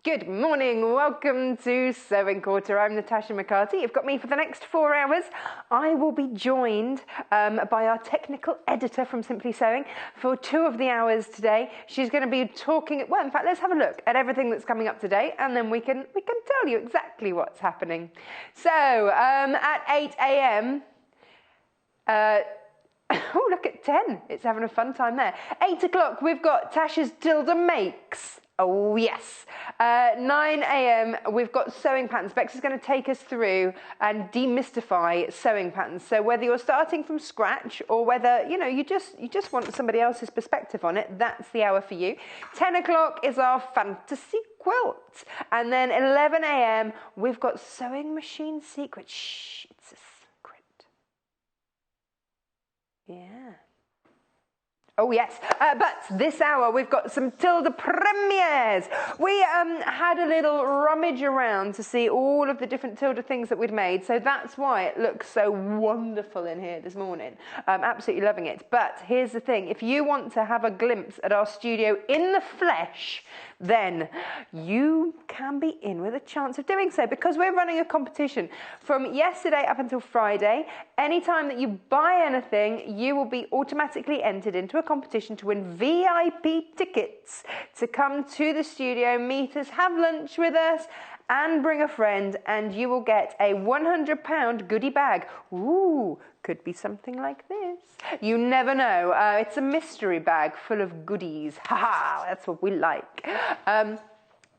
Good morning, welcome to Sewing Quarter. I'm Natasha McCarty. You've got me for the next 4 hours. I will be joined by our technical editor from Simply Sewing for 2 of the hours today. She's going to be talking, well, in fact, let's have a look at everything that's coming up today, and then we can tell you exactly what's happening. So, at 8 a.m., oh, look at 10. It's having a fun time there. 8 o'clock, we've got Tash's Tilda Makes. Oh, yes. 9 a.m, we've got sewing patterns. Bex is going to take us through and demystify sewing patterns. So whether you're starting from scratch or whether, you just want somebody else's perspective on it, that's the hour for you. 10 o'clock is our fantasy quilt. And then 11 a.m, we've got sewing machine secrets. Shh, it's a secret. Yeah. Oh yes, but this hour we've got some Tilda premieres. We had a little rummage around to see all of the different Tilda things that we'd made, so that's why it looks so wonderful in here this morning. Absolutely loving it. But here's the thing, if you want to have a glimpse at our studio in the flesh, then you can be in with a chance of doing so, because we're running a competition from yesterday up until Friday. Anytime that you buy anything, you will be automatically entered into a competition to win VIP tickets to come to the studio, meet us, have lunch with us, and bring a friend, and you will get a £100 goodie bag. Ooh, could be something like this. You never know. It's a mystery bag full of goodies. Ha-ha, that's what we like.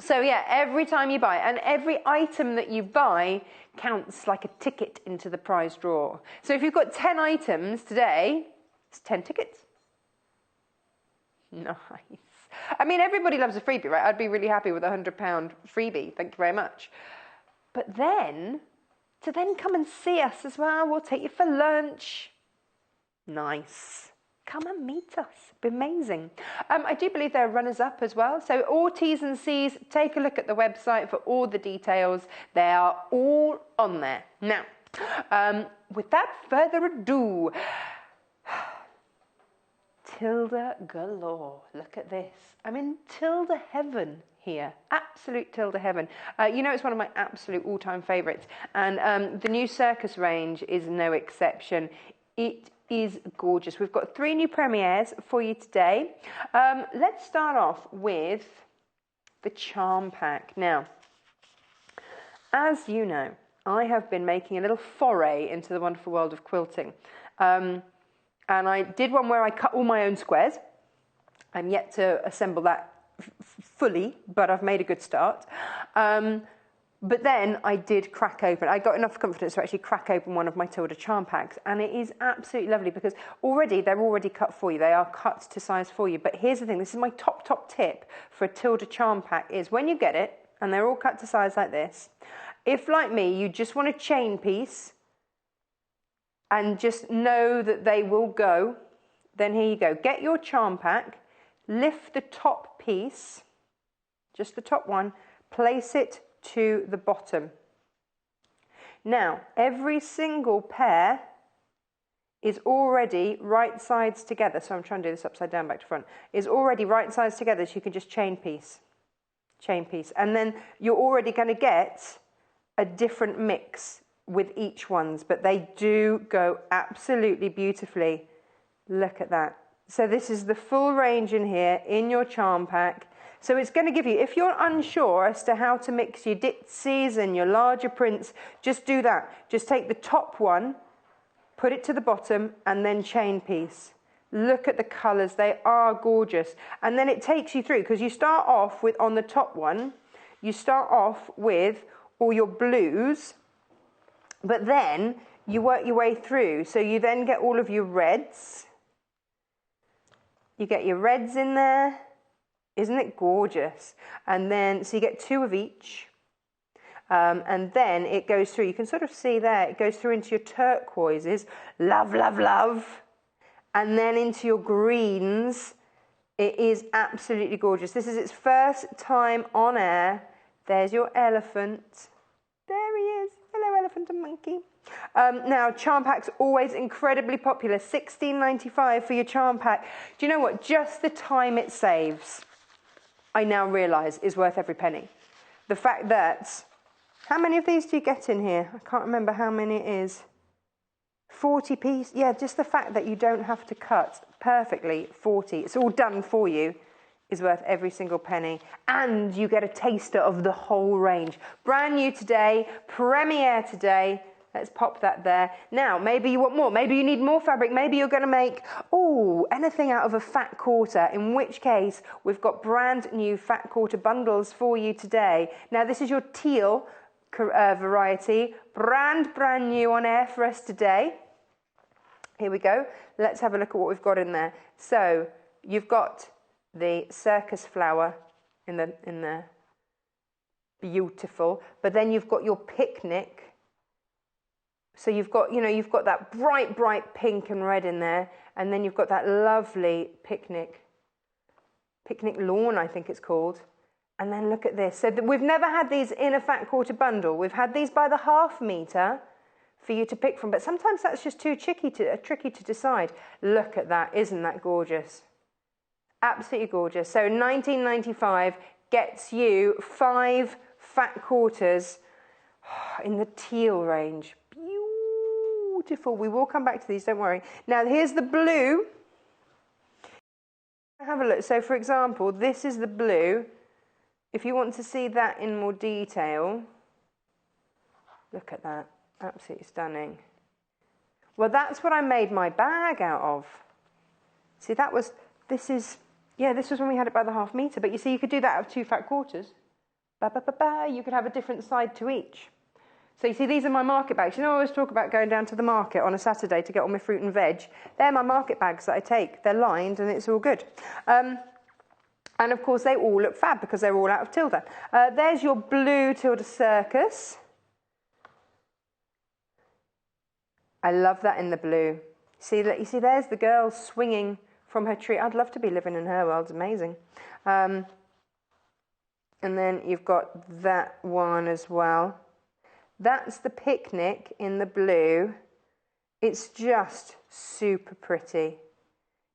So yeah, every time you buy, and every item that you buy counts like a ticket into the prize draw. So if you've got 10 items today, it's 10 tickets. Nice. I mean, everybody loves a freebie, right? I'd be really happy with a £100 freebie. Thank you very much. But then, to then come and see us as well, we'll take you for lunch. Nice. Come and meet us. It'd be amazing. I do believe there are runners-up as well. So all T's and C's, take a look at the website for all the details. They are all on there. Now, without further ado, Tilda galore. Look at this. I'm in Tilda heaven here. Absolute Tilda heaven. It's one of my absolute all-time favourites. And the new circus range is no exception. It is gorgeous. We've got 3 new premieres for you today. Let's start off with the charm pack. Now, as you know, I have been making a little foray into the wonderful world of quilting. And I did one where I cut all my own squares. I'm yet to assemble that fully, but I've made a good start. But then I did crack open. I got enough confidence to actually crack open one of my Tilda charm packs. And it is absolutely lovely because they're already cut for you. They are cut to size for you. But here's the thing. This is my top tip for a Tilda charm pack is when you get it, and they're all cut to size like this, if, like me, you just want a chain piece, and just know that they will go, then here you go. Get your charm pack, lift the top piece, just the top one, place it to the bottom. Now, every single pair is already right sides together, so I'm trying to do this upside down back to front, is already right sides together, so you can just chain piece, and then you're already going to get a different mix with each ones, but they do go absolutely beautifully. Look at that. So this is the full range in here in your charm pack. So it's going to give you, if you're unsure as to how to mix your ditsies and your larger prints, just do that. Just take the top one, put it to the bottom, and then chain piece. Look at the colours, they are gorgeous. And then it takes you through, because you start off with, on the top one, you start off with all your blues, but then you work your way through. So you then get all of your reds. You get your reds in there. Isn't it gorgeous? And then, so you get 2 of each. And then it goes through. You can sort of see there, it goes through into your turquoises. Love, love, love. And then into your greens. It is absolutely gorgeous. This is its first time on air. There's your elephant. There he is. Hello, elephant and monkey. Now, charm packs always incredibly popular. $16.95 for your charm pack. Do you know what? Just the time it saves, I now realise, is worth every penny. the fact that, how many of these do you get in here? I can't remember how many it is. 40 pieces. Yeah, just the fact that you don't have to cut perfectly 40. It's all done for you. Is worth every single penny, and you get a taster of the whole range. Brand new today, premiere today. Let's pop that there. Now, maybe you want more. Maybe you need more fabric. Maybe you're going to make, anything out of a fat quarter, in which case we've got brand new fat quarter bundles for you today. Now, this is your teal variety, brand new on air for us today. Here we go. Let's have a look at what we've got in there. So, you've got the circus flower in there, beautiful. But then you've got your picnic. So you've got that bright pink and red in there, and then you've got that lovely picnic lawn, I think it's called. And then look at this. So we've never had these in a fat quarter bundle. We've had these by the half meter for you to pick from, but sometimes that's just too tricky to decide. Look at that, isn't that gorgeous? Absolutely gorgeous. So $19.95 gets you 5 fat quarters in the teal range. Beautiful. We will come back to these, don't worry. Now here's the blue. Have a look. So for example, this is the blue. If you want to see that in more detail, look at that. Absolutely stunning. Well, that's what I made my bag out of. See, this was when we had it by the half meter, but you see, you could do that out of 2 fat quarters. You could have a different side to each. So you see, these are my market bags. You know, I always talk about going down to the market on a Saturday to get all my fruit and veg. They're my market bags that I take. They're lined and it's all good. And of course, they all look fab because they're all out of Tilda. There's your blue Tilda Circus. I love that in the blue. You see, there's the girl swinging from her tree. I'd love to be living in her world. It's amazing. And then you've got that one as well. That's the picnic in the blue. It's just super pretty.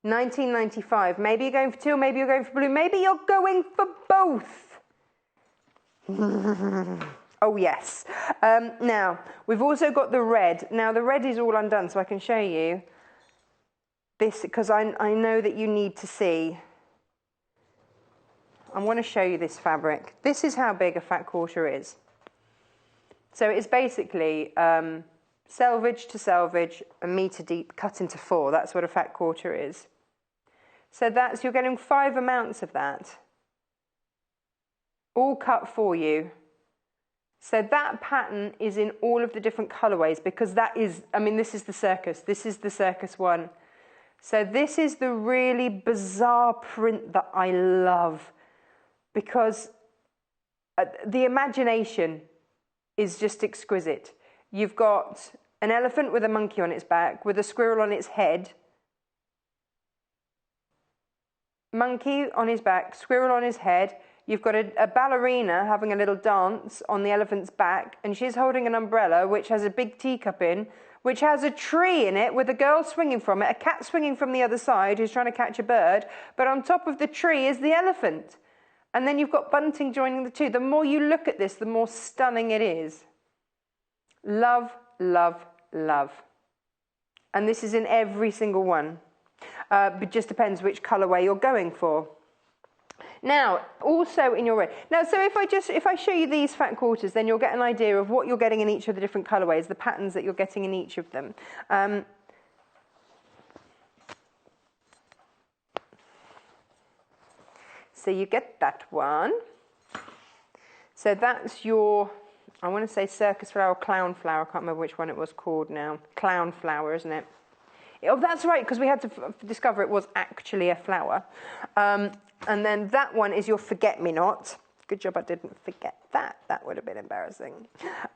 $19.95. Maybe you're going for teal, maybe you're going for blue, maybe you're going for both. Oh, yes. Now, we've also got the red. Now, the red is all undone, so I can show you this, because I know that you need to see. I want to show you this fabric. This is how big a fat quarter is. So it's basically selvage to selvage, a metre deep, cut into 4. That's what a fat quarter is. So you're getting 5 amounts of that, all cut for you. So that pattern is in all of the different colourways, because this is the circus. This is the circus one. So this is the really bizarre print that I love, because the imagination is just exquisite. You've got an elephant with a monkey on its back, with a squirrel on its head. Monkey on his back, squirrel on his head. You've got a ballerina having a little dance on the elephant's back, and she's holding an umbrella which has a big teacup in, which has a tree in it with a girl swinging from it, a cat swinging from the other side who's trying to catch a bird, but on top of the tree is the elephant. And then you've got bunting joining the two. The more you look at this, the more stunning it is. Love, love, love. And this is in every single one. But it just depends which colourway you're going for. Now, also in your red. Now, so if I show you these fat quarters, then you'll get an idea of what you're getting in each of the different colourways, the patterns that you're getting in each of them. So you get that one. So that's your, I want to say circus flower, clown flower. I can't remember which one it was called now. Clown flower, isn't it? Oh, that's right, because we had to discover it was actually a flower. And then that one is your forget-me-not. Good job I didn't forget that. That would have been embarrassing.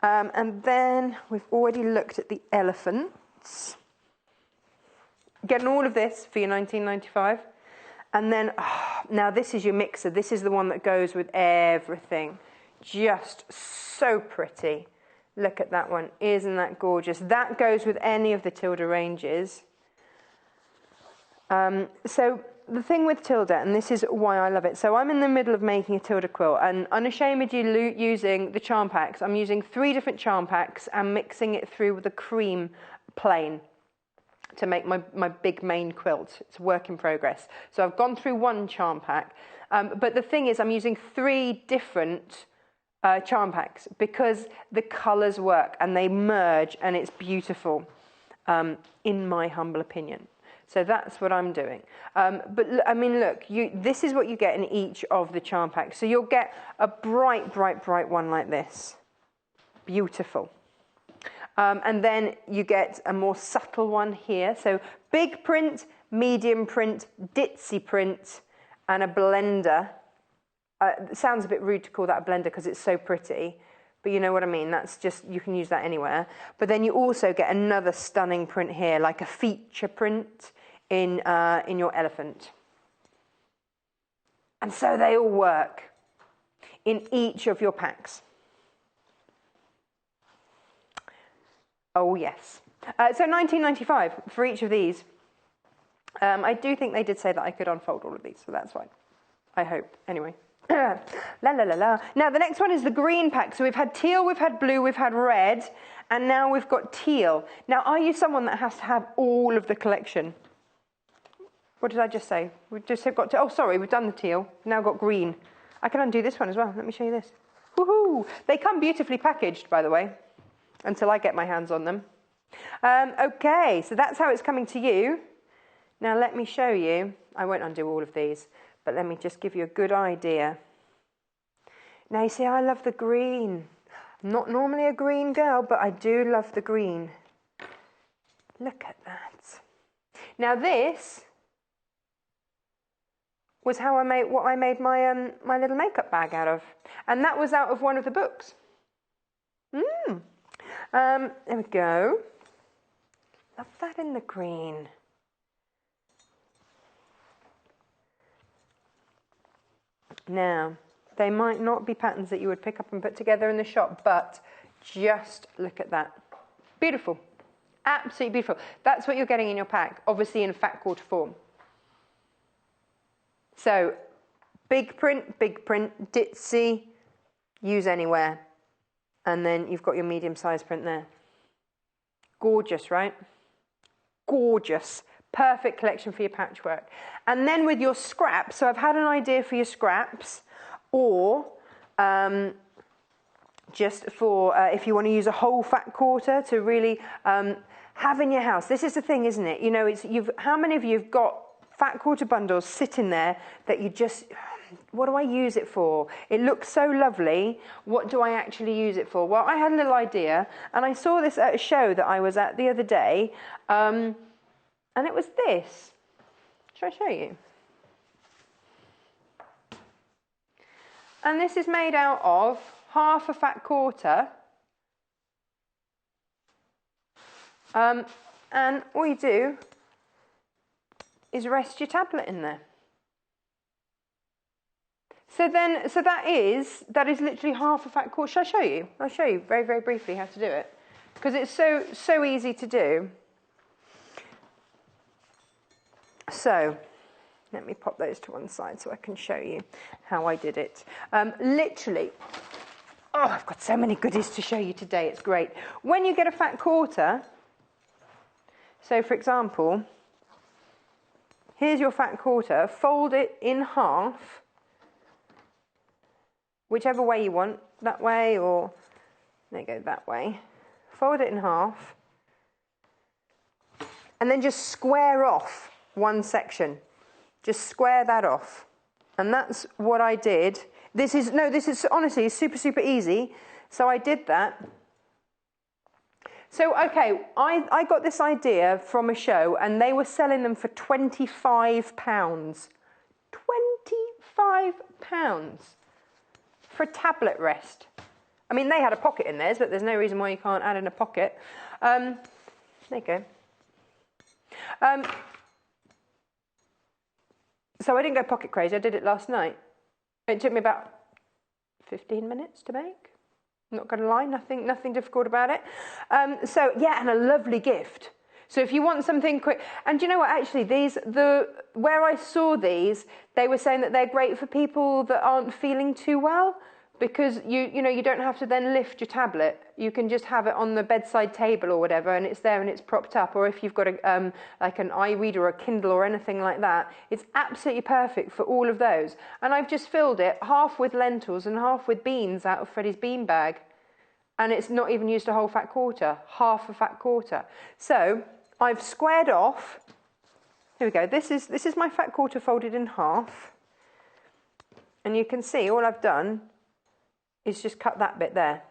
And then we've already looked at the elephants. Getting all of this for your $19.95. And then, now this is your mixer. This is the one that goes with everything. Just so pretty. Look at that one. Isn't that gorgeous? That goes with any of the Tilda ranges. So the thing with Tilda, and this is why I love it. So I'm in the middle of making a Tilda quilt, and unashamedly using the charm packs. I'm using 3 different charm packs and mixing it through with a cream plain to make my big main quilt. It's a work in progress. So I've gone through 1 charm pack, but the thing is I'm using 3 different charm packs because the colours work and they merge and it's beautiful, in my humble opinion. So that's what I'm doing. But I mean, look, this is what you get in each of the charm packs. So you'll get a bright, bright, bright one like this. Beautiful. And then you get a more subtle one here. So big print, medium print, ditzy print, and a blender. It sounds a bit rude to call that a blender because it's so pretty. But you know what I mean, that's just, you can use that anywhere. But then you also get another stunning print here, like a feature print in your elephant. And so they all work in each of your packs. Oh yes. So $19.95 for each of these. I do think they did say that I could unfold all of these, so that's fine. I hope, anyway. La la la la. Now the next one is the green pack. So we've had teal, we've had blue, we've had red, and now we've got teal. Now, are you someone that has to have all of the collection? What did I just say? We just have got to, oh sorry, we've done the teal, now got green. I can undo this one as well. Let me show you this. Woohoo! They come beautifully packaged, by the way, until I get my hands on them. Okay, so that's how it's coming to you. Now let me show you. I won't undo all of these, but let me just give you a good idea. Now you see, I love the green. I'm not normally a green girl, but I do love the green. Look at that. Now this was how I made my little makeup bag out of, and that was out of one of the books. There we go. Love that in the green. Now, they might not be patterns that you would pick up and put together in the shop, but just look at that. Beautiful. Absolutely beautiful. That's what you're getting in your pack, obviously in fat quarter form. So, big print, ditzy, use anywhere. And then you've got your medium-sized print there. Gorgeous, right? Gorgeous. Perfect collection for your patchwork. And then with your scraps, so I've had an idea for your scraps, or just for if you want to use a whole fat quarter to really have in your house. This is the thing, isn't it? You know, how many of you have got fat quarter bundles sitting there that you just, what do I use it for? It looks so lovely. What do I actually use it for? Well, I had a little idea, and I saw this at a show that I was at the other day, and it was this. Shall I show you? And this is made out of half a fat quarter. And all you do is rest your tablet in there. So that is literally half a fat quarter. Shall I show you? I'll show you very, very briefly how to do it, because it's so easy to do. So let me pop those to one side so I can show you how I did it. Literally, oh, I've got so many goodies to show you today. It's great. When you get a fat quarter, so for example, here's your fat quarter. Fold it in half, whichever way you want, that way or, there you go, that way. Fold it in half, and then just square off one section. Just square that off. And that's what I did. This is honestly super, super easy. So I did that. So, okay, I got this idea from a show, and they were selling them for £25. £25 for a tablet rest. I mean, they had a pocket in theirs, but there's no reason why you can't add in a pocket. There you go. So I didn't go pocket crazy. I did it last night. It took me about 15 minutes to make. I'm not going to lie, nothing difficult about it. So yeah, and a lovely gift. So if you want something quick, and do you know what, actually where I saw these, they were saying that they're great for people that aren't feeling too well, because you know, you don't have to then lift your tablet. You can just have it on the bedside table or whatever, and it's there and it's propped up. Or if you've got a like an iReader or a Kindle or anything like that, it's absolutely perfect for all of those. And I've just filled it half with lentils and half with beans out of Freddie's bean bag, and it's not even used a whole fat quarter, half a fat quarter. So I've squared off. Here we go. This is my fat quarter folded in half, and you can see all I've done is just cut that bit there.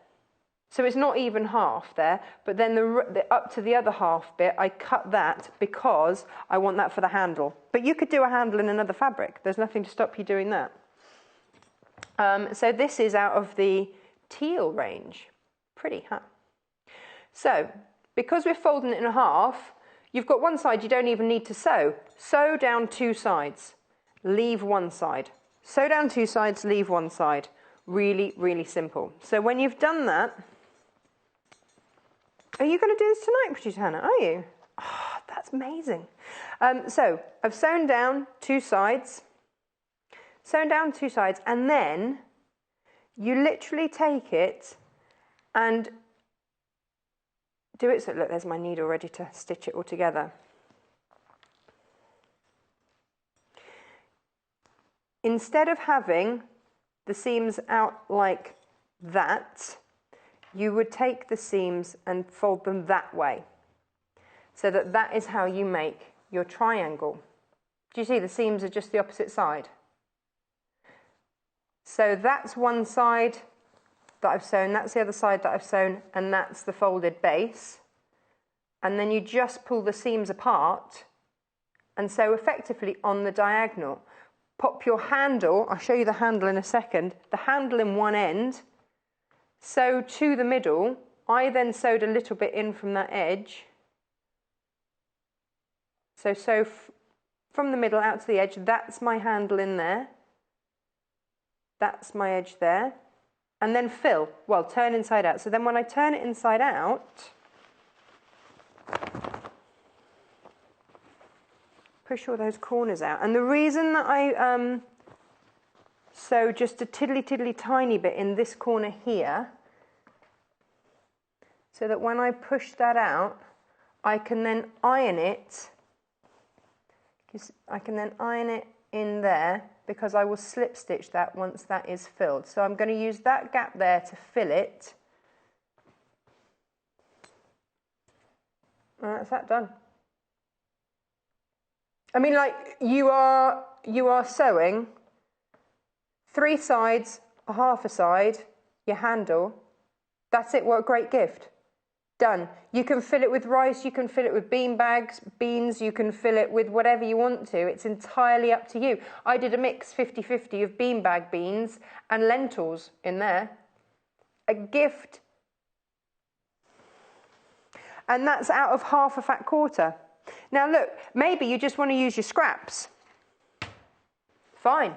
So it's not even half there, but then the up to the other half bit, I cut that because I want that for the handle. But you could do a handle in another fabric. There's nothing to stop you doing that. So this is out of the teal range. Pretty, huh? So because we're folding it in half, you've got one side you don't even need to sew. Sew down two sides, leave one side. Sew down two sides, leave one side. Really, really simple. So when you've done that, are you going to do this tonight, Producer Hannah? Are you? Oh, that's amazing. So I've sewn down two sides, and then you literally take it and do it. So look, there's my needle ready to stitch it all together. Instead of having the seams out like that, you would take the seams and fold them that way, so that is how you make your triangle. Do you see the seams are just the opposite side? So that's one side that I've sewn, that's the other side that I've sewn, and that's the folded base. And then you just pull the seams apart and sew effectively on the diagonal. Pop your handle, I'll show you the handle in a second, the handle in one end, sew to the middle. I then sewed a little bit in from that edge. So sew from the middle out to the edge, that's my handle in there. That's my edge there. And then fill, well, turn inside out. So then when I turn it inside out, push all those corners out. And the reason that I sew just a tiddly tiny bit in this corner here, so that when I push that out, I can then iron it. I can then iron it in there, because I will slip stitch that once that is filled. So I'm going to use that gap there to fill it. And that's that done. I mean, like, you are sewing three sides, a half a side, your handle. That's it. What a great gift. Done. You can fill it with rice, you can fill it with beans, you can fill it with whatever you want to. It's entirely up to you. I did a mix 50-50 of beanbag beans and lentils in there. A gift. And that's out of half a fat quarter. Now look, maybe you just want to use your scraps. Fine.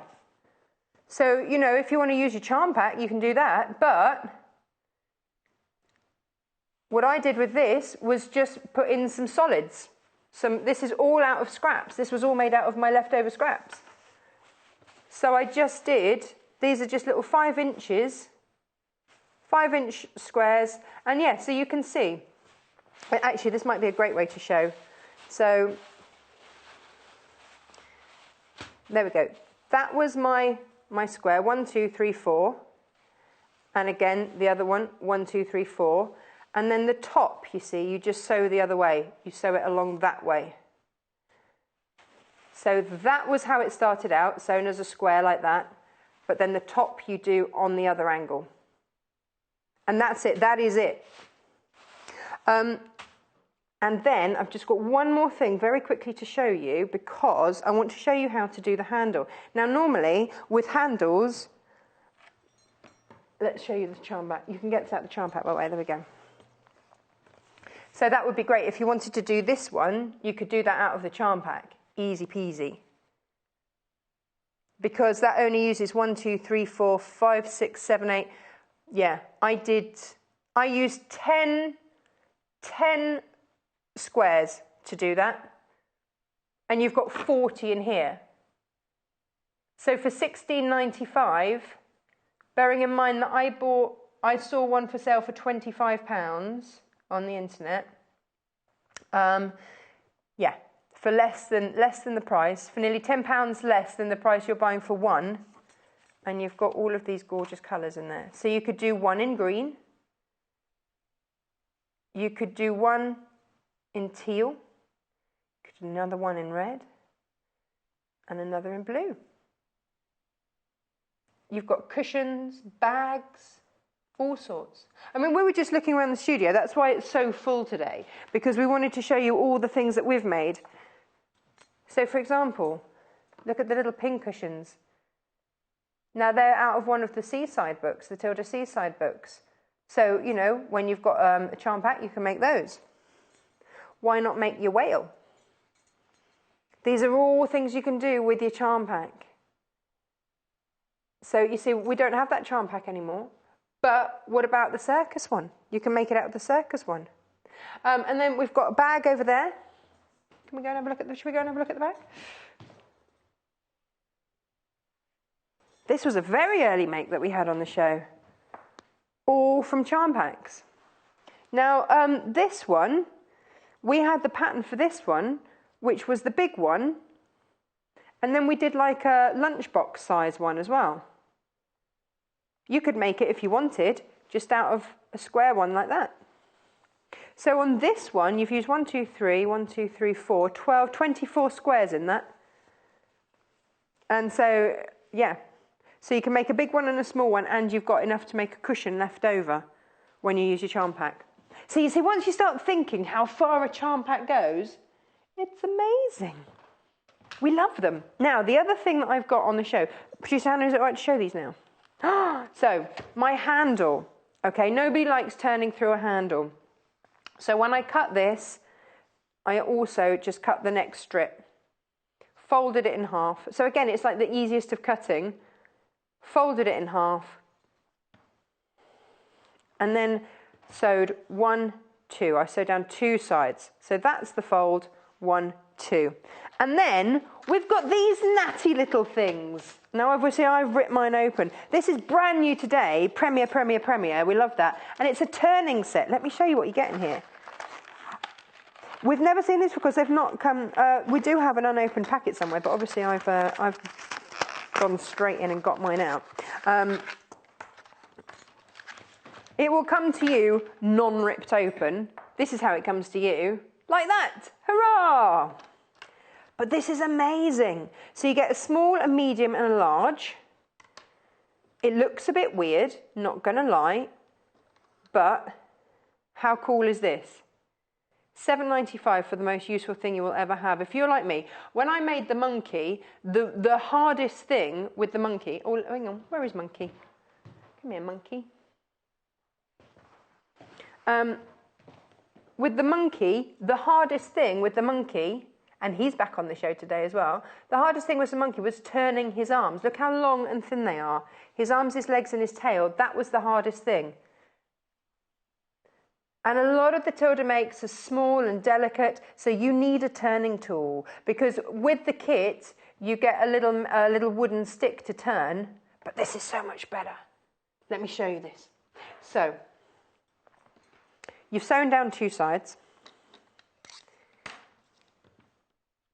So, you know, if you want to use your charm pack, you can do that, but what I did with this was just put in some solids. This is all out of scraps. This was all made out of my leftover scraps. So I just did, these are just little 5-inch squares. And yeah, so you can see, actually this might be a great way to show. So there we go. That was my square, 1, 2, 3, 4. And again, the other one, 1, 2, 3, 4. And then the top, you see, you just sew the other way. You sew it along that way. So that was how it started out, sewn as a square like that. But then the top you do on the other angle. And that's it. That is it. And then I've just got one more thing very quickly to show you, because I want to show you how to do the handle. Now, normally with handles, let's show you the charm pack. You can get out the charm pack, by the way. There we go. So that would be great. If you wanted to do this one, you could do that out of the charm pack. Easy peasy. Because that only uses 1, 2, 3, 4, 5, 6, 7, 8. Yeah, I used 10 squares to do that. And you've got 40 in here. So for £16.95, bearing in mind that I saw one for sale for £25 on the internet. Yeah, for less than the price, for nearly £10 less than the price you're buying for one. And you've got all of these gorgeous colours in there. So you could do one in green. You could do one in teal. You could do another one in red. And another in blue. You've got cushions, bags, all sorts. I mean, we were just looking around the studio. That's why it's so full today. Because we wanted to show you all the things that we've made. So, for example, look at the little pin cushions. Now, they're out of one of the Seaside books, the Tilda Seaside books. So, you know, when you've got a charm pack, you can make those. Why not make your whale? These are all things you can do with your charm pack. So, you see, we don't have that charm pack anymore. But what about the circus one? You can make it out of the circus one. And then we've got a bag over there. Can we go and have a look at should we go and have a look at the bag? This was a very early make that we had on the show. All from charm packs. Now, this one, we had the pattern for this one, which was the big one. And then we did like a lunchbox size one as well. You could make it if you wanted, just out of a square one like that. So on this one, you've used 1, 2, 3, 1, 2, 3, 4, 12, 24 squares in that. And so, yeah. So you can make a big one and a small one, and you've got enough to make a cushion left over when you use your charm pack. So you see, once you start thinking how far a charm pack goes, it's amazing. We love them. Now, the other thing that I've got on the show, Producer Hannah, is it all right to show these now? So, my handle. Okay, nobody likes turning through a handle. So when I cut this, I also just cut the next strip. Folded it in half. So again, it's like the easiest of cutting. Folded it in half. And then sewed 1, 2. I sewed down 2 sides. So that's the fold, 1, 2. And then we've got these natty little things. Now, obviously, I've ripped mine open. This is brand new today, Premier. We love that. And it's a turning set. Let me show you what you get in here. We've never seen this because they've not come. We do have an unopened packet somewhere, but obviously I've gone straight in and got mine out. It will come to you non-ripped open. This is how it comes to you. Like that. Hurrah! But this is amazing. So you get a small, a medium and a large. It looks a bit weird, not going to lie. But how cool is this? £7.95 for the most useful thing you will ever have. If you're like me, when I made the monkey, the hardest thing with the monkey... Oh, hang on. Where is Monkey? Come here, Monkey. With the monkey, the hardest thing with the monkey... And he's back on the show today as well. The hardest thing with the monkey was turning his arms. Look how long and thin they are. His arms, his legs and his tail. That was the hardest thing. And a lot of the Tilda makes are small and delicate. So you need a turning tool. Because with the kit, you get a little wooden stick to turn. But this is so much better. Let me show you this. So, you've sewn down 2 sides.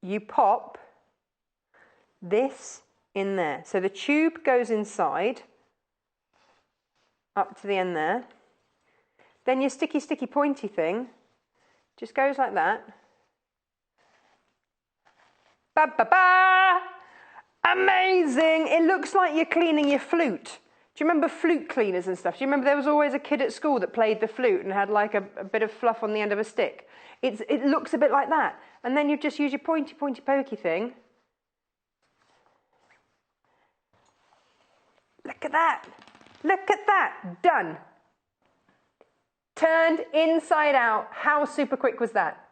You pop this in there. So the tube goes inside, up to the end there. Then your sticky, pointy thing just goes like that. Ba-ba-ba! Amazing! It looks like you're cleaning your flute. Do you remember flute cleaners and stuff? Do you remember there was always a kid at school that played the flute and had like a bit of fluff on the end of a stick? It looks a bit like that. And then you just use your pointy, pokey thing. Look at that. Look at that. Done. Turned inside out. How super quick was that?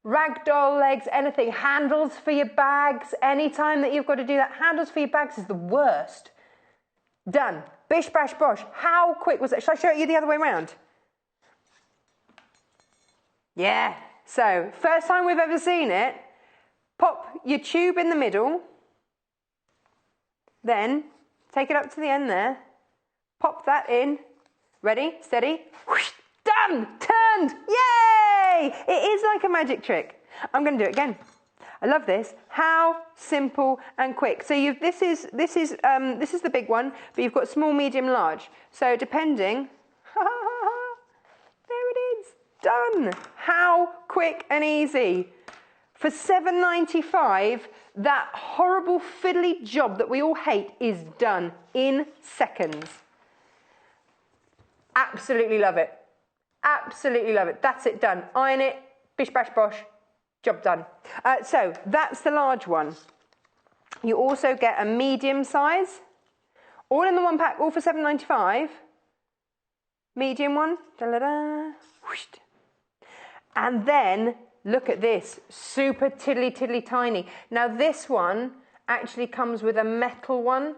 Ragdoll legs, anything. Handles for your bags. Anytime that you've got to do that. Handles for your bags is the worst. Done. Bish, bash, bosh. How quick was it? Shall I show it you the other way around? Yeah. So, first time we've ever seen it, pop your tube in the middle, then take it up to the end there, pop that in, ready, steady, whoosh, done, turned, yay! It is like a magic trick. I'm going to do it again. I love this. How simple and quick. So this is the big one, but you've got small, medium, large. So depending, there it is, done. How quick and easy. For $7.95, that horrible fiddly job that we all hate is done in seconds. Absolutely love it. Absolutely love it. That's it, done. Iron it, bish bash bosh, job done. So that's the large one. You also get a medium size, all in the one pack, all for $7.95. Medium one, da-da-da, whoosh. And then look at this, super tiddly tiny. Now this one actually comes with a metal one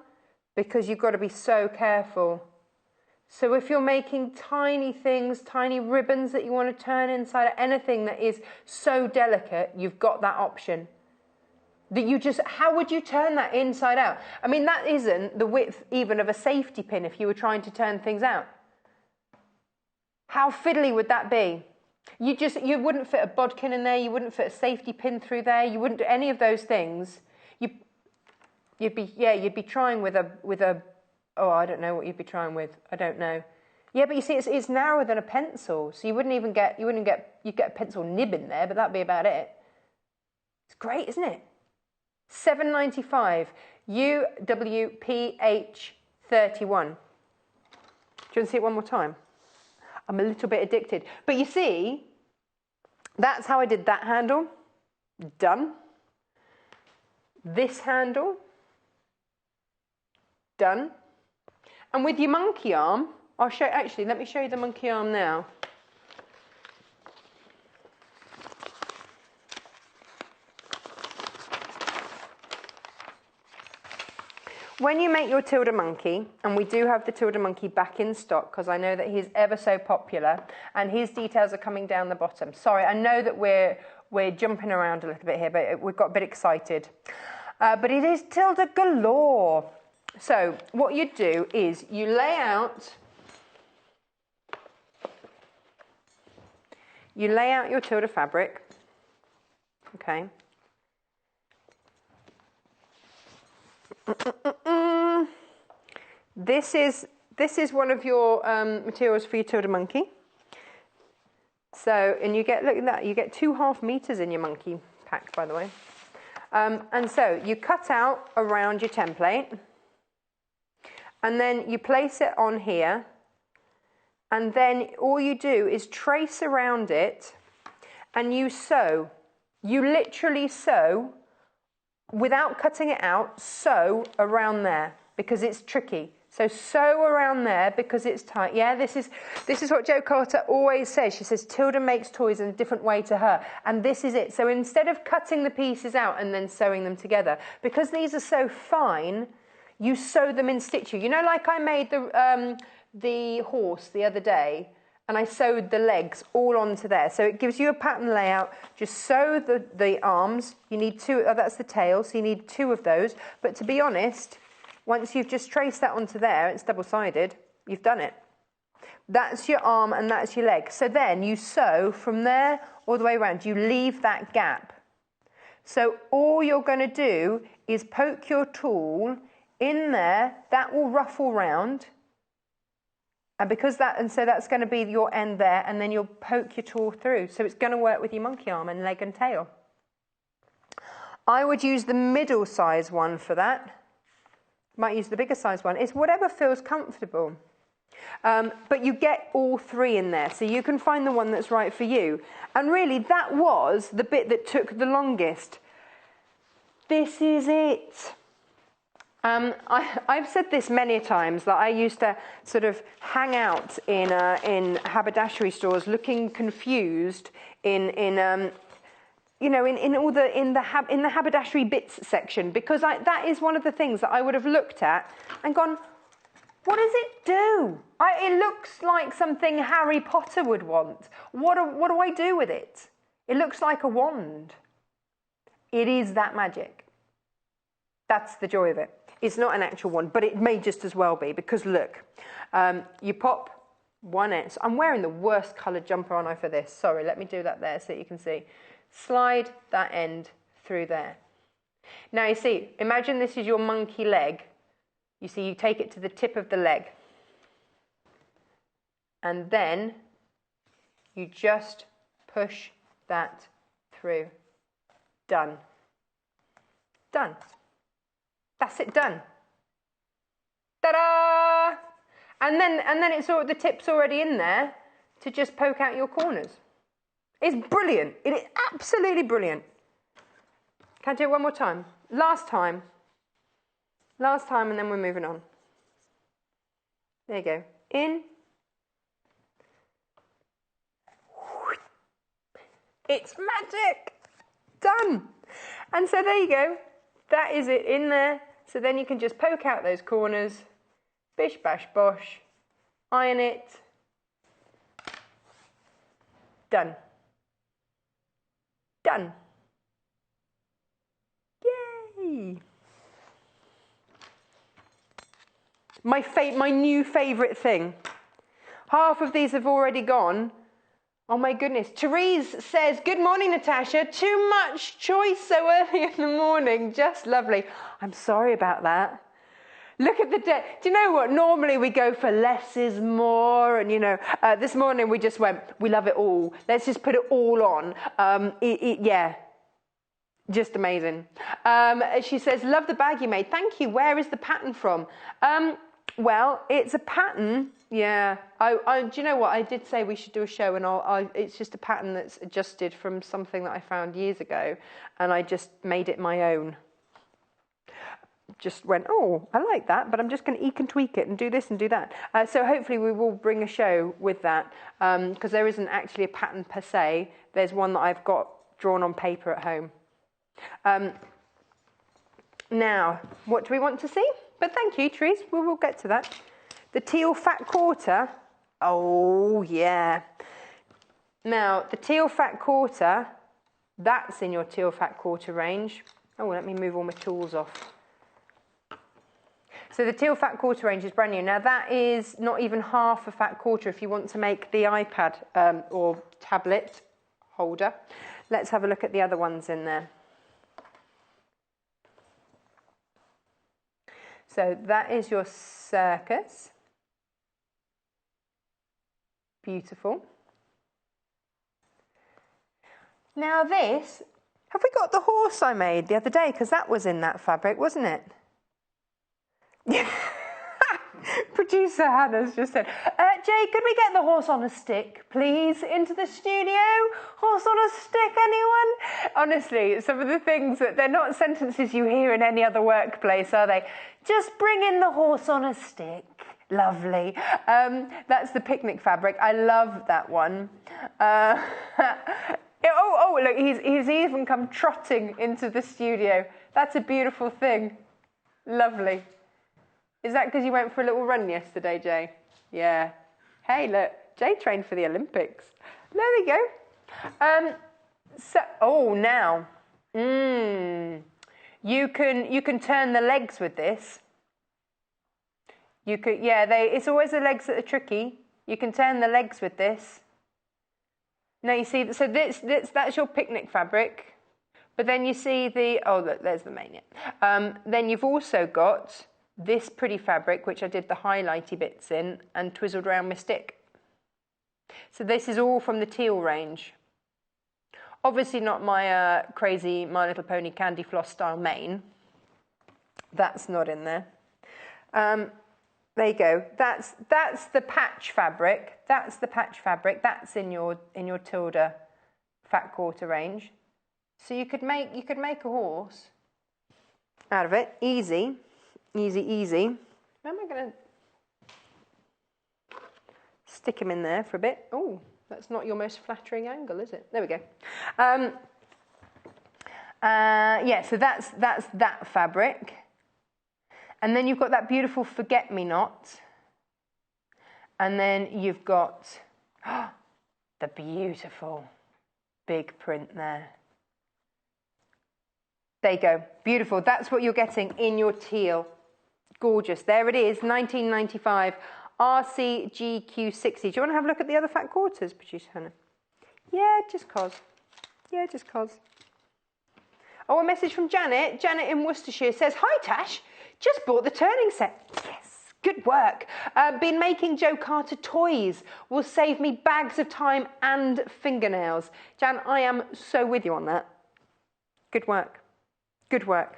because you've got to be so careful. So if you're making tiny things, tiny ribbons that you want to turn inside of anything that is so delicate, you've got that option. That you just, how would you turn that inside out? I mean, that isn't the width even of a safety pin if you were trying to turn things out. How fiddly would that be? You wouldn't fit a bodkin in there, you wouldn't fit a safety pin through there, you wouldn't do any of those things. You'd be trying with a oh, I don't know what you'd be trying with. I don't know. Yeah, but you see, it's narrower than a pencil, so you'd get a pencil nib in there, but that'd be about it. It's great, isn't it? $7.95, UWPH 31. Do you want to see it one more time? I'm a little bit addicted. But you see, that's how I did that handle. Done. This handle. Done. And with your monkey arm, actually, let me show you the monkey arm now. When you make your Tilda monkey, and we do have the Tilda monkey back in stock because I know that he's ever so popular and his details are coming down the bottom. Sorry, I know that we're jumping around a little bit here, but we've got a bit excited. But it is Tilda galore. So what you do is you lay out your Tilda fabric, okay. This is one of your materials for your Tilda monkey. So, and you get, look at that, you get 2.5 meters in your monkey pack, by the way. And so you cut out around your template, and then you place it on here, and then all you do is trace around it, and you sew. You literally sew, without cutting it out, sew around there, because it's tricky. So sew around there because it's tight. Yeah, this is what Jo Carter always says. She says Tilda makes toys in a different way to her, and this is it. So instead of cutting the pieces out and then sewing them together, because these are so fine, you sew them in situ. You know, like I made the horse the other day, and I sewed the legs all onto there. So it gives you a pattern layout. Just sew the arms. You need two. Oh, that's the tail. So you need 2 of those. But to be honest, once you've just traced that onto there, it's double-sided, you've done it. That's your arm and that's your leg. So then you sew from there all the way around. You leave that gap. So all you're going to do is poke your tool in there. That will ruffle round. And so that's going to be your end there, and then you'll poke your tool through. So it's going to work with your monkey arm and leg and tail. I would use the middle size one for that. Might use the bigger size one. It's whatever feels comfortable. But you get all 3 in there, so you can find the one that's right for you. And really, that was the bit that took the longest. This is it. I've said this many times, that I used to sort of hang out in haberdashery stores looking confused in the haberdashery bits section, because that is one of the things that I would have looked at and gone, what does it do? It looks like something Harry Potter would want. What do I do with it? It looks like a wand. It is that magic. That's the joy of it. It's not an actual wand, but it may just as well be, because look, you pop one end. So I'm wearing the worst coloured jumper on for this. Sorry, let me do that there so that you can see. Slide that end through there. Now you see, imagine this is your monkey leg. You see, you take it to the tip of the leg. And then you just push that through. Done. Done. That's it, done. Ta-da! And then it's all, the tip's already in there to just poke out your corners. It's brilliant. It is absolutely brilliant. Can I do it one more time? Last time, and then we're moving on. There you go. In. It's magic. Done. And so there you go. That is it in there. So then you can just poke out those corners. Bish, bash, bosh. Iron it. Done. Done. Yay. My new favourite thing. Half of these have already gone. Oh my goodness. Therese says, good morning, Natasha. Too much choice so early in the morning. Just lovely. I'm sorry about that. Look at the day. Do you know what? Normally we go for less is more. And, you know, this morning we just went, we love it all. Let's just put it all on. Yeah. Just amazing. She says, love the bag you made. Thank you. Where is the pattern from? Well, it's a pattern. Yeah. Do you know what? I did say we should do a show, and it's just a pattern that's adjusted from something that I found years ago, and I just made it my own. Just went, oh, I like that, but I'm just going to eke and tweak it and do this and do that. So hopefully we will bring a show with that, because there isn't actually a pattern per se. There's one that I've got drawn on paper at home. Now, what do we want to see? But thank you, Therese. We'll get to that. The teal fat quarter. Oh, yeah. Now, the teal fat quarter, that's in your teal fat quarter range. Oh, let me move all my tools off. So the teal fat quarter range is brand new. Now, that is not even half a fat quarter if you want to make the iPad or tablet holder. Let's have a look at the other ones in there. So that is your circus. Beautiful. Now this, have we got the horse I made the other day? Because that was in that fabric, wasn't it? Producer Hannah's just said, Jay, could we get the horse on a stick, please, into the studio? Horse on a stick, anyone? Honestly, some of the things that they're not sentences you hear in any other workplace, are they? Just bring in the horse on a stick. Lovely. That's the picnic fabric. I love that one. Oh, look, he's even come trotting into the studio. That's a beautiful thing. Lovely. Is that because you went for a little run yesterday, Jay? Yeah. Hey, look, Jay trained for the Olympics. There we go. Now, you can turn the legs with this. You could, yeah. It's always the legs that are tricky. You can turn the legs with this. Now you see, so that's your picnic fabric, but then you see look, there's the mania. Then you've also got this pretty fabric, which I did the highlighty bits in and twizzled around my stick. So this is all from the teal range. Obviously not my crazy My Little Pony candy floss style mane. That's not in there. There you go. That's the patch fabric. That's the patch fabric. That's in your Tilda fat quarter range. So you could make a horse out of it. Easy. Easy, easy. How am I going to stick him in there for a bit? Oh, that's not your most flattering angle, is it? There we go. Yeah, so that's that fabric. And then you've got that beautiful forget-me-not. And then you've got the beautiful big print there. There you go. Beautiful. That's what you're getting in your teal. Gorgeous. There it is, 1995 RCGQ60. Do you want to have a look at the other fat quarters, Producer Hannah? Yeah, just cause. Yeah, just cause. Oh, a message from Janet. Janet in Worcestershire says, "Hi Tash, just bought the turning set." Yes, good work. Been making Joe Carter toys. Will save me bags of time and fingernails. Jan, I am so with you on that. Good work. Good work.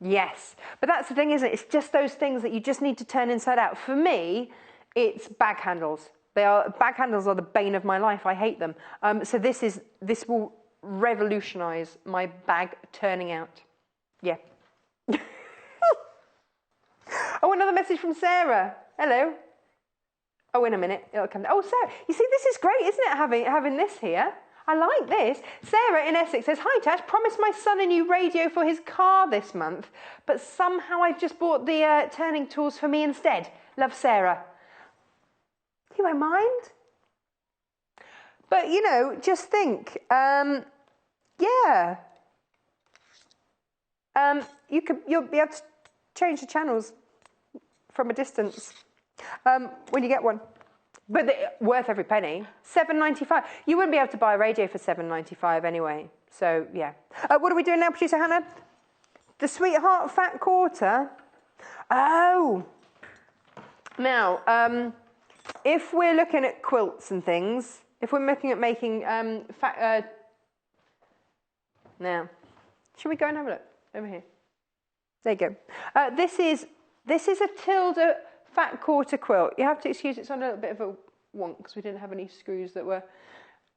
Yes. But that's the thing, isn't it? It's just those things that you just need to turn inside out. For me, it's bag handles. Bag handles are the bane of my life. I hate them. So this will revolutionise my bag turning out. Yeah. Oh, another message from Sarah. Hello. Oh, in a minute. It'll come. Oh, Sarah. You see, this is great, isn't it, having this here? I like this. Sarah in Essex says, "Hi Tash, promised my son a new radio for his car this month, but somehow I've just bought the turning tools for me instead. Love, Sarah." You won't mind? But, you know, just think, yeah. You'll be able to change the channels from a distance when you get one. But they're worth every penny. $7.95. You wouldn't be able to buy a radio for $7.95 anyway. So, yeah. What are we doing now, Producer Hannah? The Sweetheart Fat Quarter. Oh. Now, if we're looking at quilts and things, if we're looking at making now, should we go and have a look? Over here. There you go. This is a Tilda Fat Quarter quilt. You have to excuse it's on a little bit of a wonk because we didn't have any screws that were,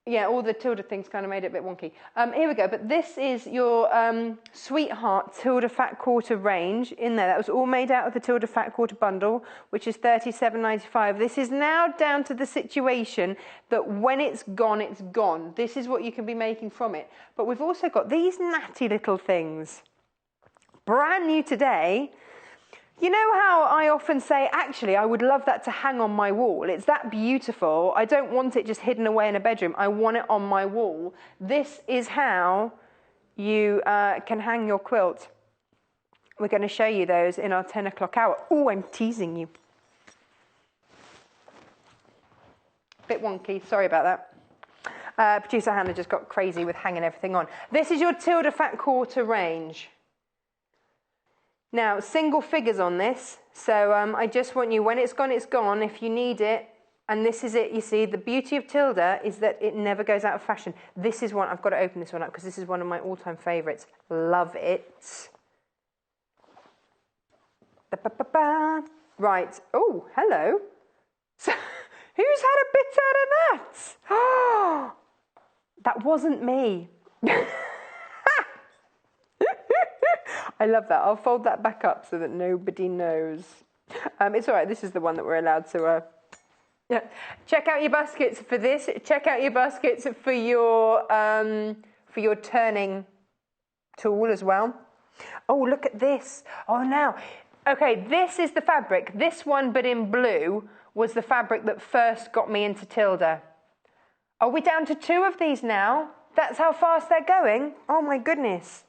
yeah, all the Tilda things kind of made it a bit wonky. Here we go. But this is your Sweetheart Tilda Fat Quarter range in there. That was all made out of the Tilda Fat Quarter bundle, which is $37.95. This is now down to the situation that when it's gone, it's gone. This is what you can be making from it. But we've also got these natty little things. Brand new today. You know how I often say, actually, I would love that to hang on my wall. It's that beautiful. I don't want it just hidden away in a bedroom. I want it on my wall. This is how you can hang your quilt. We're going to show you those in our 10 o'clock hour. Oh, I'm teasing you. Bit wonky. Sorry about that. Producer Hannah just got crazy with hanging everything on. This is your Tilda Fat Quarter range. Now, single figures on this, so I just want you, when it's gone, it's gone. If you need it, and this is it, you see, the beauty of Tilda is that it never goes out of fashion. This is one, I've got to open this one up because this is one of my all-time favourites. Love it. Ba-ba-ba-ba. Right, oh, hello. So, who's had a bit out of that? Oh, that wasn't me. I love that. I'll fold that back up so that nobody knows. It's all right. This is the one that we're allowed to... Yeah. Check out your baskets for this. Check out your baskets for your turning tool as well. Oh, look at this. Oh, now. Okay, this is the fabric. This one, but in blue, was the fabric that first got me into Tilda. Are we down to 2 of these now? That's how fast they're going? Oh, my goodness.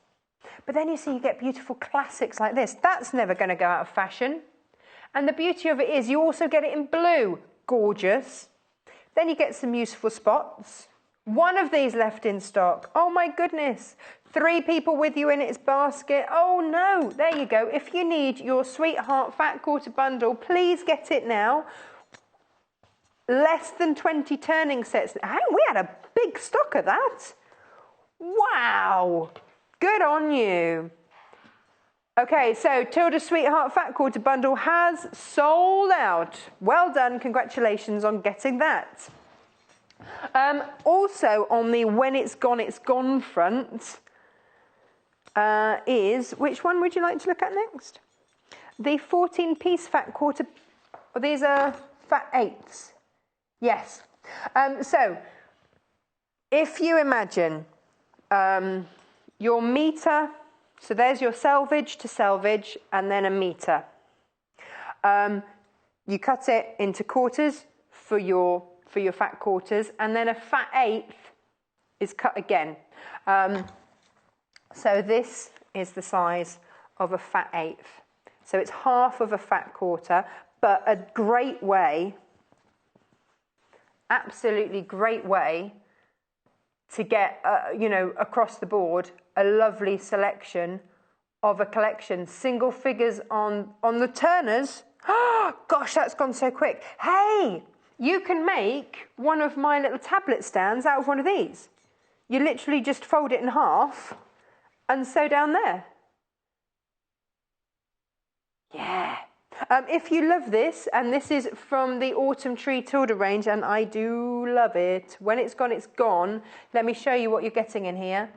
But then you see you get beautiful classics like this. That's never going to go out of fashion. And the beauty of it is you also get it in blue. Gorgeous. Then you get some useful spots. 1 of these left in stock. Oh my goodness. 3 people with you in its basket. Oh no. There you go. If you need your Sweetheart Fat Quarter bundle, please get it now. Less than 20 turning sets. We had a big stock of that. Wow. Good on you. Okay, so Tilda Sweetheart Fat Quarter bundle has sold out. Well done. Congratulations on getting that. Also on the when it's gone front is, which one would you like to look at next? The 14-piece Fat Quarter. Oh, these are Fat 8s. Yes. So if you imagine your meter, so there's your selvage to selvage, and then a meter. You cut it into quarters for your fat quarters, and then a fat 1/8 is cut again. So this is the size of a fat eighth. So it's half of a fat quarter, but a great way, absolutely great way to get, you know, across the board, a lovely selection of a collection. Single figures on the turners. Oh, gosh, that's gone so quick. Hey, you can make one of my little tablet stands out of one of these. You literally just fold it in half and sew down there. Yeah. If you love this, and this is from the Autumn Tree Tilda range, and I do love it. When it's gone, it's gone. Let me show you what you're getting in here.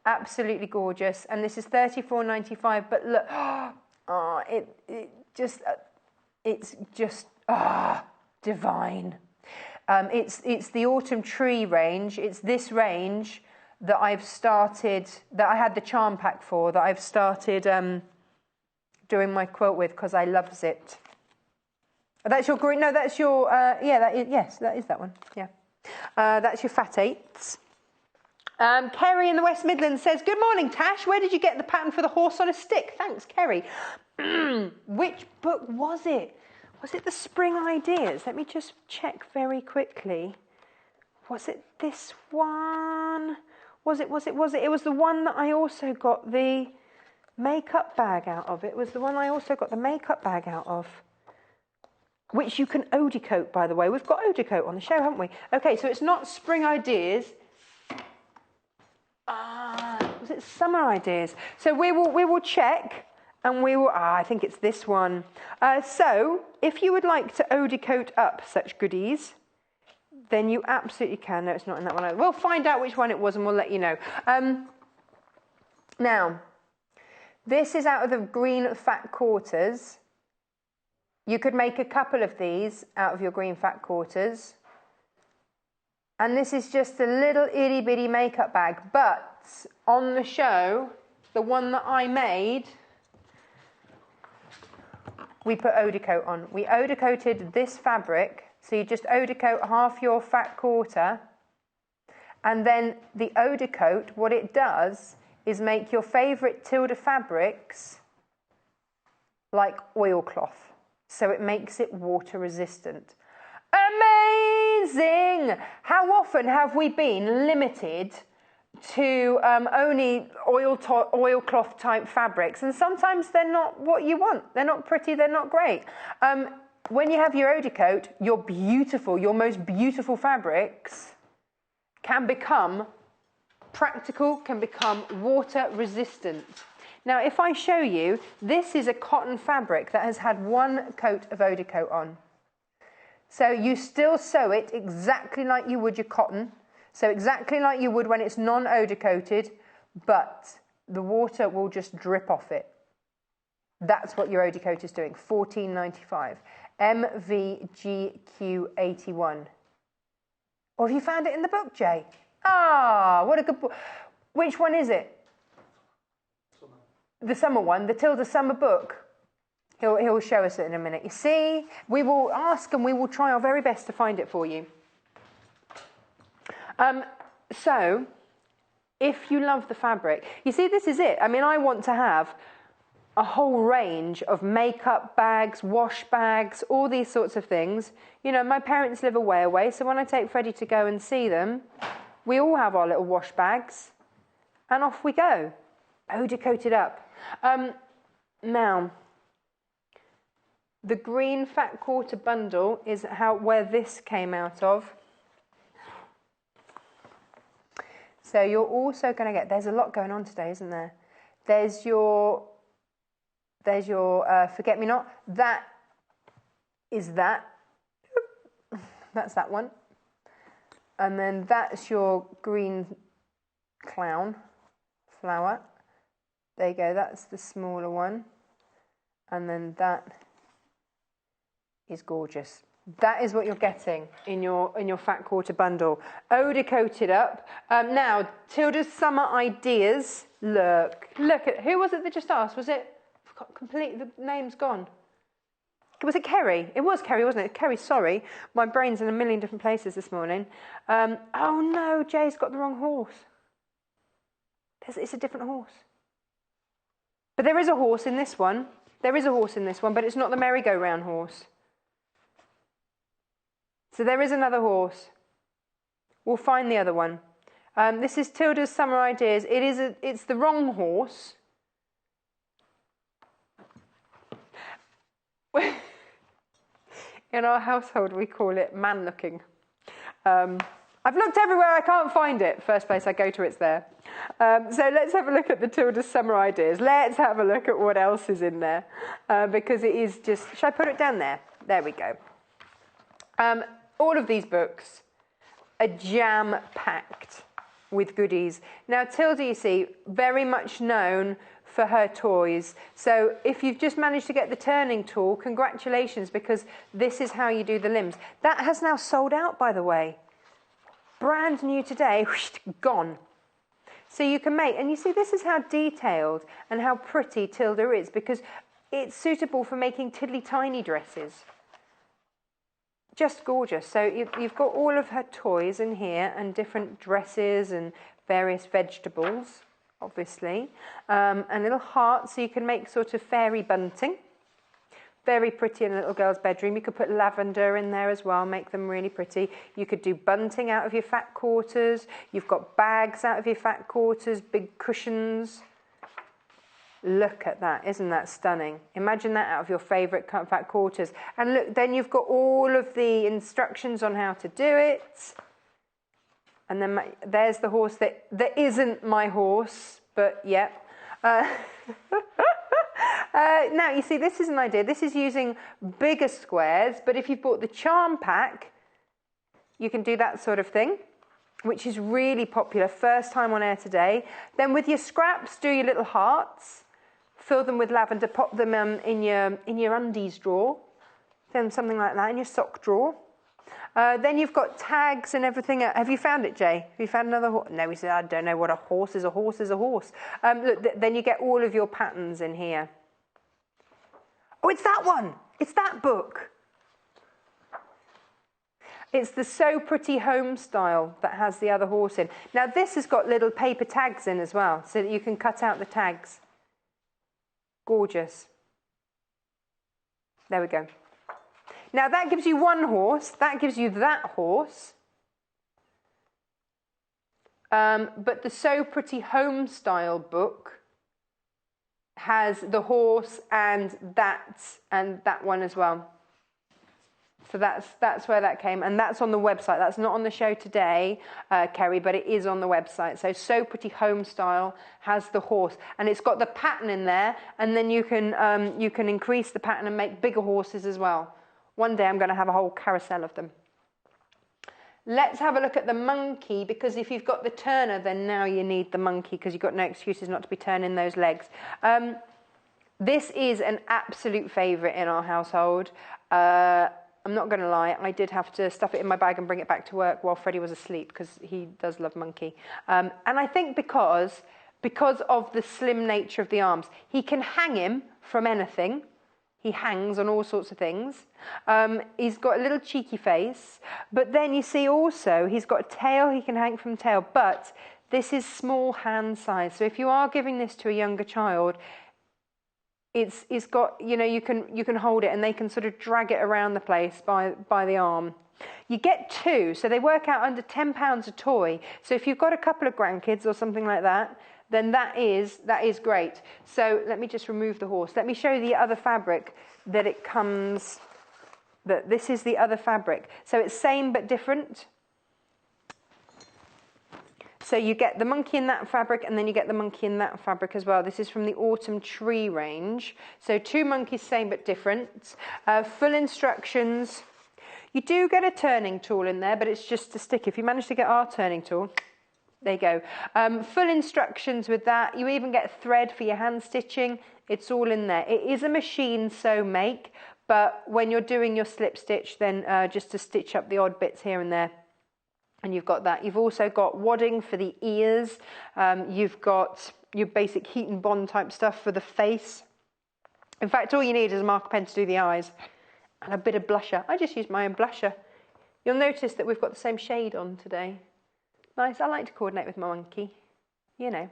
Absolutely gorgeous. And this is $34.95, but look, it's just divine. It's the Autumn Tree range. It's this range that I've started, that I had the charm pack for, that I've started doing my quilt with because I loves it. That's your green. No, that's your. Yes, that is that one. Yeah, that's your fat eighths. Kerry in the West Midlands says, "Good morning, Tash. Where did you get the pattern for the horse on a stick?" Thanks, Kerry. Which book was it? Was it the Spring Ideas? Let me just check very quickly. Was it this one? Was it? It was the one that I also got the makeup bag out of. It was the one I also got the makeup bag out of, which you can eau de coat, by the way. We've got eau de coat on the show, haven't we? Okay, so it's not Spring Ideas. Was it Summer Ideas? So we will check, and we will. I think it's this one. So if you would like to eau de coat up such goodies, then you absolutely can. No, it's not in that one either. We'll find out which one it was, and we'll let you know. Now, this is out of the green fat quarters. You could make a couple of these out of your green fat quarters. And this is just a little itty bitty makeup bag. But on the show, the one that I made, we put eau de coat on. We eau de coated this fabric. So you just eau de coat half your fat quarter. And then the eau de coat, what it does is make your favourite Tilda fabrics like oilcloth. So it makes it water resistant. Amazing! How often have we been limited to only oilcloth type fabrics? And sometimes they're not what you want. They're not pretty, they're not great. When you have your eau de coat, your most beautiful fabrics can become practical, can become water resistant. Now, if I show you, this is a cotton fabric that has had one coat of eau de coat on. So you still sew it exactly like you would your cotton, so exactly like you would when it's non-eau de coated, but the water will just drip off it. That's what your eau de coat is doing. $14.95. MVGQ81. Or have you found it in the book, Jay? Ah, what a good book. Which one is it? Summer. The summer one, the Tilda summer book. He'll show us it in a minute. You see, we will ask and we will try our very best to find it for you. So, if you love the fabric, you see, this is it. I mean, I want to have a whole range of makeup bags, wash bags, all these sorts of things. You know, my parents live a way away, so when I take Freddie to go and see them, we all have our little wash bags, and off we go. Eau de coated up. Now, the green fat quarter bundle is where this came out of. So you're also going to get, there's a lot going on today, isn't there? There's your forget-me-not. That is that. That's that one. And then that's your green clown flower. There you go, that's the smaller one. And then that is gorgeous. That is what you're getting in your fat quarter bundle. Eau de coated up. Now, Tilda's Summer Ideas. Look at, who was it that just asked? Was it completely, the name's gone? Was it Kerry? It was Kerry, wasn't it? Kerry, sorry. My brain's in a million different places this morning. Oh no, Jay's got the wrong horse. It's a different horse. But there is a horse in this one. There is a horse in this one, but it's not the merry-go-round horse. So there is another horse. We'll find the other one. This is Tilda's Summer Ideas. It's the wrong horse. In our household, we call it man-looking. I've looked everywhere, I can't find it. First place I go to, it's there. So let's have a look at the Tilda's Summer Ideas. Let's have a look at what else is in there. Because it is just... Should I put it down there? There we go. All of these books are jam-packed with goodies. Now, Tilda, you see, very much known for her toys. So if you've just managed to get the turning tool, congratulations, because this is how you do the limbs. That has now sold out, by the way. Brand new today, whoosh, gone. So you can make, and you see this is how detailed and how pretty Tilda is, because it's suitable for making tiddly tiny dresses. Just gorgeous. So you've got all of her toys in here and different dresses and various vegetables, obviously. And little hearts, so you can make sort of fairy bunting. Very pretty in a little girl's bedroom. You could put lavender in there as well, make them really pretty. You could do bunting out of your fat quarters. You've got bags out of your fat quarters, big cushions. Look at that, isn't that stunning? Imagine that out of your favourite fat quarters. And look, then you've got all of the instructions on how to do it. And then there's the horse that isn't my horse, but yeah. Now, you see, this is an idea. This is using bigger squares, but if you've bought the charm pack, you can do that sort of thing, which is really popular. First time on air today. Then with your scraps, do your little hearts. Fill them with lavender, pop them in your undies drawer. Then something like that in your sock drawer. Then you've got tags and everything. Have you found it, Jay? Have you found another horse? No, he said, I don't know what a horse is. A horse is a horse. Look, then you get all of your patterns in here. Oh, it's that one. It's that book. It's the So Pretty Home Style that has the other horse in. Now, this has got little paper tags in as well, so that you can cut out the tags. Gorgeous. There we go. Now, that gives you one horse. That gives you that horse. But the So Pretty Home Style book has the horse and that one as well. So that's where that came, and that's on the website. That's not on the show today, Kerry, but it is on the website. So Pretty Home Style has the horse, and it's got the pattern in there, and then you can increase the pattern and make bigger horses as well. One day I'm going to have a whole carousel of them. Let's have a look at the monkey, because if you've got the turner, then now you need the monkey, because you've got no excuses not to be turning those legs. This is an absolute favourite in our household. I'm not going to lie, I did have to stuff it in my bag and bring it back to work while Freddie was asleep, because he does love monkey. And I think because of the slim nature of the arms, he can hang him from anything. He hangs on all sorts of things. He's got a little cheeky face. But then you see also he's got a tail. He can hang from tail. But this is small hand size. So if you are giving this to a younger child, it's got, you know, you can hold it and they can sort of drag it around the place by the arm. You get two. So they work out under £10 a toy. So if you've got a couple of grandkids or something like that, then that is great. So let me just remove the horse. Let me show you the other fabric that it comes, that this is the other fabric. So it's same but different. So you get the monkey in that fabric, and then you get the monkey in that fabric as well. This is from the Autumn Tree range. So two monkeys, same but different. Full instructions. You do get a turning tool in there, but it's just a stick. If you manage to get our turning tool, there you go. Full instructions with that. You even get thread for your hand stitching. It's all in there. It is a machine sew make, but when you're doing your slip stitch, then just to stitch up the odd bits here and there. And you've got that. You've also got wadding for the ears. You've got your basic heat and bond type stuff for the face. In fact, all you need is a marker pen to do the eyes. And a bit of blusher. I just used my own blusher. You'll notice that we've got the same shade on today. Nice. I like to coordinate with my monkey. You know.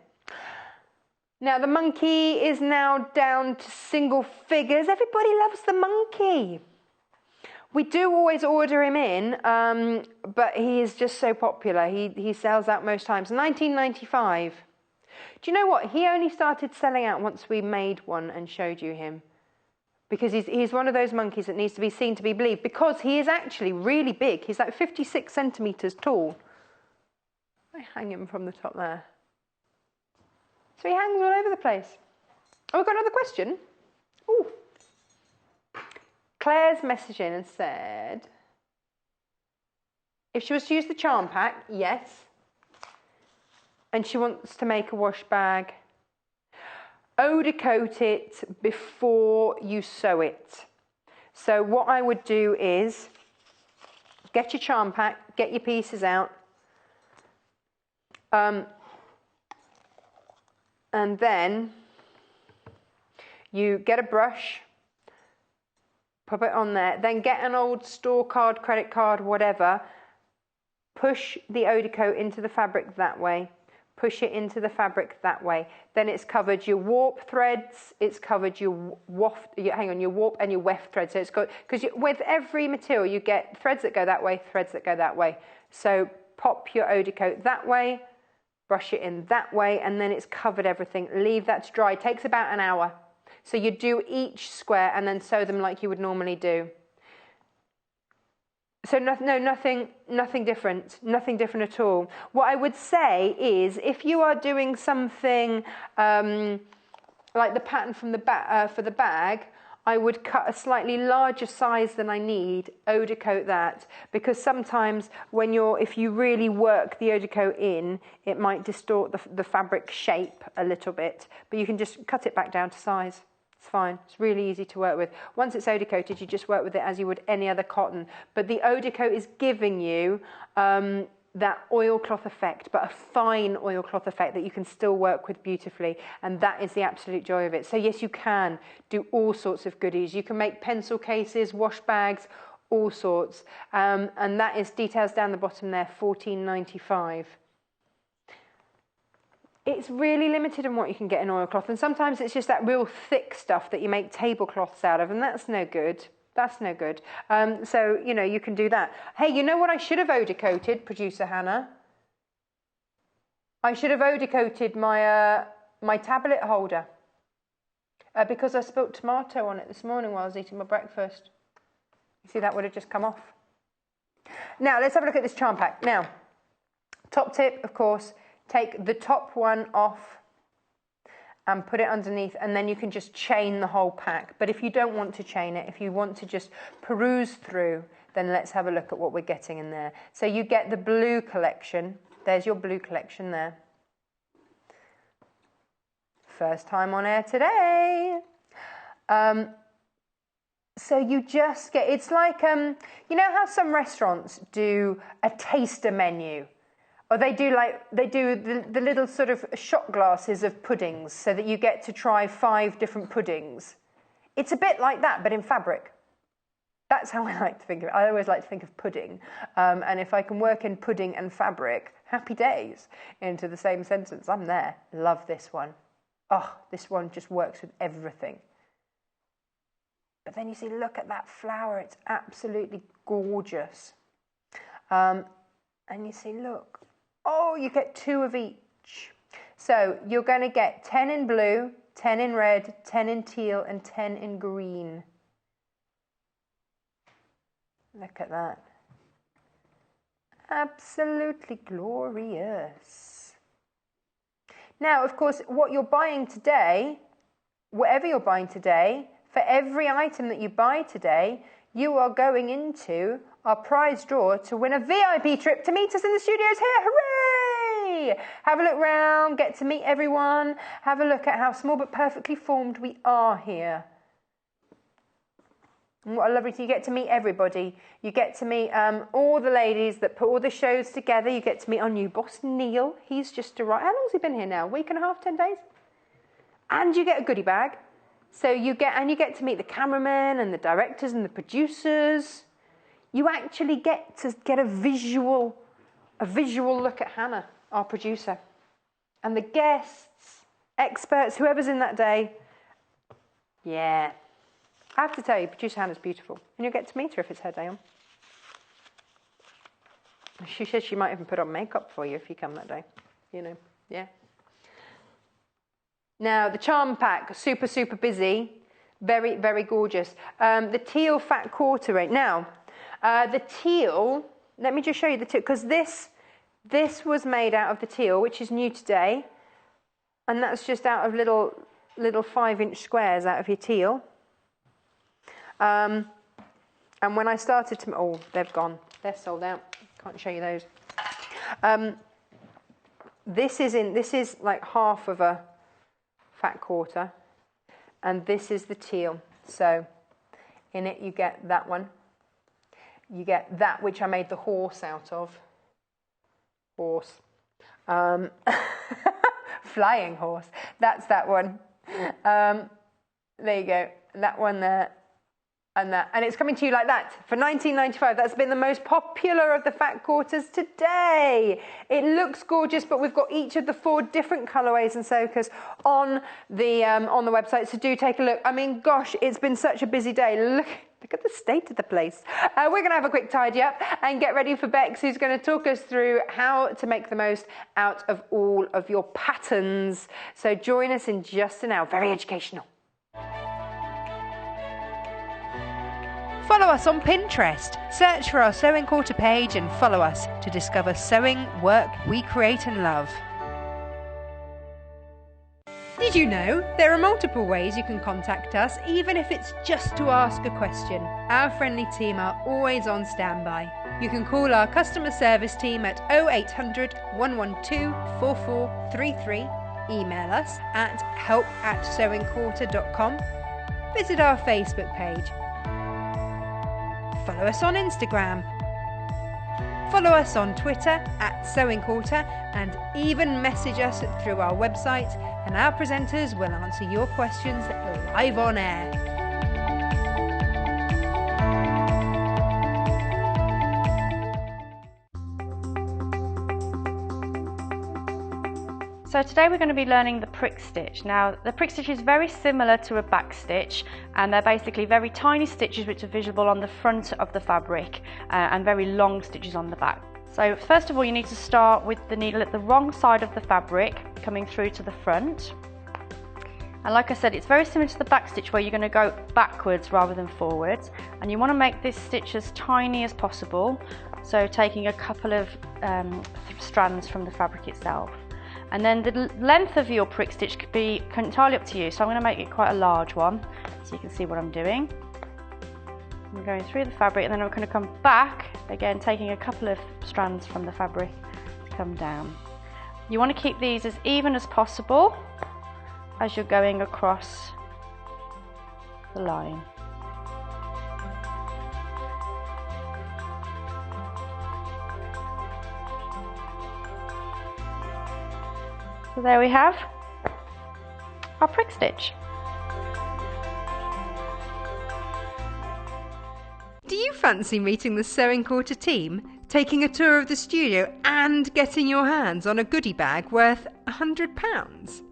Now the monkey is now down to single figures. Everybody loves the monkey. We do always order him in, but he is just so popular. He sells out most times. 1995. Do you know what? He only started selling out once we made one and showed you him. Because he's one of those monkeys that needs to be seen to be believed. Because he is actually really big. He's like 56 centimetres tall. I hang him from the top there. So he hangs all over the place. Oh, we've got another question. Ooh. Claire's messaged in and said, if she was to use the charm pack, yes. And she wants to make a wash bag. Odor coat it before you sew it. So what I would do is get your charm pack, get your pieces out. And then you get a brush, put it on there, then get an old store card, credit card, whatever, push the odor coat into the fabric that way, push it into the fabric that way. Then it's covered your warp threads, it's covered your your warp and your weft threads. So it's got, because with every material you get threads that go that way, threads that go that way. So pop your odor coat that way, brush it in that way, and then it's covered everything. Leave that to dry. It takes about an hour. So you do each square and then sew them like you would normally do. So nothing different, nothing different at all. What I would say is, if you are doing something like the pattern from for the bag, I would cut a slightly larger size than I need, odor coat that, because sometimes if you really work the odor coat in, it might distort the fabric shape a little bit, but you can just cut it back down to size. It's fine. It's really easy to work with. Once it's odor coated, you just work with it as you would any other cotton. But the odor coat is giving you that oilcloth effect, but a fine oilcloth effect that you can still work with beautifully. And that is the absolute joy of it. So yes, you can do all sorts of goodies. You can make pencil cases, wash bags, all sorts. And that is details down the bottom there, $14.95. It's really limited in what you can get in oilcloth, and sometimes it's just that real thick stuff that you make tablecloths out of, and that's no good. That's no good. So, you can do that. Hey, you know what I should have odor coated, producer Hannah? I should have odor coated my tablet holder because I spilt tomato on it this morning while I was eating my breakfast. You see, that would have just come off. Now, let's have a look at this charm pack. Now, top tip, of course, take the top one off and put it underneath, and then you can just chain the whole pack. But if you don't want to chain it, if you want to just peruse through, then let's have a look at what we're getting in there. So you get the blue collection. There's your blue collection there. First time on air today. So you just get, it's like, you know how some restaurants do a taster menu? Or they do the little sort of shot glasses of puddings so that you get to try 5 different puddings. It's a bit like that, but in fabric. That's how I like to think of it. I always like to think of pudding. And if I can work in pudding and fabric, happy days, into the same sentence, I'm there. Love this one. Oh, this one just works with everything. But then you see, look at that flower. It's absolutely gorgeous. And you see, look. Oh, you get 2 of each. So you're going to get 10 in blue, 10 in red, 10 in teal, and 10 in green. Look at that. Absolutely glorious. Now, of course, what you're buying today, whatever you're buying today, for every item that you buy today, you are going into our prize draw to win a VIP trip to meet us in the studios here. Hooray! Have a look round, get to meet everyone, have a look at how small but perfectly formed we are here. And what a lovely thing. You get to meet everybody. You get to meet all the ladies that put all the shows together. You get to meet our new boss, Neil. He's just arrived. How long has he been here now? A week and a half, 10 days? And you get a goodie bag. So you get to meet the cameramen and the directors and the producers. You actually get to get a visual look at Hannah, our producer, and the guests, experts, whoever's in that day. Yeah, I have to tell you, producer Hannah's beautiful, and you'll get to meet her if it's her day on. She says she might even put on makeup for you if you come that day. You know, yeah. Now, the charm pack, super, super busy. Very, very gorgeous. The teal fat quarter range. Now, the teal, let me just show you the teal, because this was made out of the teal, which is new today. And that's just out of little 5-inch squares out of your teal. And when I started to... Oh, they've gone. They're sold out. Can't show you those. This is like half of a fat quarter, and this is the teal. So in it you get that one. You get that which I made the horse out of. Horse. Flying horse. That's that one. There you go. That one there. And that, and it's coming to you like that for $19.95. That's been the most popular of the fat quarters today. It looks gorgeous, but we've got each of the 4 different colorways and soakers on the website. So do take a look. I mean, gosh, it's been such a busy day. Look at the state of the place. We're going to have a quick tidy up and get ready for Bex, who's going to talk us through how to make the most out of all of your patterns. So join us in just an hour. Very educational. Follow us on Pinterest. Search for our Sewing Quarter page and follow us to discover sewing work we create and love. Did you know there are multiple ways you can contact us, even if it's just to ask a question? Our friendly team are always on standby. You can call our customer service team at 0800 112 4433, email us at help@sewingquarter.com, visit our Facebook page, follow us on Instagram, follow us on Twitter @SewingQuarter, and even message us through our website, and our presenters will answer your questions live on air. So today we're going to be learning the prick stitch. Now the prick stitch is very similar to a back stitch, and they're basically very tiny stitches which are visible on the front of the fabric and very long stitches on the back. So first of all you need to start with the needle at the wrong side of the fabric coming through to the front. And like I said, it's very similar to the back stitch where you're going to go backwards rather than forwards, and you want to make this stitch as tiny as possible, so taking a couple of strands from the fabric itself. And then the length of your prick stitch could be entirely up to you, so I'm going to make it quite a large one so you can see what I'm doing. I'm going through the fabric, and then I'm going to come back again, taking a couple of strands from the fabric to come down. You want to keep these as even as possible as you're going across the line. So there we have our prick stitch. Do you fancy meeting the Sewing Quarter team, taking a tour of the studio and getting your hands on a goodie bag worth £100?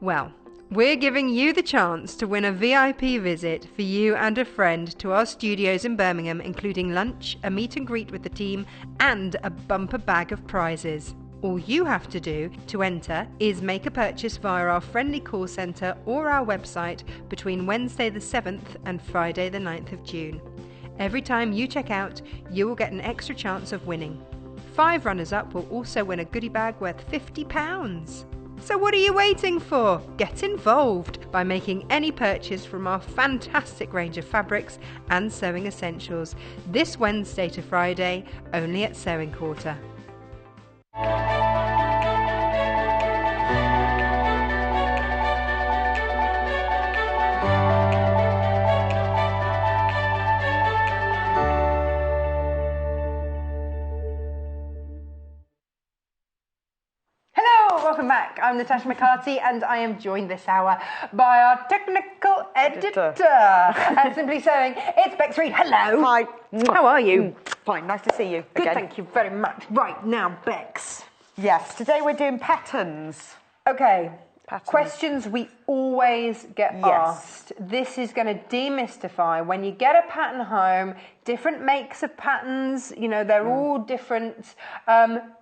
Well, we're giving you the chance to win a VIP visit for you and a friend to our studios in Birmingham, including lunch, a meet and greet with the team, and a bumper bag of prizes. All you have to do to enter is make a purchase via our friendly call centre or our website between Wednesday the 7th and Friday the 9th of June. Every time you check out, you will get an extra chance of winning. 5 runners-up will also win a goodie bag worth £50. So what are you waiting for? Get involved by making any purchase from our fantastic range of fabrics and sewing essentials this Wednesday to Friday, only at Sewing Quarter. back. I'm Natasha McCarty, and I am joined this hour by our technical editor at Simply Sewing. It's Bex Reid. Hello. Hi. How are you? Fine, nice to see you. Good, again. thank you very much. Right, now, Bex. Yes, today we're doing patterns. Okay. Patterns. Questions we always get asked. This is going to demystify when you get a pattern home, different makes of patterns, you know, they're all different.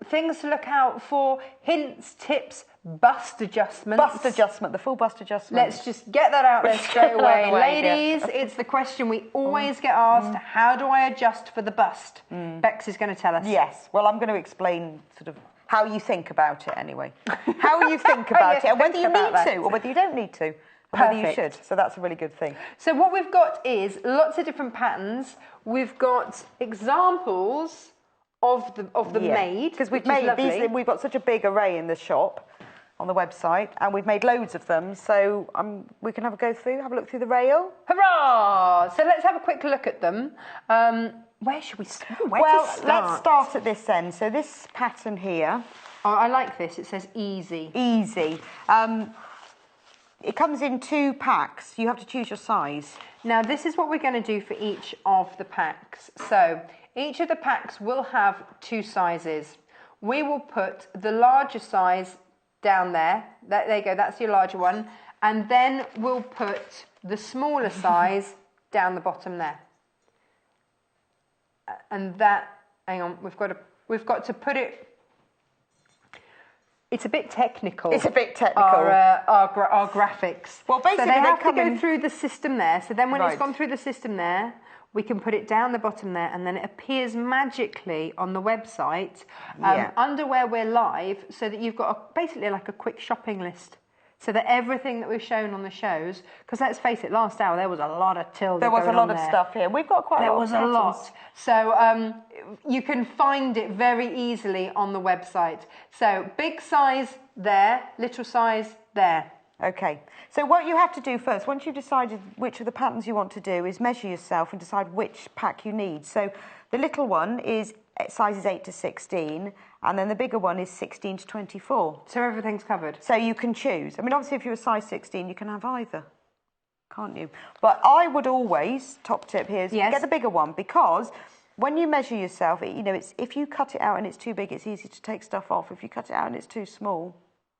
Things to look out for, hints, tips, bust adjustments. Bust adjustment, the full bust adjustment. Let's just get that out there straight away. Ladies, yeah. It's the question we always get asked, how do I adjust for the bust? Bex is going to tell us. Yes, well, I'm going to explain sort of how you think about it anyway. How you think about it, and whether you need to or whether you don't need to, or whether you should. So that's a really good thing. So what we've got is lots of different patterns. We've got examples of the made, because we've made these. We've got such a big array in the shop on the website, and we've made loads of them. So we can have a look through the rail. Hurrah! So let's have a quick look at them. Where should we start? Let's start at this end. So this pattern here. Oh, I like this. It says easy. Easy. It comes in 2 packs. You have to choose your size. Now, this is what we're going to do for each of the packs. So each of the packs will have 2 sizes. We will put the larger size down there. There you go. That's your larger one. And then we'll put the smaller size down the bottom there. And that, hang on, we've got to put it. It's a bit technical. It's a bit technical. Our graphics. Well, basically, so they have to go through the system there. So then when it's gone through the system there, we can put it down the bottom there, and then it appears magically on the website under where we're live, so that you've got basically like a quick shopping list. So that everything that we've shown on the shows, because let's face it, last hour there was a lot of Tilda. There was a lot of stuff here. We've got quite a lot. There was a lot. So you can find it very easily on the website. So big size there, little size there. Okay. So what you have to do first, once you've decided which of the patterns you want to do, is measure yourself and decide which pack you need. So the little one is sizes 8 to 16, and then the bigger one is 16 to 24. So everything's covered. So you can choose. I mean, obviously, if you're a size 16, you can have either, can't you? But I would always, top tip here, is get the bigger one, because when you measure yourself, it's if you cut it out and it's too big, it's easy to take stuff off. If you cut it out and it's too small,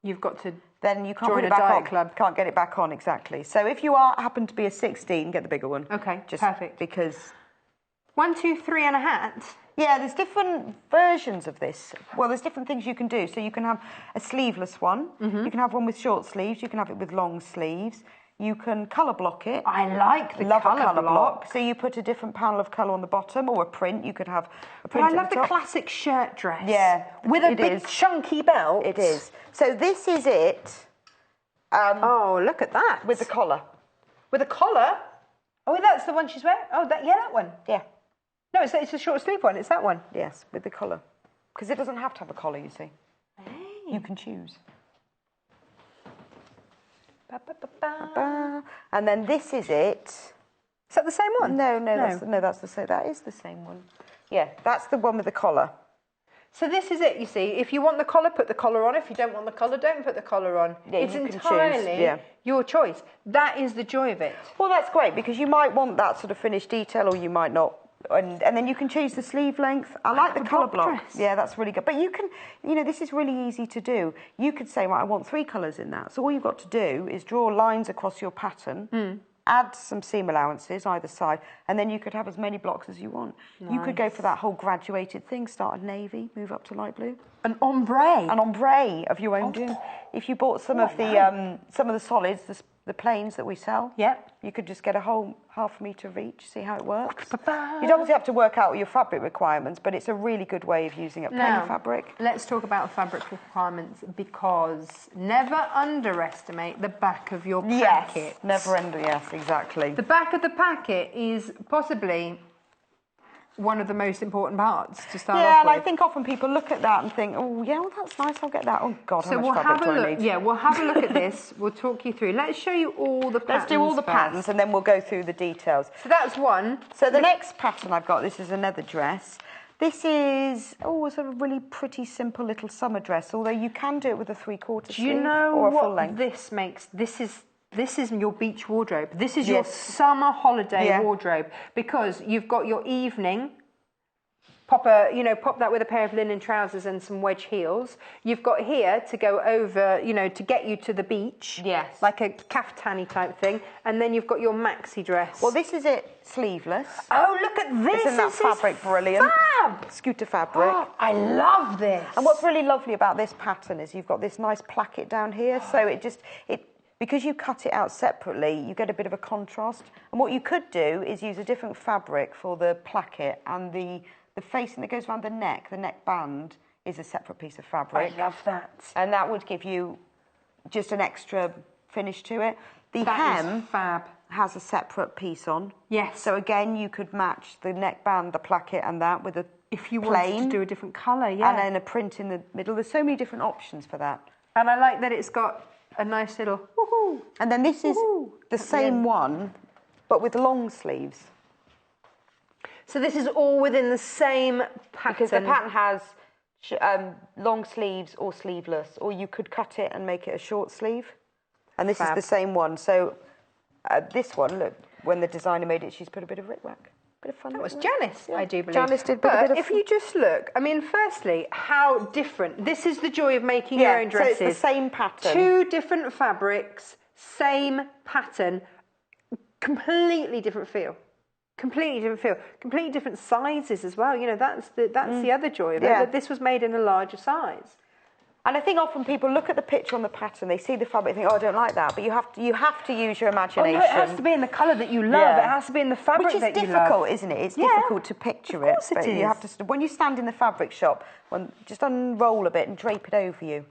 you've got to then you can't put it back on. Club. Can't get it back on, exactly. So if you happen to be a 16, get the bigger one. Okay, just perfect. Because 1, 2, 3 and a hat. Yeah, there's different versions of this. Well, there's different things you can do. So you can have a sleeveless one. You can have one with short sleeves. You can have it with long sleeves. You can colour block it. I like the colour block. So you put a different panel of colour on the bottom, or a print. You could have a print. But I love the classic shirt dress. Yeah, with a big chunky belt. It is. So this is it. Oh, look at that. With the collar. With a collar? Oh, that's the one she's wearing? Oh, that one. Yeah. No, it's a short sleeve one. It's that one. Yes, with the collar. Because it doesn't have to have a collar, you see. Hey. You can choose. Ba, ba, ba, ba. And then this is it. Is that the same one? No. That's the same. That is the same one. Yeah, that's the one with the collar. So this is it, you see. If you want the collar, put the collar on. If you don't want the collar, don't put the collar on. Yeah, it's entirely your choice. That is the joy of it. Well, that's great, because you might want that sort of finished detail, or you might not. And then you can choose the sleeve length. I like the colour block. Yeah, that's really good. But you can, this is really easy to do. You could say, right, I want 3 colours in that. So all you've got to do is draw lines across your pattern, add some seam allowances either side, and then you could have as many blocks as you want. Nice. You could go for that whole graduated thing, start at navy, move up to light blue. An ombre. An ombre of your own doing. If you bought some of the solids, the plains that we sell, you could just get a whole ½ metre of each, see how it works. You'd obviously have to work out your fabric requirements, but it's a really good way of using up plain fabric. Let's talk about fabric requirements, because never underestimate the back of your packet. Yes, exactly. The back of the packet is possibly one of the most important parts to start off with. Yeah, and I think often people look at that and think, oh, yeah, well, that's nice, I'll get that. Oh, God, how much fabric do I need? Yeah, we'll have a look at this. We'll talk you through. Let's show you all the patterns. Let's do all the patterns, and then we'll go through the details. So that's one. So the next pattern I've got, this is another dress. This is, a sort of really pretty simple little summer dress, although you can do it with a 3/4 sleeve Do you know or a full what length. this makes? This is your beach wardrobe. This is your summer holiday wardrobe, because you've got your evening. Pop that with a pair of linen trousers and some wedge heels. You've got here to go over, to get you to the beach. Yes. Like a caftani type thing. And then you've got your maxi dress. Well, this is it, sleeveless. Oh, look at this. Isn't that fabric brilliant? Fab. Scooter fabric. Oh, I love this. And what's really lovely about this pattern is you've got this nice placket down here, so because you cut it out separately, you get a bit of a contrast. And what you could do is use a different fabric for the placket, and the facing that goes around the neck band, is a separate piece of fabric. I love that. And that would give you just an extra finish to it. The hem fab. has a separate piece on. Yes. So again, you could match the neckband, the placket, and that with a if you plain, wanted to do a different colour, yeah. and then a print in the middle. There's so many different options for that. And I like that it's got a nice little woohoo. And then this is the same one, but with long sleeves. So this is all within the same pattern. Because the pattern has long sleeves or sleeveless, or you could cut it and make it a short sleeve. And this is the same one. So this one, look, when the designer made it, she's put a bit of rickrack. Bit of fun. That was Janice, I do believe. Janice did but a bit of if you just look, I mean, firstly, how different. This is the joy of making your own dresses. So it's the same pattern. 2 different fabrics, same pattern, completely different feel. Completely different sizes as well. That's the other joy of it. That this was made in a larger size. And I think often people look at the picture on the pattern, they see the fabric, think, oh, I don't like that. But you have to use your imagination. Oh, no, it has to be in the colour that you love. It has to be in the fabric that you love. Which is difficult, isn't it? It's difficult to picture it. Of course it is. You have to, when you stand in the fabric shop, just unroll a bit and drape it over you.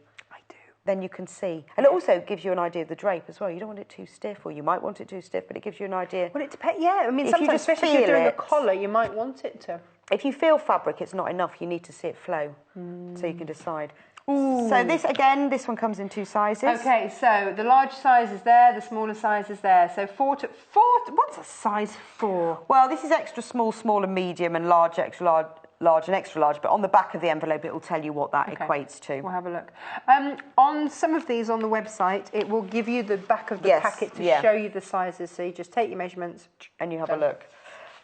Then you can see. And it also gives you an idea of the drape as well. You don't want it too stiff, or you might want it too stiff, but it gives you an idea. Well, it depends. Yeah, I mean, if sometimes, especially if you're doing a it, collar, you might want it to. If you feel fabric, it's not enough. You need to see it flow, so you can decide. Ooh. So this one comes in 2 sizes. Okay, so the large size is there, the smaller size is there. So 4 to 4. What's a size 4? Well, this is extra small, small and medium, and large, extra large, large and extra large, but on the back of the envelope it will tell you what that equates to. We'll have a look. On some of these on the website, it will give you the back of the packet to show you the sizes, so you just take your measurements and you have a look.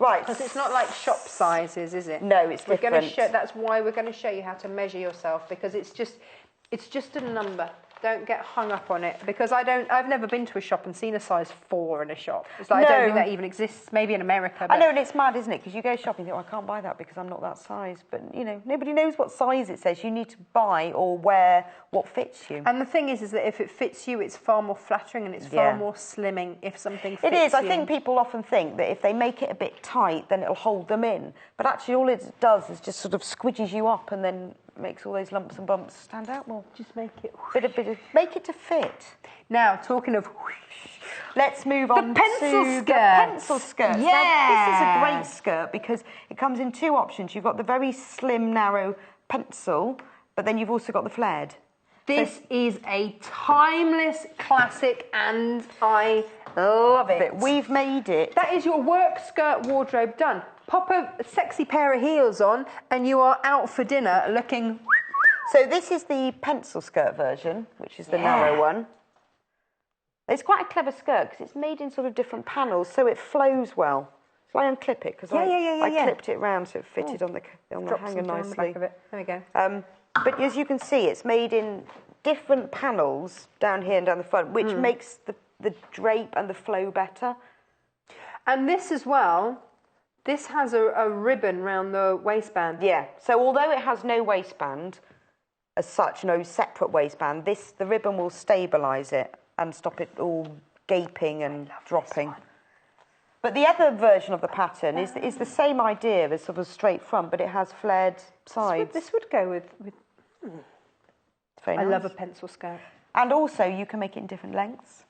Right. Because it's not like shop sizes, is it? No, it's different. That's why we're going to show you how to measure yourself, because it's just a number. Don't get hung up on it, because I've never been to a shop and seen a size 4 in a shop. It's like, I don't think that even exists, maybe in America. But I know, and it's mad, isn't it? Because you go shopping and think, I can't buy that because I'm not that size. But, nobody knows what size it says. You need to buy or wear what fits you. And the thing is that if it fits you, it's far more flattering and it's far more slimming if something fits you. It is. I think people often think that if they make it a bit tight, then it'll hold them in. But actually all it does is just sort of squidges you up and then makes all those lumps and bumps stand out more. Just make it... Make it to fit. Now, talking of... Let's move on the pencil skirt. Yeah. Now, this is a great skirt because it comes in 2 options. You've got the very slim, narrow pencil, but then you've also got the flared. This is a timeless classic and I love it. We've made it. That is your work skirt wardrobe done. Pop a sexy pair of heels on and you are out for dinner looking... So this is the pencil skirt version, which is the narrow one. It's quite a clever skirt because it's made in sort of different panels, so it flows well. So I unclip it because I clipped it round so it fitted on the hanger nicely. On the back of it. There we go. But as you can see, it's made in different panels down here and down the front, which makes the drape and the flow better. And this as well, this has a ribbon round the waistband. Yeah, so although it has no waistband as such, no separate waistband, the ribbon will stabilise it and stop it all gaping and dropping. But the other version of the pattern is the same idea as sort of straight front, but it has flared sides. This would go with Very I nice. love a pencil skirt. And also, you can make it in different lengths.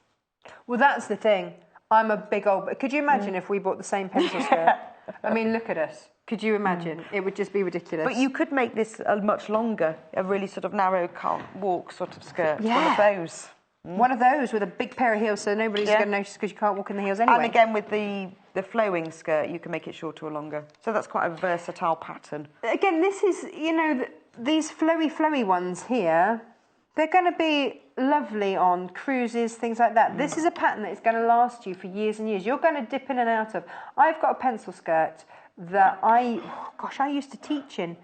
Well, that's the thing. I'm a big old... Could you imagine if we bought the same pencil skirt? I mean, look at us. Could you imagine? It would just be ridiculous. But you could make this much longer, a really sort of narrow can't walk sort of skirt. Yeah. One of those. One of those with a big pair of heels so nobody's going to notice because you can't walk in the heels anyway. And again with the the flowing skirt, you can make it shorter or longer. So that's quite a versatile pattern. Again, this is, you know, these flowy ones here, they're going to be lovely on cruises, things like that. This is a pattern that is going to last you for years and years. You're going to dip in and out of. I've got a pencil skirt that I used to teach in,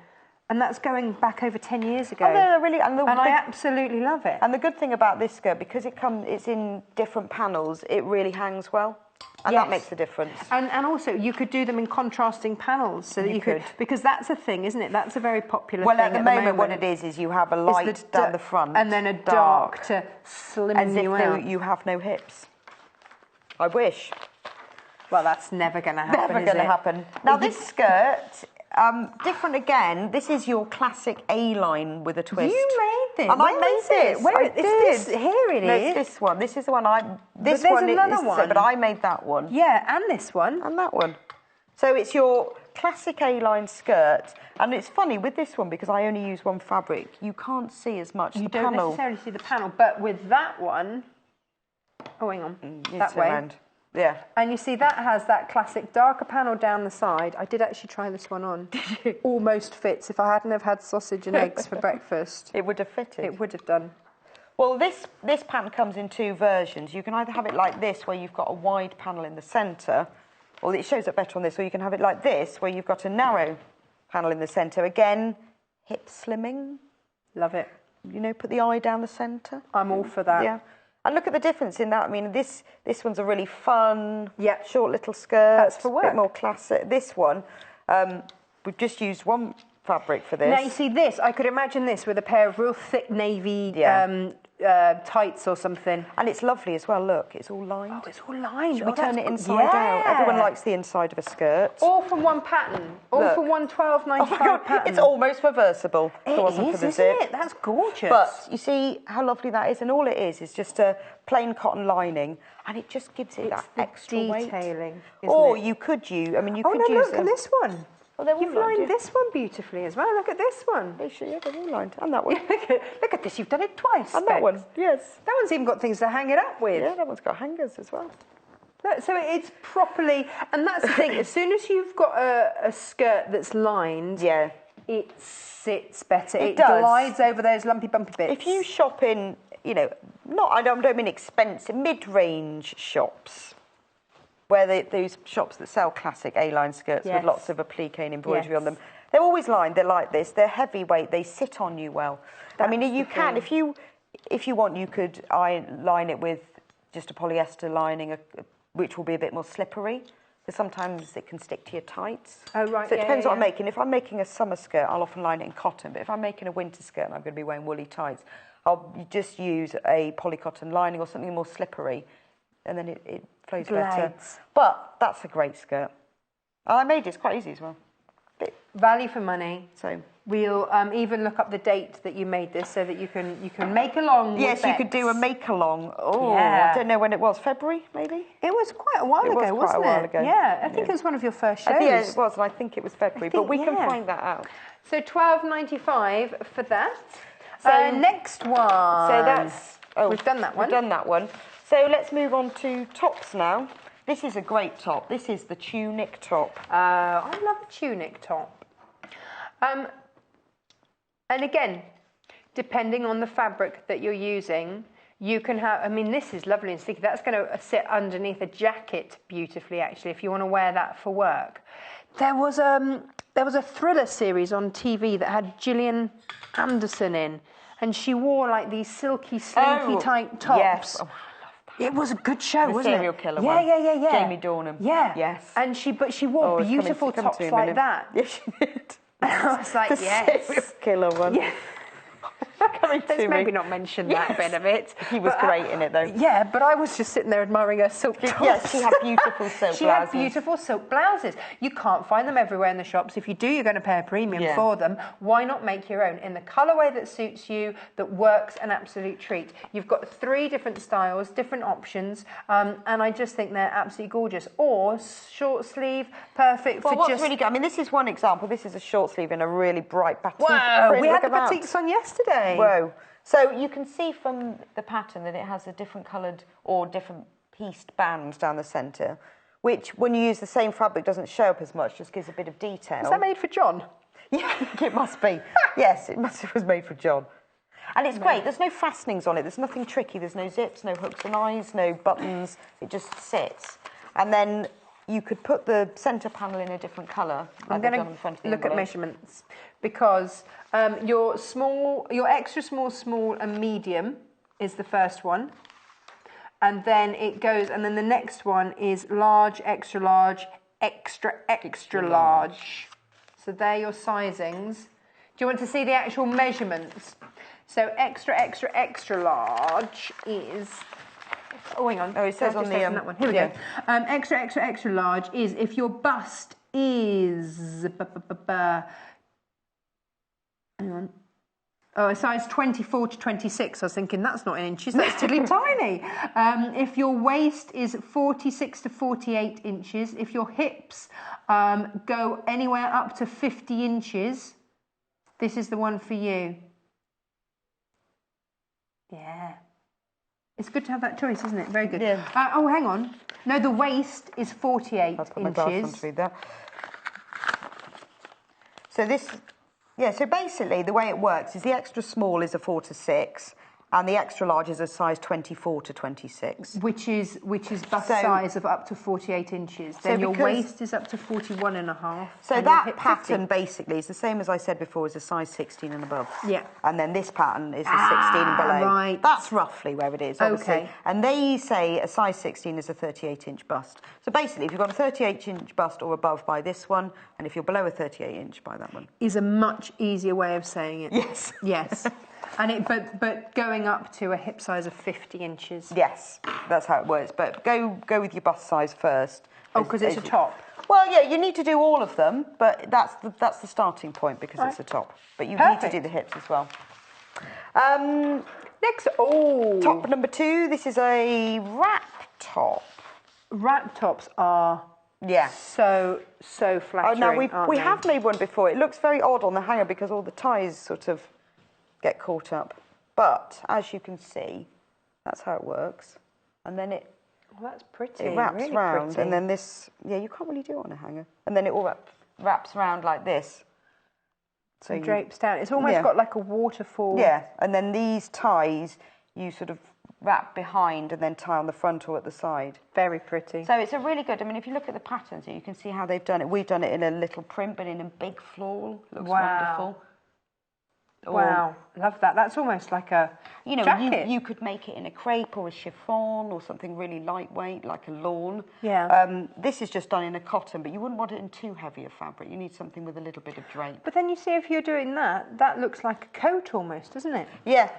and that's going back over 10 years ago. Oh, they're really, and I absolutely love it. And the good thing about this skirt, because it's in different panels, it really hangs well. And that makes a difference. And also, you could do them in contrasting panels, so that you could, because that's a thing, isn't it? That's a very popular thing at the moment. What it is you have a light down the front, and then a dark to slim you out. As if you have no hips. I wish. Well, that's never going to happen. Never going to happen. Now this skirt, different again. This is your classic A-line with a twist. You made this. And I made this. Where I is did. this? Here it is. No, it's this one. This is the one This there's one another is one. But I made that one. Yeah, and this one. And that one. So it's your classic A-line skirt. And it's funny with this one, because I only use one fabric, you can't see as much the panel. You don't necessarily see the panel, but with that one... Oh, hang on. That way. Around. Yeah. And you see that has that classic darker panel down the side. I did actually try this one on. Almost fits. If I hadn't have had sausage and eggs for breakfast, it would have fitted. It would have done. Well, this pattern comes in two versions. You can either have it like this, where you've got a wide panel in the centre, or it shows up better on this, or you can have it like this, where you've got a narrow panel in the centre. Again, hip slimming. Love it. You know, put the eye down the centre. I'm all for that. Yeah. And look at the difference in that. I mean, this one's a really fun, short little skirt. That's for work. A bit more classic. This one, we've just used one fabric for this. Now, you see this, I could imagine this with a pair of real thick navy tights or something. And it's lovely as well, look, it's all lined. Oh, it's all lined. Should we turn it inside out? Everyone likes the inside of a skirt. All from one pattern. All from one £12.95 pattern. It's almost reversible. It is, isn't it? That's gorgeous. But you see how lovely that is? And all it is just a plain cotton lining, and it just gives it that extra detailing, weight. Or you could use, I mean, you could use... look at this one. You've lined this one beautifully as well. Look at this one. Yeah, they're all lined. And that one. Look at this. You've done it twice. And that one, yes. That one's even got things to hang it up with. Yeah, that one's got hangers as well. Look, so it's properly... And that's the thing. As soon as you've got a skirt that's lined, it sits better. It glides over those lumpy, bumpy bits. If you shop in, you know, I don't mean expensive, mid-range shops, where those shops that sell classic A-line skirts with lots of applique and embroidery on them, they're always lined. They're like this. They're heavyweight. They sit on you well. I mean, you can, if you want, you could line it with just a polyester lining, which will be a bit more slippery, because sometimes it can stick to your tights. Oh, right. So it depends what I'm making. If I'm making a summer skirt, I'll often line it in cotton. But if I'm making a winter skirt and I'm going to be wearing woolly tights, I'll just use a polycotton lining or something more slippery, and then it flows better. But that's a great skirt. And I made it. It's quite easy as well. Value for money. So we'll even look up the date that you made this, so that you can make along. Yes, you could do a make along. Oh, I don't know when it was. February, maybe. It was quite a while ago, wasn't it? Quite a while ago. Yeah, I think it was one of your first shows. Yeah, it was, and I think it was February. But we can find that out. So £12.95 for that. So next one. So that's... Oh, we've done that one. We've done that one. So let's move on to tops now. This is a great top. This is the tunic top. I love a tunic top. And again, depending on the fabric that you're using, you can have... I mean, this is lovely and sticky. That's going to sit underneath a jacket beautifully, actually, if you want to wear that for work. There was a thriller series on TV that had Gillian Anderson in, and she wore like these silky, slinky type tops. Yes. Oh, I love that. It was a good show, wasn't it? Serial killer one. Yeah. Jamie Dornan. Yeah. Yes. And she wore beautiful tops like that. Yes, she did. And I was like, yes. Serial killer one. Yeah. Let's maybe not mention that bit of it. He was great in it, though. Yeah, but I was just sitting there admiring her silk tops. Yes, she had beautiful silk blouses. She had beautiful silk blouses. You can't find them everywhere in the shops. If you do, you're going to pay a premium for them. Why not make your own in the colourway that suits you, that works an absolute treat? You've got 3 different styles, different options, and I just think they're absolutely gorgeous. Or short sleeve, perfect for what's really good, I mean, this is one example. This is a short sleeve in a really bright batik Whoa, print. we had the batiks on yesterday. Whoa. So you can see from the pattern that it has a different coloured or different pieced bands down the centre, which when you use the same fabric doesn't show up as much, just gives a bit of detail. Is that made for John? Yeah, it must be. Yes, it was made for John. And it's great. There's no fastenings on it. There's nothing tricky. There's no zips, no hooks and eyes, no buttons. It just sits. And then you could put the centre panel in a different colour. I'm going to look at measurements because your extra small, small and medium is the first one. And then it goes, and then the next one is large, extra large, extra, extra large. So they're your sizings. Do you want to see the actual measurements? So extra, extra, extra large is... Oh, hang on. Oh, it says on the... that one. Here we go. Extra, extra, extra large is if your bust is... Hang on. Oh, a size 24 to 26. I was thinking, that's not in inches, that's tiddly tiny. If your waist is 46 to 48 inches, if your hips go anywhere up to 50 inches, this is the one for you. Yeah. It's good to have that choice, isn't it? Very good. Yeah. Oh, hang on. No, the waist is 48 I'll put inches. my glass on to read that. So this... Yeah, so basically the way it works is the extra small is a 4 to 6 and the extra large is a size 24 to 26. Which is bust size of up to 48 inches. Then your waist is up to 41 and a half. So that pattern basically is the same as I said before, is a size 16 and above. Yeah. And then this pattern is a 16 and below. Right. That's roughly where it is, obviously. Okay. And they say a size 16 is a 38-inch bust. So basically, if you've got a 38-inch bust or above, buy this one. And if you're below a 38-inch, buy that one. Is a much easier way of saying it. Yes. Yes. And but going up to a hip size of 50 inches. Yes, that's how it works. But go with your bust size first. Oh, because it's a top. Well, yeah, you need to do all of them, but that's the starting point because it's a top. But you need to do the hips as well. Next, top number 2. This is a wrap top. Wrap tops are so flattering. Oh, now we have made one before. It looks very odd on the hanger because all the ties sort of get caught up. But as you can see, that's how it works. And then it that's pretty. It wraps really round, pretty. and then this. Yeah, you can't really do it on a hanger. And then it all wraps round like this. So it drapes down. It's almost got like a waterfall. Yeah, and then these ties you sort of wrap behind and then tie on the front or at the side. Very pretty. So it's a really good. I mean, if you look at the patterns, you can see how they've done it. We've done it in a little print, but in a big floral. Looks wonderful. Wow, love that. That's almost like a jacket. You could make it in a crepe or a chiffon or something really lightweight, like a lawn. Yeah. This is just done in a cotton, but you wouldn't want it in too heavy a fabric. You need something with a little bit of drape. But then you see, if you're doing that, that looks like a coat almost, doesn't it? Yeah.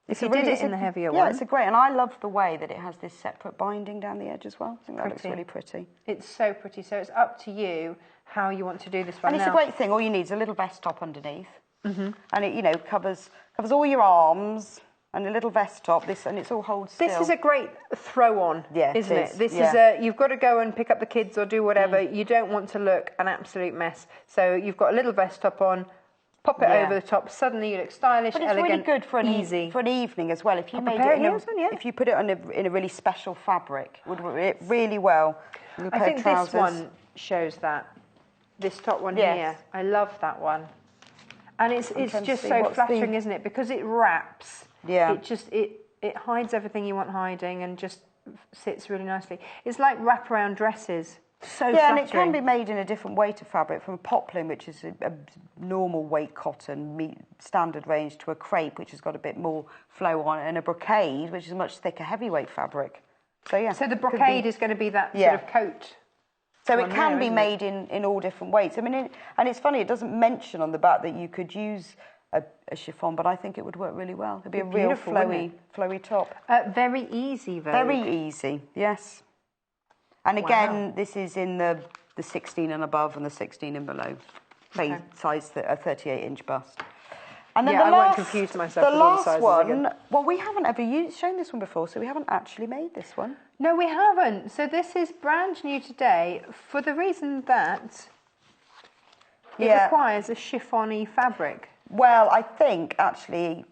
If you did it in the heavier one. Yeah, it's a great, and I love the way that it has this separate binding down the edge as well. I think that looks really pretty. It's so pretty. So it's up to you how you want to do this one. And it's a great thing. All you need is a little vest top underneath. And it, covers all your arms and a little vest top. And it's all holds still. This is a great throw on, isn't it? This is you've got to go and pick up the kids or do whatever. You don't want to look an absolute mess. So you've got a little vest top on, pop it over the top. Suddenly you look stylish, elegant, really good for easy for an evening as well. If you made it if you put it in a really special fabric, it would work really well. I think this one shows that. This top one here, I love that one. And it's just so flattering, isn't it? Because it wraps. Yeah. It hides everything you want hiding and just sits really nicely. It's like wraparound dresses. So flattering. And it can be made in a different weight of fabric, from a poplin, which is a normal weight cotton, standard range, to a crepe, which has got a bit more flow on it, and a brocade, which is a much thicker, heavyweight fabric. So So the brocade is going to be that sort of coat. So it can be made in all different weights. I mean, and it's funny, it doesn't mention on the back that you could use a chiffon, but I think it would work really well. It'd be a real flowy top. Very easy, though. Very easy, yes. And again, this is in the 16 and above and the 16 and below. Size a 38-inch bust. And then I won't confuse myself with all the sizes again. Well, we haven't ever shown this one before, so we haven't actually made this one. No, we haven't. So this is brand new today for the reason that it requires a chiffon-y fabric. Well, I think actually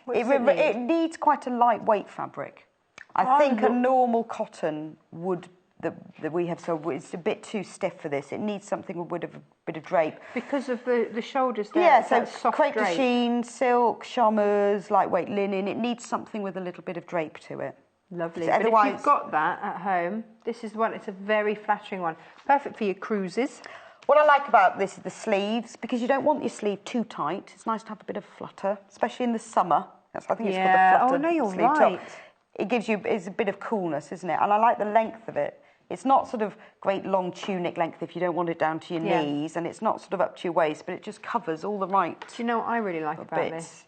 it needs quite a lightweight fabric. I think a normal cotton would that we have, so it's a bit too stiff for this. It needs something with a bit of drape. Because of the shoulders there. Yeah, so soft crepe de drape. chine, silk, charmeuse, lightweight linen. It needs something with a little bit of drape to it. Lovely. So But otherwise, if you've got that at home, this is one. It's a very flattering one. Perfect for your cruises. what I like about this is the sleeves, because you don't want your sleeve too tight. It's nice to have a bit of flutter, especially in the summer. I think it's called the flutter. Oh, no, you're sleeve top. right. It gives you, it's a bit of coolness, isn't it? And I like the length of it. It's not sort of great long tunic length if you don't want it down to your knees, and it's not sort of up to your waist, but it just covers all the right Do you know what I really like about bits. this?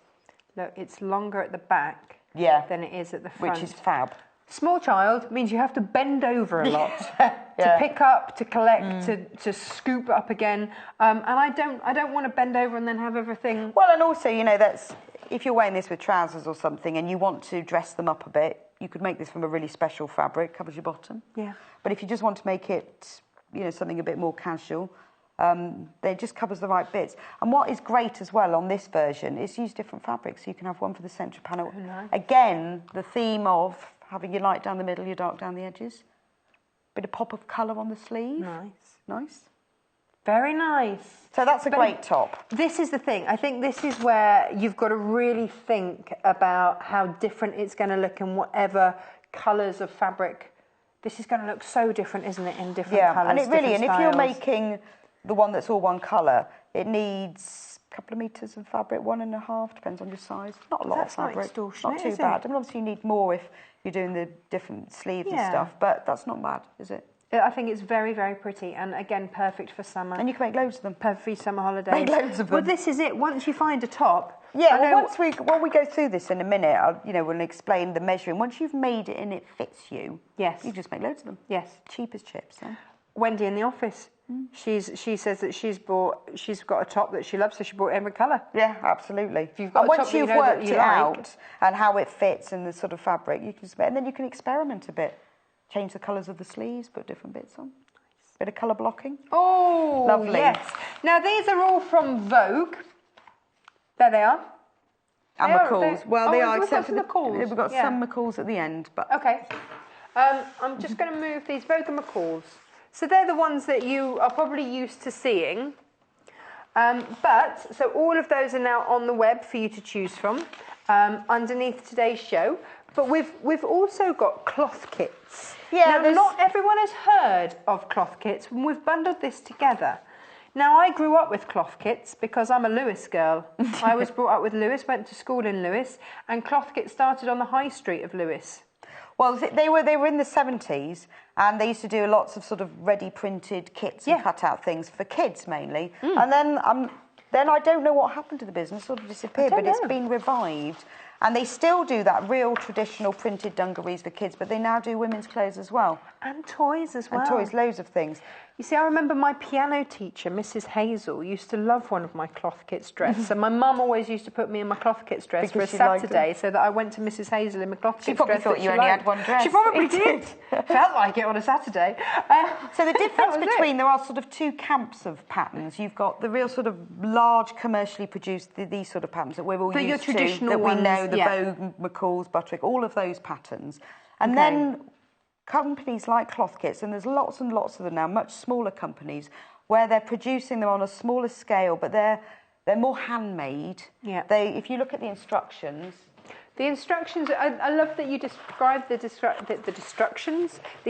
Look, it's longer at the back than it is at the front. Which is fab. Small child means you have to bend over a lot to pick up, to collect, to scoop up again. And I don't want to bend over and then have everything. Well, and also, you know, that's if you're wearing this with trousers or something and you want to dress them up a bit, you could make this from a really special fabric, covers your bottom. Yeah. But if you just want to make it, you know, something a bit more casual, then it just covers the right bits. And what is great as well on this version is use different fabrics. So you can have one for the centre panel. Oh, nice. Again, the theme of having your light down the middle, your dark down the edges. Bit of pop of colour on the sleeve. Nice. Nice. Very nice. So that's a great top. This is the thing. I think this is where you've got to really think about how different it's going to look in whatever colours of fabric. This is going to look so different, isn't it, in different colours, and it really, and different if you're styles. making the one that's all one colour, it needs a couple of metres of fabric, 1.5, depends on your size. Not a lot That's of not fabric. extortionate, Not too is it? bad. I mean, obviously you need more if you're doing the different sleeves and Yeah. stuff, but that's not bad, is it? I think it's very, very pretty, and again, perfect for summer. And you can make loads of them. Perfect for your summer holidays. Make loads of them. Well, this is it. Once you find a top. Yeah, I well, know- when we go through this in a minute, we'll explain the measuring. Once you've made it and it fits you, Yes. you just make loads of them. Yes. Cheap as chips, then. Wendy in the office. She says that she's got a top that she loves, so she bought every colour. Yeah, absolutely. you've got And a top once that you you've know that worked you it like- out and how it fits and the sort of fabric, you can just, and then you can experiment a bit. Change the colours of the sleeves, put different bits on. Bit of colour blocking. Oh, Lovely. yes. Now, these are all from Vogue. There they are. And They are- McCall's. they- Well, they oh, are, we've except got for some McCall's. we've got Yeah. some McCall's at the end. But Okay. I'm just going to move these Vogue and McCall's. So they're the ones that you are probably used to seeing. So all of those are now on the web for you to choose from underneath today's show. But we've also got cloth kits. Yeah, now, not everyone has heard of cloth kits, and we've bundled this together. Now, I grew up with cloth kits because I'm a Lewis girl. I was brought up with Lewis, went to school in Lewis, and cloth kits started on the high street of Lewis. well, they were in the 70s, and they used to do lots of sort of ready printed kits and cut out things for kids mainly. And then I don't know what happened to the business, sort of disappeared, but it's been revived. And they still do that real traditional printed dungarees for kids, but they now do women's clothes as well. And toys as well. And toys, loads of things. You see, I remember my piano teacher, Mrs. Hazel, used to love one of my cloth kits dress. And my mum always used to put me in my cloth kits dress Because for a she liked Saturday so that I went to Mrs. Hazel in my cloth kits dress. She probably thought that you she only liked. had one dress. She probably did. Felt like it on a Saturday. So the difference That was between, it. there are sort of two camps of patterns. You've got the real sort of large, commercially produced, these sort of patterns that we're all Your used to, traditional that we ones, know, the yeah. Vogue, McCall's, Butterick, all of those patterns. And Okay. then companies like Cloth Kits, and there's lots and lots of them now, much smaller companies, where they're producing them on a smaller scale, but they're more handmade. Yeah. If you look at the instructions, The instructions, I love that you described the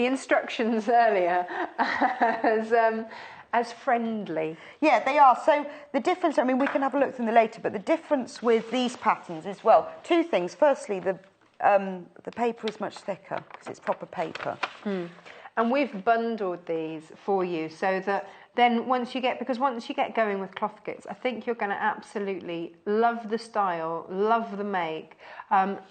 instructions earlier as friendly. yeah, they are. So the difference, I mean, we can have a look through them later, but the difference with these patterns is, well, two things. Firstly, the paper is much thicker because it's proper paper. And we've bundled these for you so that then once you get going with cloth kits, I think you're going to absolutely love the style, love the make.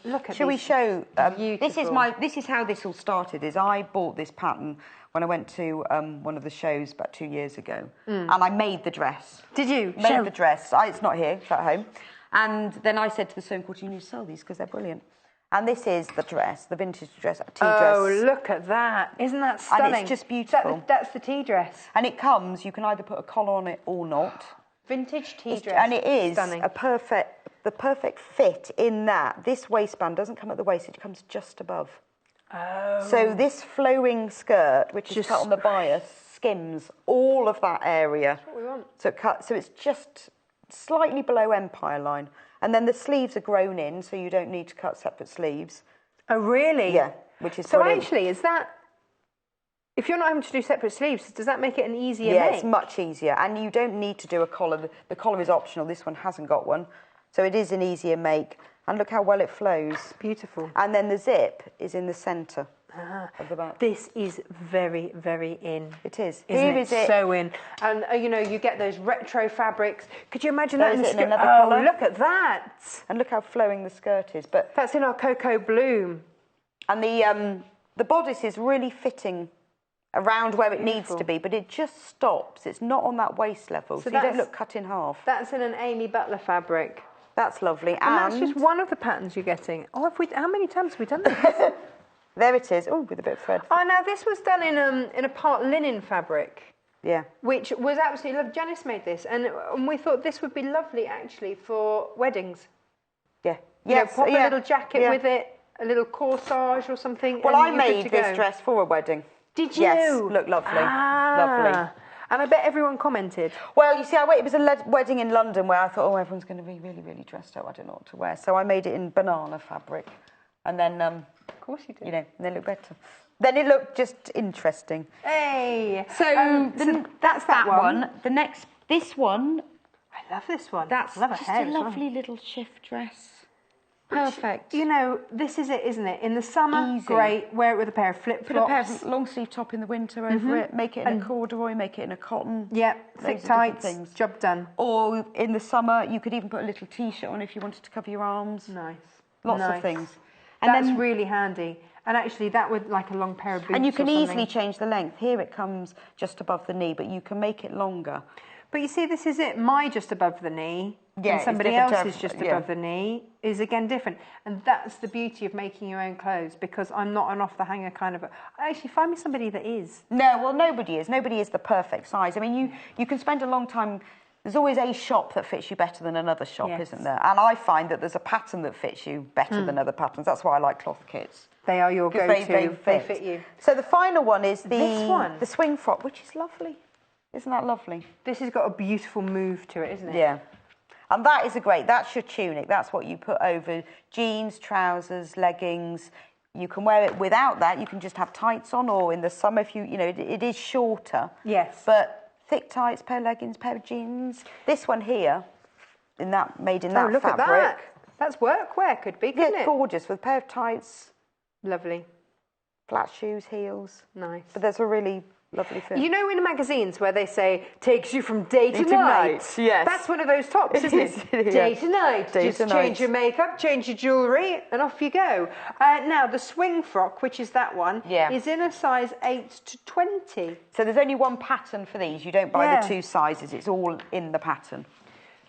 Look at Shall we these. show? Beautiful. This is how this all started. Is I bought this pattern when I went to one of the shows about 2 years ago, and I made the dress. Did you? Made the dress. It's not here. It's at home. And then I said to the sewing quarter, "You need to sell these because they're brilliant." And this is the dress, the vintage dress, tea dress. Oh, look at that. Isn't that stunning? And it's just beautiful. That's the tea dress. And it comes, you can either put a collar on it or not. Vintage tea dress. And it is stunning. the perfect fit in that this waistband doesn't come at the waist, it comes just above. Oh. So this flowing skirt, which is cut on the bias, skims all of that area. That's what we want. So it's just slightly below empire line. And then the sleeves are grown in, so you don't need to cut separate sleeves. Oh, really? Yeah, which is so brilliant. actually, is that, if you're not having to do separate sleeves, does that make it an easier Yeah, make? it's much easier. And you don't need to do a collar. The collar is optional. This one hasn't got one. So it is an easier make. And look how well it flows. Beautiful. And then the zip is in the centre of the back. This is very, very in. It is. Isn't Here it? is it. So in. And, you know, you get those retro fabrics. Could you imagine that Is in it in skirt? another Oh, colour? look at that. And look how flowing the skirt is. But That's in our cocoa bloom. and the bodice is really fitting around where it needs to be, but it just stops. It's not on that waist level, so you don't look cut in half. That's in an Amy Butler fabric. That's lovely. And that's just one of the patterns you're getting. Oh, how many times have we done this? There it is. Oh, with a bit of thread. Oh, now this was done in a part linen fabric. Yeah. Which was absolutely lovely. Janice made this, and we thought this would be lovely actually for weddings. Yeah. You know, pop a little jacket with it, a little corsage or something. Well, and I you're made good to this go. dress for a wedding. Did you? Yes, look lovely. Lovely. And I bet everyone commented. Well, you see, it was a wedding in London where I thought, oh, everyone's going to be really, really dressed up. I don't know what to wear. So I made it in banana fabric. And then, Of course you did. you know, and then it looked better. Then it looked just interesting. Hey. So, that's that one. This one. I love this one. That's I love her just hair a as well. lovely little shift dress. Perfect. You know, this is it, isn't it? In the summer, Easy. great. Wear it with a pair of Put flip-flops. a pair of long sleeve top in the winter over it. Make it in a corduroy. Make it in a cotton. Yeah, Loads thick of different tights. things. Job done. Or in the summer, you could even put a little t-shirt on if you wanted to cover your arms. Nice. Lots Nice. of things. And And that's then, really handy. And actually, that would like a long pair of boots. and you can or easily something. change the length. Here it comes just above the knee, but you can make it longer. But you see, this is it. My just above the knee, Yeah, and it's somebody different to else's just yeah. above the knee is again different. And that's the beauty of making your own clothes, because I'm not an off-the-hanger kind of. Actually, find me somebody that is. No, well, nobody is. Nobody is the perfect size. I mean, you can spend a long time. There's always a shop that fits you better than another shop, Yes. isn't there? And I find that there's a pattern that fits you better than other patterns. That's why I like cloth kits. They are your 'Cause go-to. They fit you. So the final one is This one? the swing frock, which is lovely. Isn't that lovely? This has got a beautiful move to it, isn't it? Yeah. And that is that's your tunic. That's what you put over jeans, trousers, leggings. You can wear it without that. You can just have tights on, or in the summer, if you know, it is shorter. Yes. But thick tights, pair of leggings, pair of jeans. This one here, made in that Oh, look fabric. at that. That's workwear, could be, couldn't Yeah, it? gorgeous, with a pair of tights, Lovely. flat shoes, heels. Nice. But there's a really lovely fit. You know in magazines where they say, takes you from day to To night? night, yes. That's one of those tops, isn't it? Yeah. Day to night. Day Just to change night. your makeup, change your jewellery, and off you go. Now, the swing frock, which is that one, Yeah. is in a size 8 to 20. So there's only one pattern for these. You don't buy Yeah. the two sizes. It's all in the pattern.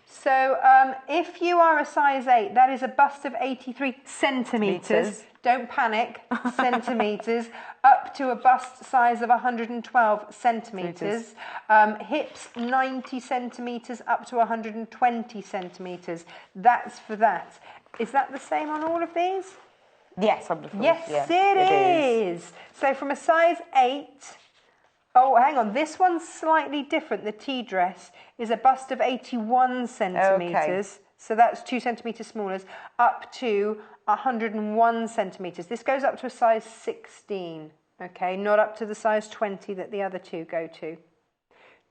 So if you are a size 8, that is a bust of 83 centimetres. Meters. Don't panic, centimetres, up to a bust size of 112 centimetres. Hips 90 centimetres up to 120 centimetres. That's for that. Is that the same on all of these? Yes, I would have thought. Yes, yeah, it is. So from a size 8... Oh, hang on. This one's slightly different. The tea dress is a bust of 81 centimetres. So that's 2 centimetres smaller, up to 101 centimetres. This goes up to a size 16, okay? Not up to the size 20 that the other two go to.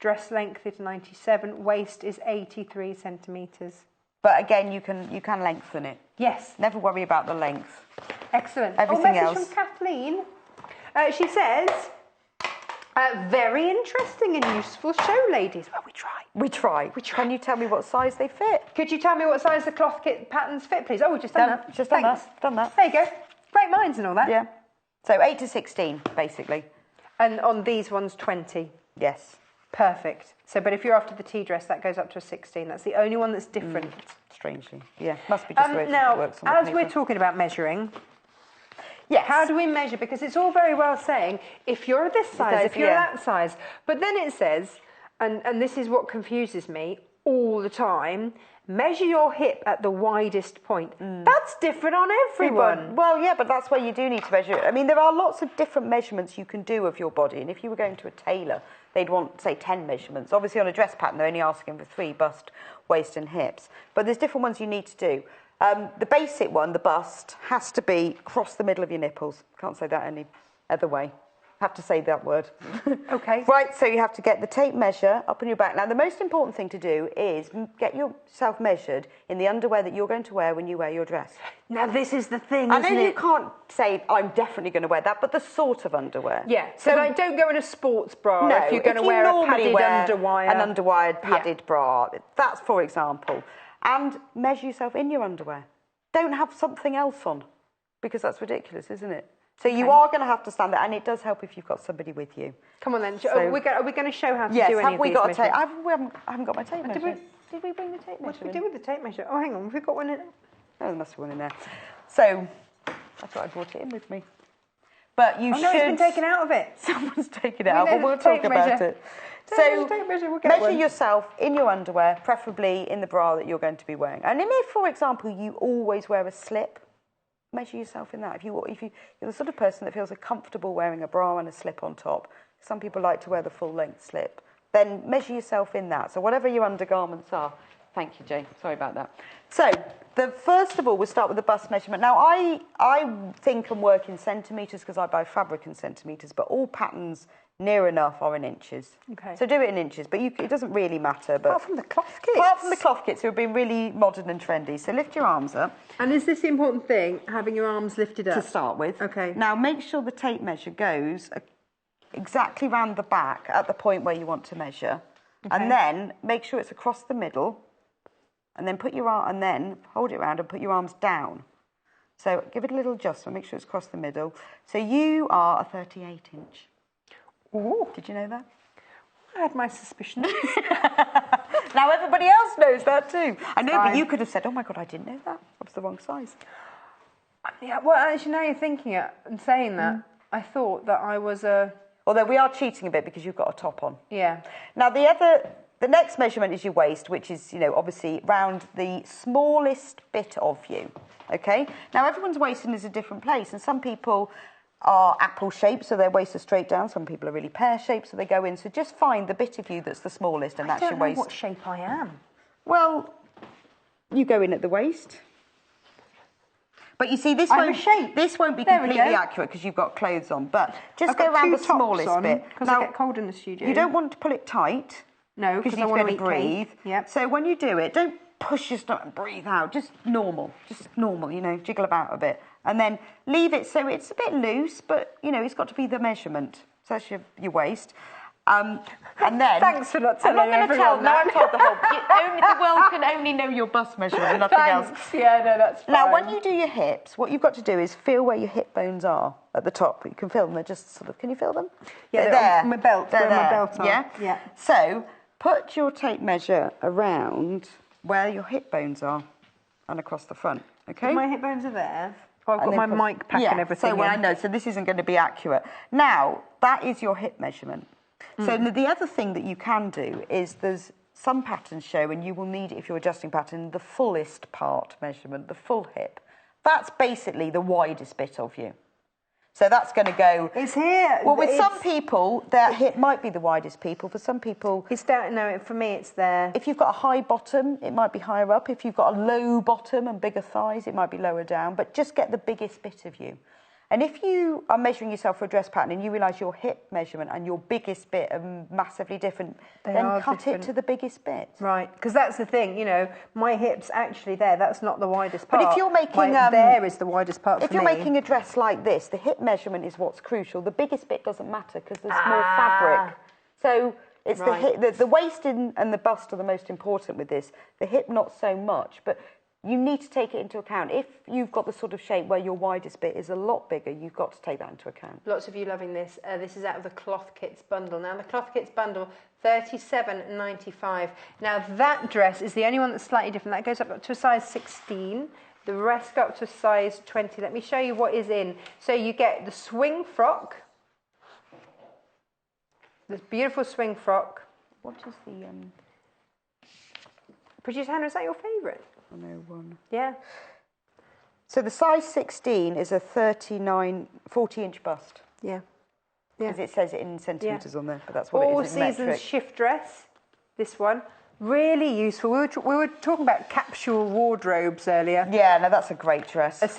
Dress length is 97. Waist is 83 centimetres. But again, you can lengthen it. Yes. Never worry about the length. Excellent. Everything message else. from Kathleen. She says... very interesting and useful show, ladies. Well, we try. We try. Can you tell me what size they fit? Could you tell me what size the cloth kit patterns fit, please? Oh, we've just done that. Just done Thanks. that. Done that. There you go. Great minds and all that. Yeah. So 8 to 16, basically. And on these ones, 20. Yes. Perfect. So, but if you're after the tea dress, that goes up to a 16. That's the only one that's different. Strangely. Yeah. Must be just the way it now, works on the as paper. we're talking about measuring, Yes. how do we measure? Because it's all very well saying, if you're this size, does, if you're yeah. that size. But then it says, and this is what confuses me, all the time, measure your hip at the widest point. That's different on everyone. Well, yeah, but that's where you do need to measure it. I mean, there are lots of different measurements you can do of your body, and if you were going to a tailor, they'd want, say, 10 measurements. Obviously, on a dress pattern, they're only asking for 3, bust, waist and hips. But there's different ones you need to do. The basic one, the bust, has to be across the middle of your nipples. Can't say that any other way. Have to say that word. Okay. Right, so you have to get the tape measure up on your back. Now, the most important thing to do is get yourself measured in the underwear that you're going to wear when you wear your dress. Now, this is the thing, I isn't know it? you can't say, I'm definitely going to wear that, but the sort of underwear. Yeah, so like, don't go in a sports bra No, if you're going to wear a padded underwire. An underwired padded bra. That's for example. And measure yourself in your underwear. Don't have something else on, because that's ridiculous, isn't it? So you are going to have to stand there, and it does help if you've got somebody with you. Come on then. So, are we going to show how to do any of these? Yes, have we got a tape? measurements? I haven't got my tape measure. Did we bring the tape measure? What did we do with the tape measure? Oh, hang on. Have we got one in? Oh, there must be one in there. So I thought I brought it in with me. But you should... No, it's been taken out of it. Someone's taken it out, but we'll talk about it. So measure yourself in your underwear, preferably in the bra that you're going to be wearing. And if, for example, you always wear a slip, measure yourself in that. If you're the sort of person that feels comfortable wearing a bra and a slip on top, some people like to wear the full-length slip, then measure yourself in that. So whatever your undergarments are. Thank you, Jane. Sorry about that. So first of all, we'll start with the bust measurement. Now, I think and work in centimetres because I buy fabric in centimetres, but all patterns near enough are in inches. Okay. So do it in inches, but it doesn't really matter. But apart from the cloth kits. Apart from the cloth kits, who have been really modern and trendy. So lift your arms up. And is this the important thing, having your arms lifted up? To start with. Okay. Now, make sure the tape measure goes exactly round the back at the point where you want to measure. Okay. And then make sure it's across the middle. And then put your arm, and then hold it around and put your arms down. So give it a little adjustment, make sure it's across the middle. So you are a 38-inch. Ooh. Did you know that? I had my suspicions. Now everybody else knows that too. I know, but you could have said, oh my God, I didn't know that. I was the wrong size. Yeah, well, actually, now you're thinking it and saying that, I thought that I was a... Although we are cheating a bit because you've got a top on. Yeah. Now the next measurement is your waist, which is, obviously round the smallest bit of you, okay? Now, everyone's waist is a different place, and some people are apple-shaped, so their waist is straight down. Some people are really pear-shaped, so they go in. So just find the bit of you that's the smallest, and that's your waist. I don't know what shape I am. Well, you go in at the waist. But you see, this won't be completely accurate because you've got clothes on, but just go around the smallest bit. Because I get cold in the studio. You don't want to pull it tight. No, because I want to breathe. Yep. So when you do it, don't push your stomach and breathe out. Just normal, jiggle about a bit. And then leave it so it's a bit loose, but, it's got to be the measurement. So that's your waist. And then... Thanks for not telling everyone that. I've told the whole... the world can only know your bust measurement and nothing else. Yeah, no, that's fine. Now, when you do your hips, what you've got to do is feel where your hip bones are at the top. You can feel them. They're just sort of... Can you feel them? Yeah, they're there. On my belt. They're where there. My belt on. Yeah? So... Put your tape measure around where your hip bones are and across the front, okay? My hip bones are there. Oh, I've got my mic pack and everything. So I know, so this isn't going to be accurate. Now, that is your hip measurement. So the other thing that you can do is there's some patterns show, and you will need, if you're adjusting pattern, the fullest part measurement, the full hip. That's basically the widest bit of you. So that's going to go... It's here. Well, with some people, their hip might be the widest people. For some people... It's down... No, for me, it's there. If you've got a high bottom, it might be higher up. If you've got a low bottom and bigger thighs, it might be lower down. But just get the biggest bit of you. And if you are measuring yourself for a dress pattern and you realise your hip measurement and your biggest bit are massively different, then cut it to the biggest bit. Right, because that's the thing, my hips actually there, that's not the widest part. But if you're making... there is the widest part for me. If you're making a dress like this, the hip measurement is what's crucial. The biggest bit doesn't matter because there's more fabric. So it's the hip, the waist and the bust are the most important with this. The hip, not so much, but... You need to take it into account. If you've got the sort of shape where your widest bit is a lot bigger, you've got to take that into account. Lots of you loving this. This is out of the Cloth Kits bundle. Now, the Cloth Kits bundle, $37.95. Now, that dress is the only one that's slightly different. That goes up to a size 16. The rest go up to a size 20. Let me show you what is in. So you get the swing frock. This beautiful swing frock. What is the... Produce Hannah, is that your favourite? 101. Yeah. So the size 16 is a 40-inch bust. Yeah. Because it says it in centimetres on there, but that's what All it is in seasons metric. shift dress. This one. Really useful. We were talking about capsule wardrobes earlier. Yeah, no, that's a great dress. As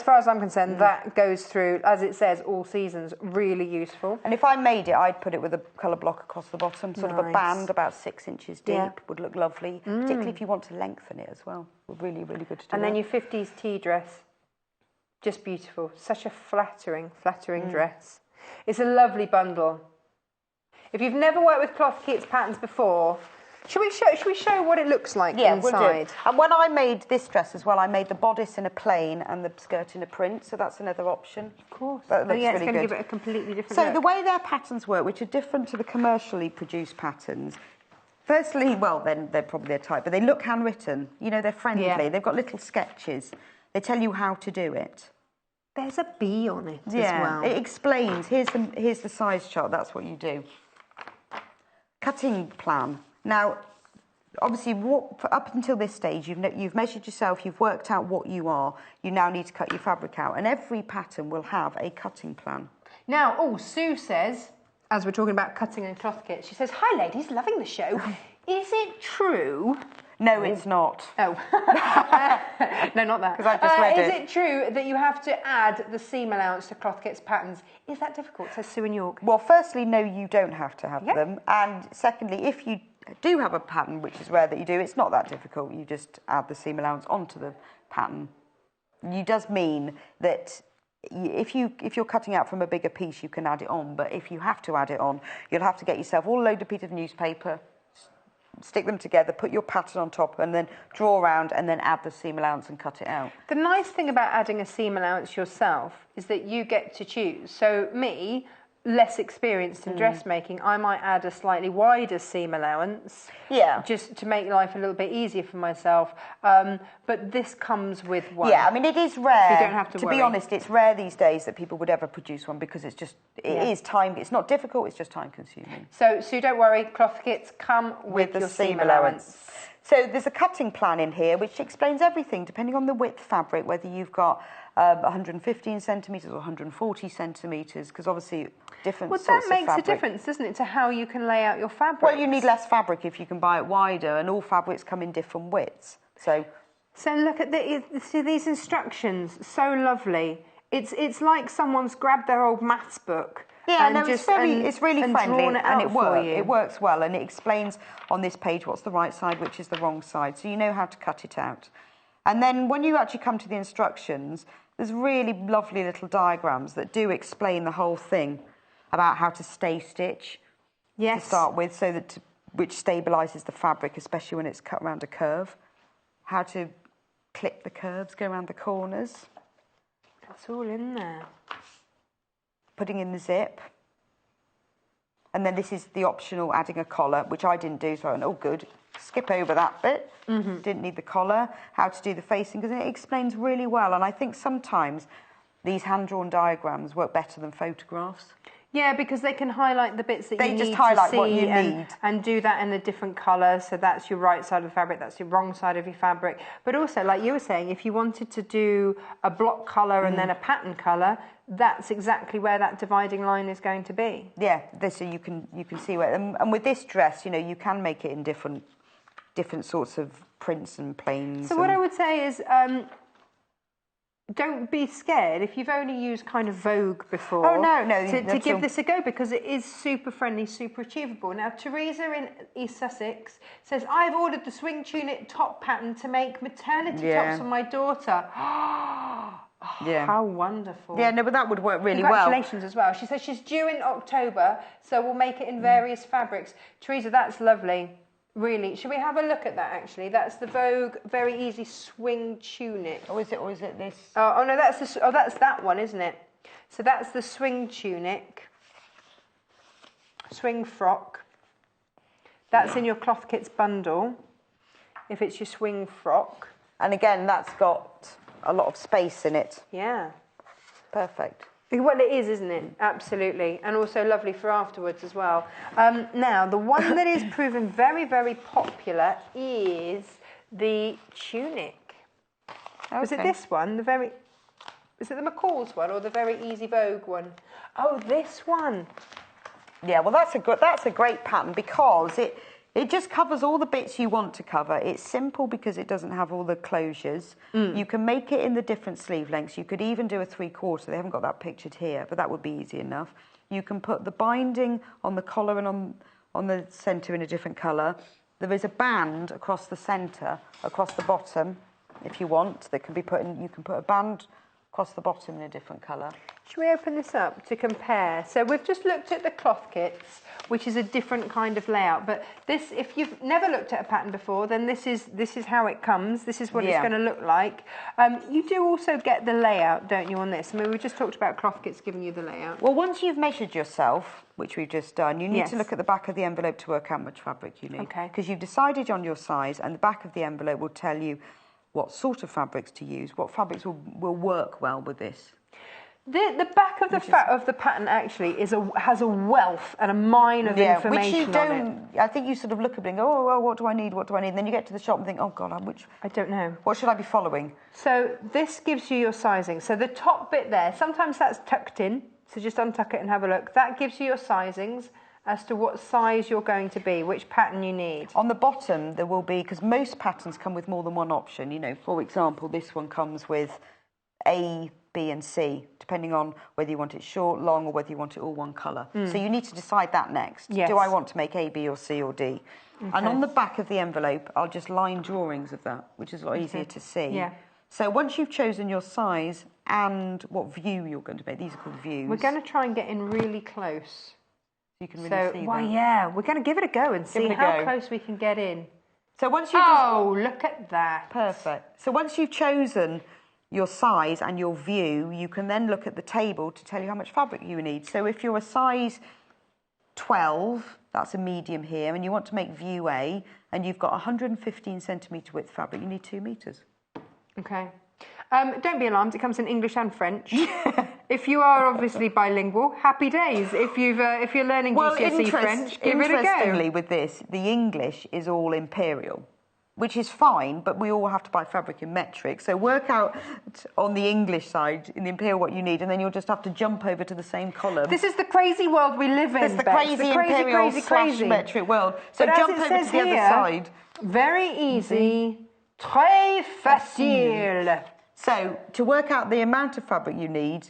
far as I'm concerned, that goes through, as it says, all seasons. Really useful. And if I made it, I'd put it with a colour block across the bottom, sort of a band about 6 inches deep. Would look lovely, particularly if you want to lengthen it as well. Really, really good to do. And then your 50s tea dress. Just beautiful. Such a flattering dress. It's a lovely bundle. If you've never worked with cloth kits patterns before, should we show what it looks like inside? We'll do. And when I made this dress as well, I made the bodice in a plain and the skirt in a print, so that's another option. Of course. That looks it's really going to good. give it a completely different So look. the way their patterns work, which are different to the commercially produced patterns, firstly, well, then they're probably their type, but they look handwritten. You know, they're friendly. Yeah. They've got little sketches. They tell you how to do it. There's a bee on it as well. It explains. Here's the size chart. That's what you do. Cutting plan. Now, obviously, up until this stage, you've measured yourself. You've worked out what you are. You now need to cut your fabric out, and every pattern will have a cutting plan. Now, Sue says, as we're talking about cutting and cloth kits, she says, "Hi, ladies, loving the show. Is it true?" No, it's not. Oh. No, not that. Because I just read it. Is it true that you have to add the seam allowance to cloth kits patterns? Is that difficult? Says Sue in York. Well, firstly, no, you don't have to have them. And secondly, if you do have a pattern, which is rare that you do, it's not that difficult. You just add the seam allowance onto the pattern. It does mean that if you're cutting out from a bigger piece, you can add it on. But if you have to add it on, you'll have to get yourself all a load of pieces of newspaper, stick them together, put your pattern on top, and then draw around and then add the seam allowance and cut it out. The nice thing about adding a seam allowance yourself is that you get to choose. So me, less experienced in dressmaking, I might add a slightly wider seam allowance. Yeah. Just to make life a little bit easier for myself. But this comes with one. Yeah, I mean, it is rare. You don't have to worry. Be honest, it's rare these days that people would ever produce one because it is time. It's not difficult, it's just time consuming. So don't worry, cloth kits come with your seam allowance. So there's a cutting plan in here which explains everything depending on the width fabric, whether you've got 115 centimetres or 140 centimetres, because obviously different sorts of fabric. Well, that makes a difference, doesn't it, to how you can lay out your fabric? Well, you need less fabric if you can buy it wider, and all fabrics come in different widths. So look at see these instructions, so lovely. It's like someone's grabbed their old maths book. Yeah, no, it's really friendly and it works well, and it explains on this page what's the right side, which is the wrong side, so you know how to cut it out. And then when you actually come to the instructions, there's really lovely little diagrams that do explain the whole thing about how to stay stitch to start with, which stabilises the fabric, especially when it's cut around a curve. How to clip the curves, go around the corners. That's all in there. Putting in the zip. And then this is the optional adding a collar, which I didn't do, so I went, oh good, skip over that bit. Didn't need the collar. How to do the facing, because it explains really well. And I think sometimes these hand-drawn diagrams work better than photographs. Yeah, because they can highlight the bits that you need to see. They just highlight what you need. And do that in a different colour, so that's your right side of the fabric, that's your wrong side of your fabric. But also, like you were saying, if you wanted to do a block colour and then a pattern colour, that's exactly where that dividing line is going to be. Yeah, so you can see where... And with this dress, you can make it in different sorts of prints and planes. So what I would say is... don't be scared if you've only used kind of Vogue before. Oh, no. To give this a go, because it is super friendly, super achievable. Now, Teresa in East Sussex says, I've ordered the swing tunic top pattern to make maternity tops for my daughter. How wonderful. Yeah, no, but that would work really well. Congratulations as well. She says she's due in October, so we'll make it in various fabrics. Teresa, that's lovely. Really, should we have a look at that? Actually, that's the Vogue Very Easy Swing Tunic. Or is it this? Oh no, that's that one, isn't it? So that's the swing tunic, swing frock. That's in your cloth kits bundle. If it's your swing frock. And again, that's got a lot of space in it. Yeah. Perfect. Well, it is, isn't it? Absolutely. And also lovely for afterwards as well. Now, the one that is proven very, very popular is the tunic. Okay. Was it this one? Is it the McCall's one or the Very Easy Vogue one? Oh, this one. Yeah, well, that's a great pattern because it just covers all the bits you want to cover. It's simple because it doesn't have all the closures. You can make it in the different sleeve lengths. You could even do a 3/4. They haven't got that pictured here, but that would be easy enough. You can put the binding on the collar and on the centre in a different colour. There is a band across the centre, across the bottom, if you want. That can be put in. You can put a band across the bottom in a different colour. Should we open this up to compare? So we've just looked at the cloth kits, which is a different kind of layout. But this, if you've never looked at a pattern before, then this is how it comes. This is what it's going to look like. You do also get the layout, don't you, on this? I mean, we just talked about cloth kits giving you the layout. Well, once you've measured yourself, which we've just done, you need to look at the back of the envelope to work out how much fabric you need. Okay. Because you've decided on your size, and the back of the envelope will tell you what sort of fabrics to use, what fabrics will work well with this. The back of the pattern actually has a wealth and a mine of information which you don't. on it. I think you sort of look at it and go, oh, well, what do I need? What do I need? And then you get to the shop and think, oh God, I don't know. What should I be following? So this gives you your sizing. So the top bit there, sometimes that's tucked in. So just untuck it and have a look. That gives you your sizings as to what size you're going to be, which pattern you need. On the bottom, there will be, because most patterns come with more than one option. You know, for example, this one comes with A, B and C, depending on whether you want it short, long, or whether you want it all one colour. So you need to decide that next. Yes. Do I want to make A, B or C or D? Okay. And on the back of the envelope, I'll just line drawings of that, which is a lot easier to see. Yeah. So once you've chosen your size and what view you're going to make, these are called views. We're going to try and get in really close. So you can really see well, them. yeah, we're going to give it a go and see how close we can get in. So once you've look at that. Perfect. So once you've chosen your size and your view, you can then look at the table to tell you how much fabric you need. So if you're a size 12, that's a medium here, and you want to make view A, and you've got 115 centimetre width fabric, you need 2 metres. Okay. Don't be alarmed, it comes in English and French. If you are obviously bilingual, happy days. If you're learning GCSE French, give it a go. Interestingly, with this, the English is all imperial, which is fine, but we all have to buy fabric in metric. So work out on the English side, in the imperial, what you need, and then you'll just have to jump over to the same column. This is the crazy world we live in, It's the crazy imperial slash metric world. So but jump over to the other side. Very easy, très facile. So to work out the amount of fabric you need,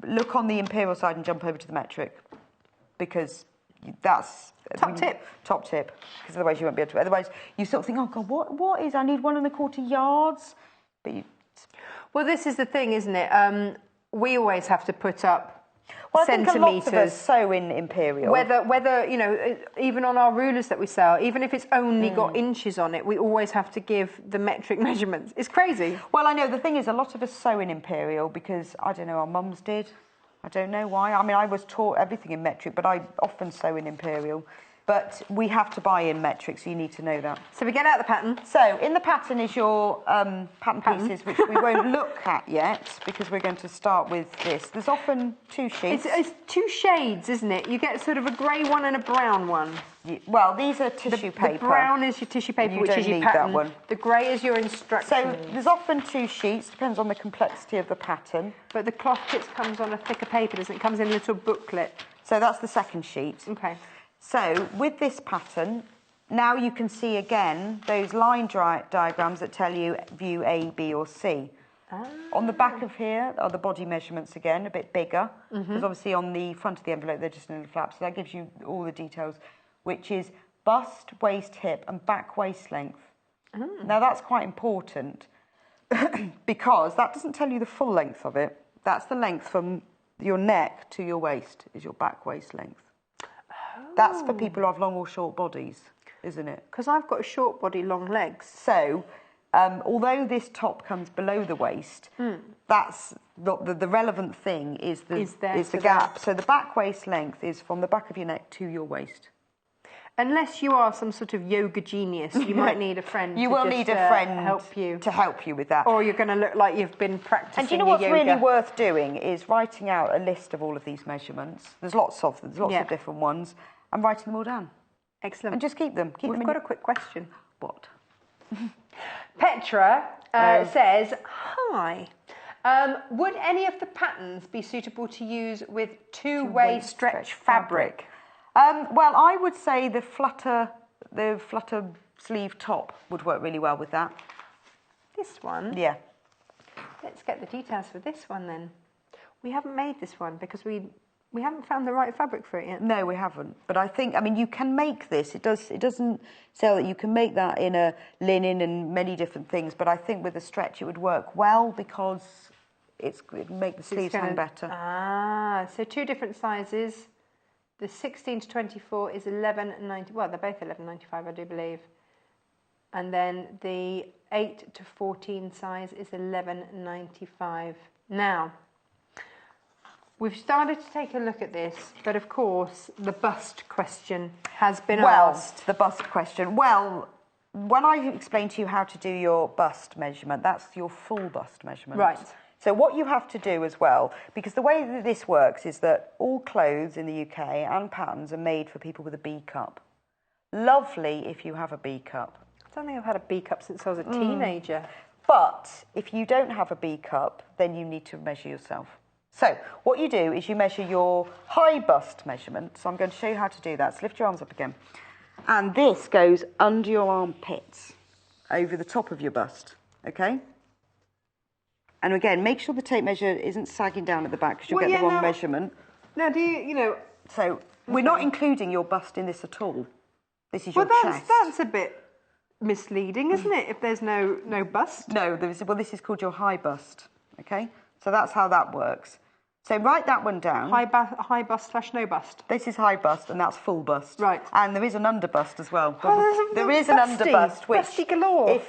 look on the imperial side and jump over to the metric, because that's top tip, because otherwise you won't be able to. Otherwise you sort of think, oh God, what is? I need 1 1/4 yards. But well, this is the thing, isn't it? We always have to put up centimetres. I think a lot of us sew in imperial. Whether you know, even on our rulers that we sell, even if it's only got inches on it, we always have to give the metric measurements. It's crazy. Well, I know the thing is, a lot of us sew in imperial because I don't know, our mums did. I don't know why. I mean, I was taught everything in metric, but I often sew in imperial. But we have to buy in metric, so you need to know that. So we get out the pattern. So in the pattern is your pattern pieces, which we won't look at yet, because we're going to start with this. There's often 2 sheets. It's 2 shades, isn't it? You get sort of a grey one and a brown one. Well, these are tissue paper. The brown is your tissue paper, which is your pattern. That one. The grey is your instructions. So there's often 2 sheets, depends on the complexity of the pattern. But the cloth kit comes on a thicker paper, doesn't it? It comes in a little booklet. So that's the second sheet. Okay. So with this pattern, now you can see again those line diagrams that tell you view A, B or C. On the back of here are the body measurements again, a bit bigger, because obviously on the front of the envelope they're just in a flap, so that gives you all the details, which is bust, waist, hip and back waist length. Now that's quite important because that doesn't tell you the full length of it. That's the length from your neck to your waist, is your back waist length. That's for people who have long or short bodies, isn't it? Because I've got a short body, long legs. So, although this top comes below the waist, that's not the relevant thing is the gap. So the back waist length is from the back of your neck to your waist. Unless you are some sort of yoga genius, you might need a friend. You will need a friend to help you with that. Or you're going to look like you've been practicing. And do you know what's really worth doing is writing out a list of all of these measurements. There's lots of them. There's lots of different ones, and writing them all down. Excellent. And just keep them. We've got a quick question. What? Petra says, hi. Would any of the patterns be suitable to use with two-way stretch fabric? Well, I would say the flutter sleeve top would work really well with that. This one? Yeah. Let's get the details for this one then. We haven't made this one because we haven't found the right fabric for it yet. No, we haven't. But I think, I mean, you can make this. It doesn't say that you can make that in a linen and many different things. But I think with the stretch, it would work well because it'd make the sleeves hang better. Ah, so two different sizes. The 16 to 24 is 11.90. Well, they're both 11.95, I do believe. And then the 8 to 14 size is 11.95. Now, we've started to take a look at this, but of course, the bust question has been asked. The bust question. Well, when I explain to you how to do your bust measurement, that's your full bust measurement. Right. So what you have to do as well, because the way that this works is that all clothes in the UK and patterns are made for people with a B cup. Lovely if you have a B cup. I don't think I've had a B cup since I was a teenager. But if you don't have a B cup, then you need to measure yourself. So what you do is you measure your high bust measurement. So I'm going to show you how to do that. So lift your arms up again. And this goes under your armpits, over the top of your bust, okay? And again, make sure the tape measure isn't sagging down at the back because you'll get the wrong measurement. Now, do you know... So we're not including your bust in this at all. This is your chest. That's a bit misleading, isn't it, if there's no bust? No, this is called your high bust, okay? So that's how that works. So write that one down. High bust / no bust. This is high bust and that's full bust. Right. And there is an under bust as well. There is an under bust, which busty galore.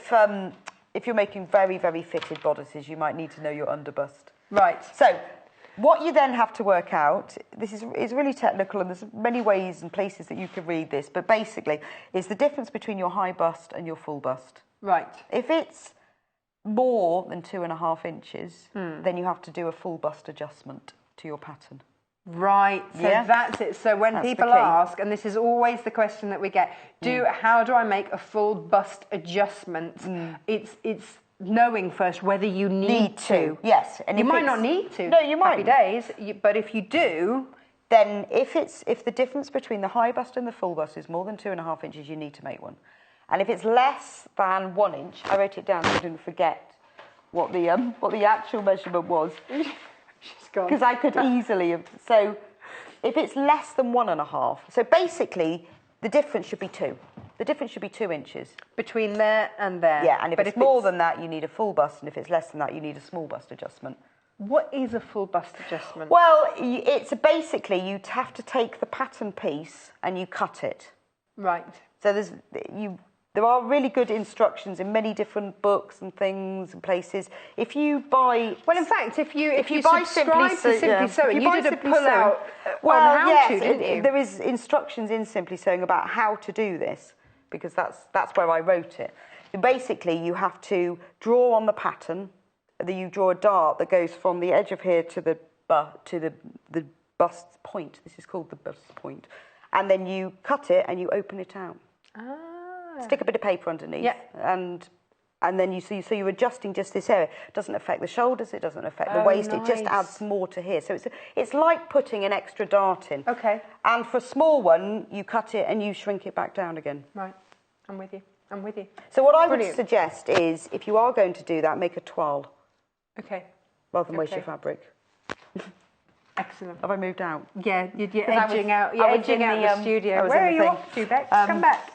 if you're making very, very fitted bodices, you might need to know your under bust. Right. So what you then have to work out, this is really technical and there's many ways and places that you can read this, but basically is the difference between your high bust and your full bust. Right. If it's more than 2.5 inches, then you have to do a full bust adjustment to your pattern. Right, so that's it. So when people ask, and this is always the question that we get, how do I make a full bust adjustment? It's knowing first whether you need to. Yes. And you might not need to. No, you might. Happy days. But if you do... Then if the difference between the high bust and the full bust is more than 2.5 inches, you need to make one. And if it's less than 1 inch, I wrote it down so I didn't forget what the actual measurement was. She's gone. Because I could easily have... So if it's less than 1.5... So basically, the difference should be 2. The difference should be 2 inches. Between there and there. Yeah, and if it's more than that, you need a full bust, and if it's less than that, you need a small bust adjustment. What is a full bust adjustment? Well, it's basically you'd have to take the pattern piece and you cut it. Right. So there are really good instructions in many different books and things and places. If you buy... Well, in fact, if you buy subscribe to Simply Sewing, you did a pull-out on how to, didn't you? There is instructions in Simply Sewing about how to do this, because that's where I wrote it. Basically, you have to draw on the pattern. You draw a dart that goes from the edge of here to the bust point. This is called the bust point. And then you cut it and you open it out. Ah. Stick a bit of paper underneath. Yeah. And then so you're adjusting just this area. It doesn't affect the shoulders, it doesn't affect the waist, nice. It just adds more to here. So it's like putting an extra dart in. Okay. And for a small one, you cut it and you shrink it back down again. Right. I'm with you. So what I would suggest is, if you are going to do that, make a toile. Okay. Rather than waste your fabric. Excellent. Have I moved out? Yeah, you're edging out. You're edging out the studio. Where are you off to, Bex? Come back.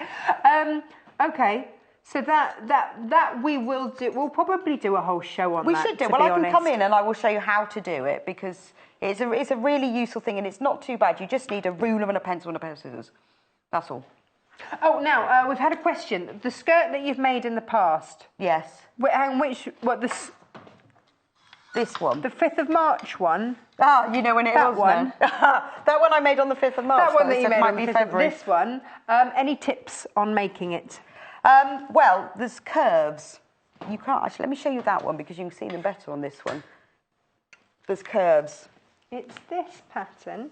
Okay. So that we will do. We'll probably do a whole show on that. We should do. Well, I can come in and I will show you how to do it, because it's a really useful thing and it's not too bad. You just need a ruler and a pencil and a pair of scissors. That's all. Oh, now we've had a question. The skirt that you've made in the past. Yes. This one. The 5th of March one. Ah, you know when it that was one. That one I made on the 5th of March. That one that you made on the 5th. February. This one. Any tips on making it? Well, there's curves. You can't actually. Let me show you that one because you can see them better on this one. There's curves. It's this pattern.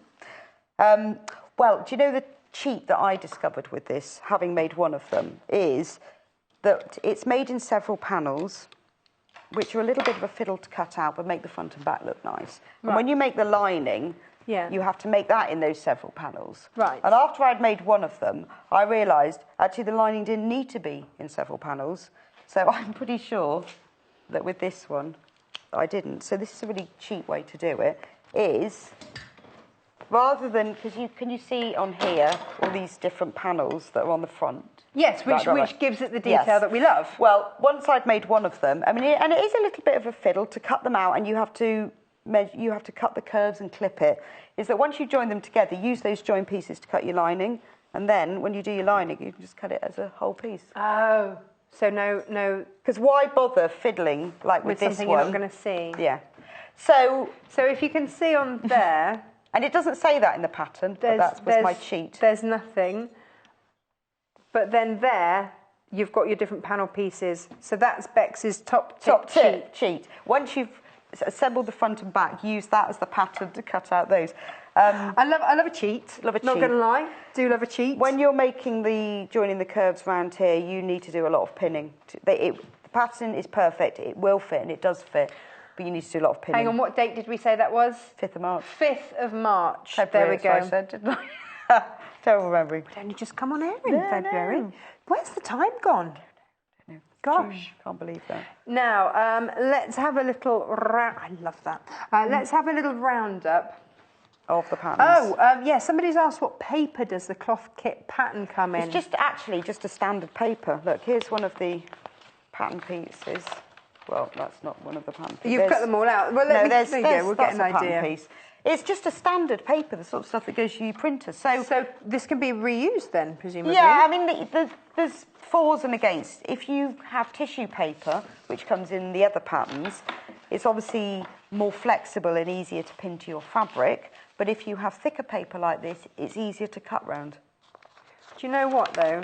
Well, do you know the cheat that I discovered with this, having made one of them, is that it's made in several panels, which are a little bit of a fiddle to cut out, but make the front and back look nice. And when you make the lining, you have to make that in those several panels. Right. And after I'd made one of them, I realised actually the lining didn't need to be in several panels. So I'm pretty sure that with this one, I didn't. So this is a really cheap way to do it, is rather than, because can you see on here all these different panels that are on the front? Yes, which gives it the detail that we love. Well, once I'd made one of them, I mean, and it is a little bit of a fiddle to cut them out, and you have to cut the curves and clip it, is that once you join them together, use those join pieces to cut your lining, and then when you do your lining, you can just cut it as a whole piece. Oh, so no. Because why bother fiddling like with this something one? You're not going to see. Yeah. So if you can see on there, and it doesn't say that in the pattern, but that was my cheat. There's nothing. But then there, you've got your different panel pieces. So that's Bex's top tip cheat. Once you've assembled the front and back, use that as the pattern to cut out those. I love a cheat. Not going to lie, do love a cheat. When you're joining the curves around here, you need to do a lot of pinning. The pattern is perfect. It will fit and it does fit, but you need to do a lot of pinning. Hang on, what date did we say that was? 5th of March. 5th of March. February, there we go. I said, didn't I? Terrible memory. We'd only just come on air in February. No. Where's the time gone? Gosh. Can't believe that. Now, let's have a little... I love that. Let's have a little roundup of the patterns. Somebody's asked what paper does the cloth kit pattern come in? It's just a standard paper. Look, here's one of the pattern pieces. Well, that's not one of the pattern pieces. You've cut them all out. Well, there you go. We'll get an idea. Piece. It's just a standard paper, the sort of stuff that goes to your printer. So this can be reused then, presumably? Yeah, I mean, there's fors and against. If you have tissue paper, which comes in the other patterns, it's obviously more flexible and easier to pin to your fabric. But if you have thicker paper like this, it's easier to cut round. Do you know what, though?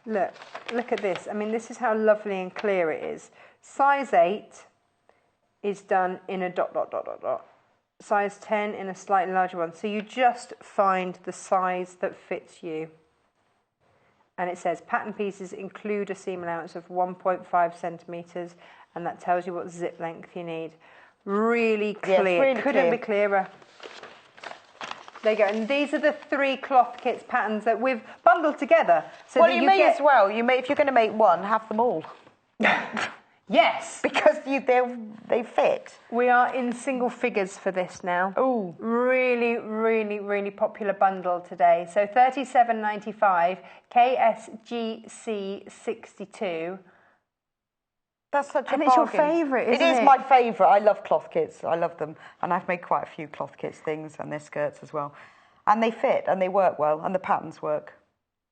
Look at this. I mean, this is how lovely and clear it is. Size 8 is done in a dot. Size 10 in a slightly larger one. So you just find the size that fits you. And it says pattern pieces include a seam allowance of 1.5 centimetres, and that tells you what zip length you need. Really clear. Yeah, really Couldn't be clearer. There you go. And these are the 3 cloth kits patterns that we've bundled together. So well, you may as well. If you're going to make one, have them all. Yes. Because they fit. We are in single figures for this now. Oh. Really, really, really popular bundle today. So $37.95, KSGC 62. That's such a bargain. And it's your favourite, isn't it? It is my favourite. I love cloth kits. I love them. And I've made quite a few cloth kits things and their skirts as well. And they fit and they work well and the patterns work.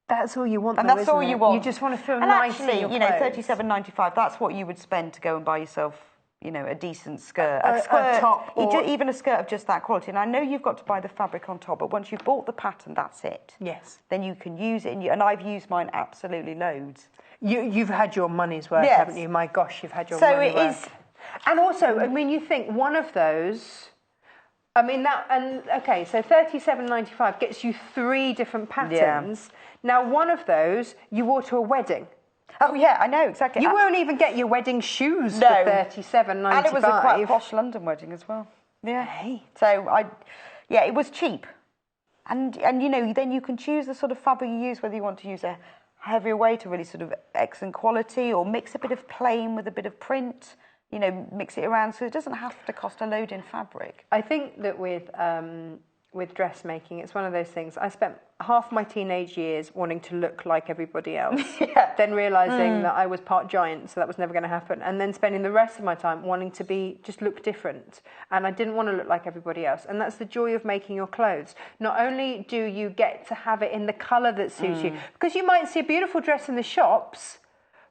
That's all you want, and though, that's isn't all it? you want. You just want to feel and nice actually, in your clothes. $37.95. That's what you would spend to go and buy yourself, a decent skirt, a top, even a skirt of just that quality. And I know you've got to buy the fabric on top, but once you've bought the pattern, that's it. Yes. Then you can use it, and I've used mine absolutely loads. You've had your money's worth, yes. haven't you? My gosh, you've had your money's worth. So it is. And also, I mean, you think one of those. I mean so $37.95 gets you 3 different patterns. Yeah. Now, one of those you wore to a wedding. Oh yeah, I know exactly. You won't even get your wedding shoes for $37.95. And it was a quite posh London wedding as well. Yeah. Hey. So it was cheap, and then you can choose the sort of fabric you use, whether you want to use a heavier weight or really sort of excellent quality, or mix a bit of plain with a bit of print. Mix it around so it doesn't have to cost a load in fabric. I think that with dressmaking, it's one of those things. I spent half my teenage years wanting to look like everybody else, then realising that I was part giant, so that was never going to happen, and then spending the rest of my time wanting to just look different, and I didn't want to look like everybody else, and that's the joy of making your clothes. Not only do you get to have it in the colour that suits you, because you might see a beautiful dress in the shops,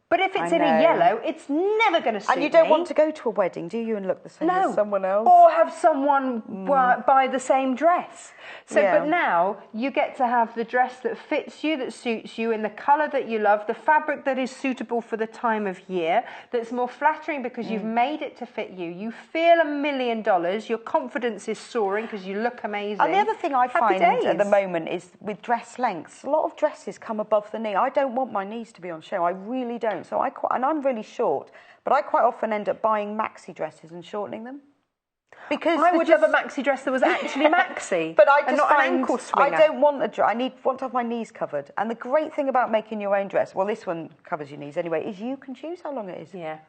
But if it's in a yellow, it's never going to suit me. And you don't want to go to a wedding, do you, and look the same as someone else? Or have someone buy the same dress. So, but now you get to have the dress that fits you, that suits you, in the colour that you love, the fabric that is suitable for the time of year, that's more flattering because you've made it to fit you. You feel $1 million. Your confidence is soaring because you look amazing. And the other thing I find at the moment is with dress lengths, a lot of dresses come above the knee. I don't want my knees to be on show. I really don't. So and I'm really short, but I quite often end up buying maxi dresses and shortening them. Because I would love a maxi dress that was actually maxi, but I just and not find an ankle swinger. I don't want a dress. I want to have my knees covered. And the great thing about making your own dress, well, this one covers your knees anyway, is you can choose how long it is. Yeah.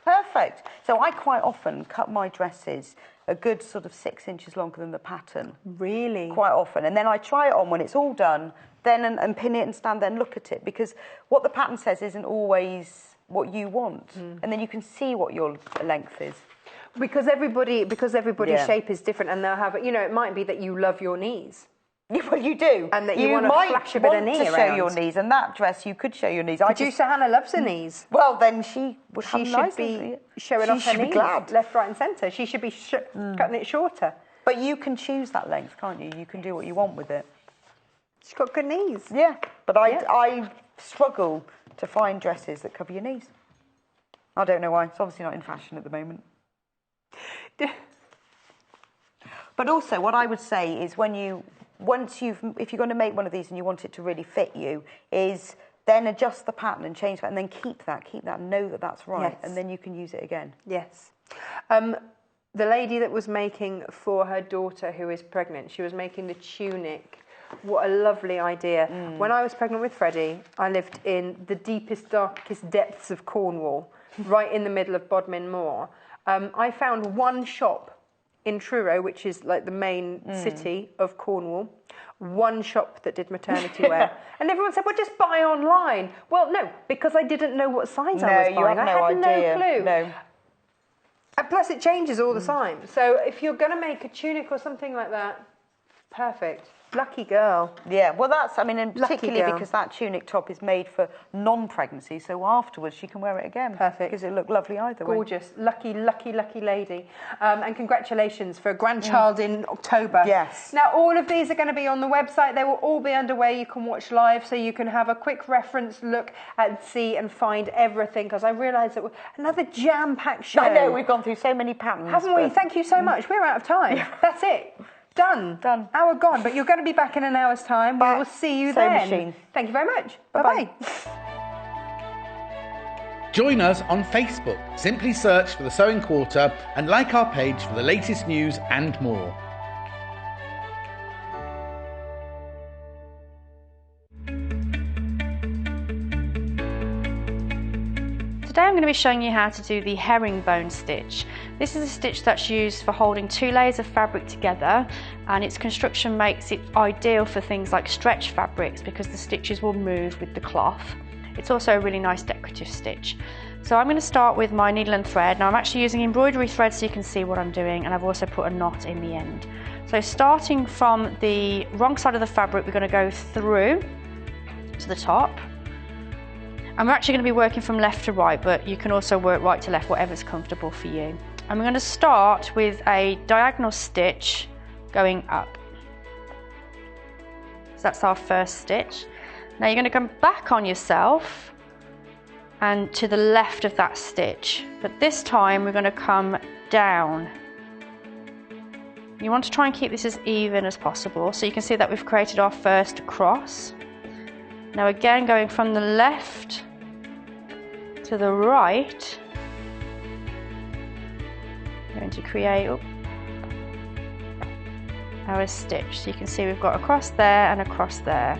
Perfect. So I quite often cut my dresses a good sort of 6 inches longer than the pattern. Really? Quite often. And then I try it on when it's all done, then and pin it and stand there and look at it, because what the pattern says isn't always what you want. And then you can see what your length is. Because everybody's shape is different, and they'll have, it might be that you love your knees. Well, you do. And that you want to flash a bit of knee around. show your knees, and that dress you could show your knees. Producer Hannah loves her knees. Well, then she would have should be showing off her knees, left, right and centre. She should be cutting it shorter. But you can choose that length, can't you? You can do what you want with it. She's got good knees. Yeah, but I struggle to find dresses that cover your knees. I don't know why. It's obviously not in fashion at the moment. But also, what I would say is if you're going to make one of these and you want it to really fit you, is then adjust the pattern and change that, and then keep that, know that that's right, and then you can use it again. Yes. The lady that was making for her daughter who is pregnant, she was making the tunic. What a lovely idea. When I was pregnant with Freddie, I lived in the deepest, darkest depths of Cornwall, right in the middle of Bodmin Moor. I found one shop in Truro, which is like the main city of Cornwall, one shop that did maternity wear. And everyone said, well, just buy online. Well, no, because I didn't know what size I was buying. I had no clue. No. And plus, it changes all the time. So if you're going to make a tunic or something like that, perfect. Lucky girl. Yeah, well, and particularly because that tunic top is made for non-pregnancy, so afterwards she can wear it again. Perfect. Because it looked lovely either way. Gorgeous. Lucky lady. And congratulations for a grandchild in October. Yes. Now, all of these are going to be on the website. They will all be underway. You can watch live, so you can have a quick reference look and see and find everything, because I realise that we're another jam-packed show. I know, we've gone through so many patterns. Haven't we? Thank you so much. We're out of time. Yeah. That's it. Done. Hour gone, but you're going to be back in an hour's time. We will see you then. Machine. Thank you very much. Bye-bye. Join us on Facebook. Simply search for The Sewing Quarter and like our page for the latest news and more. Today I'm going to be showing you how to do the herringbone stitch. This is a stitch that's used for holding 2 layers of fabric together, and its construction makes it ideal for things like stretch fabrics because the stitches will move with the cloth. It's also a really nice decorative stitch. So I'm going to start with my needle and thread. Now I'm actually using embroidery thread so you can see what I'm doing, and I've also put a knot in the end. So starting from the wrong side of the fabric, we're going to go through to the top. And we're actually going to be working from left to right, but you can also work right to left, whatever's comfortable for you. And we're going to start with a diagonal stitch going up. So that's our first stitch. Now you're going to come back on yourself and to the left of that stitch, but this time we're going to come down. You want to try and keep this as even as possible, so you can see that we've created our first cross. Now again, going from the left to the right, we're going to create our stitch. So you can see we've got a cross there and a cross there.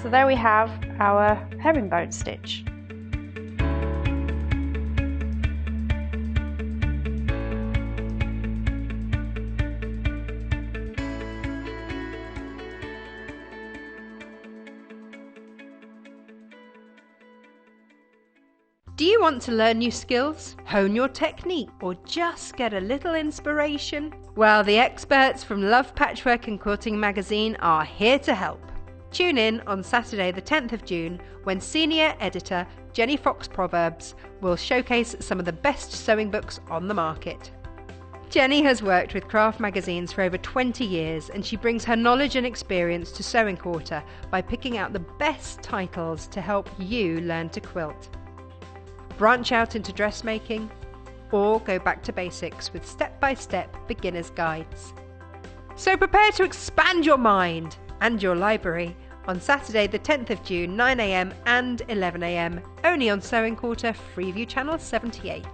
So there we have our herringbone stitch. Do you want to learn new skills, hone your technique, or just get a little inspiration? Well, the experts from Love Patchwork and Quilting magazine are here to help. Tune in on Saturday the 10th of June when senior editor Jenny Fox Proverbs will showcase some of the best sewing books on the market. Jenny has worked with craft magazines for over 20 years and she brings her knowledge and experience to Sewing Quarter by picking out the best titles to help you learn to quilt. Branch out into dressmaking or go back to basics with step-by-step beginner's guides. So prepare to expand your mind and your library on Saturday the 10th of June 9 AM and 11 AM only on Sewing Quarter Freeview Channel 78.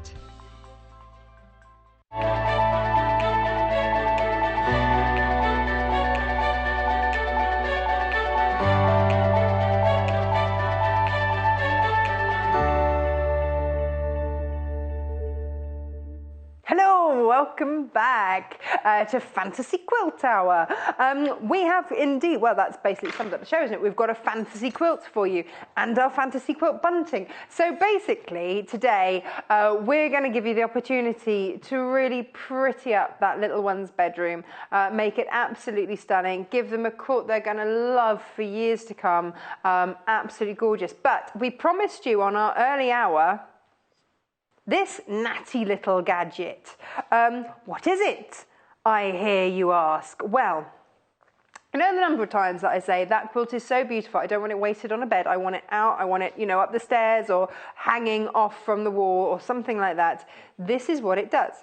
Welcome back to Fantasy Quilt Hour. We have indeed, well, that's basically summed up the show, isn't it? We've got a fantasy quilt for you and our fantasy quilt bunting. So basically today we're going to give you the opportunity to really pretty up that little one's bedroom, make it absolutely stunning, give them a quilt they're going to love for years to come, absolutely gorgeous. But we promised you on our early hour this natty little gadget. What is it, I hear you ask? Well, you know the number of times that I say that quilt is so beautiful, I don't want it weighted on a bed, I want it out, I want it, you know, up the stairs or hanging off from the wall or something like that. This is what it does.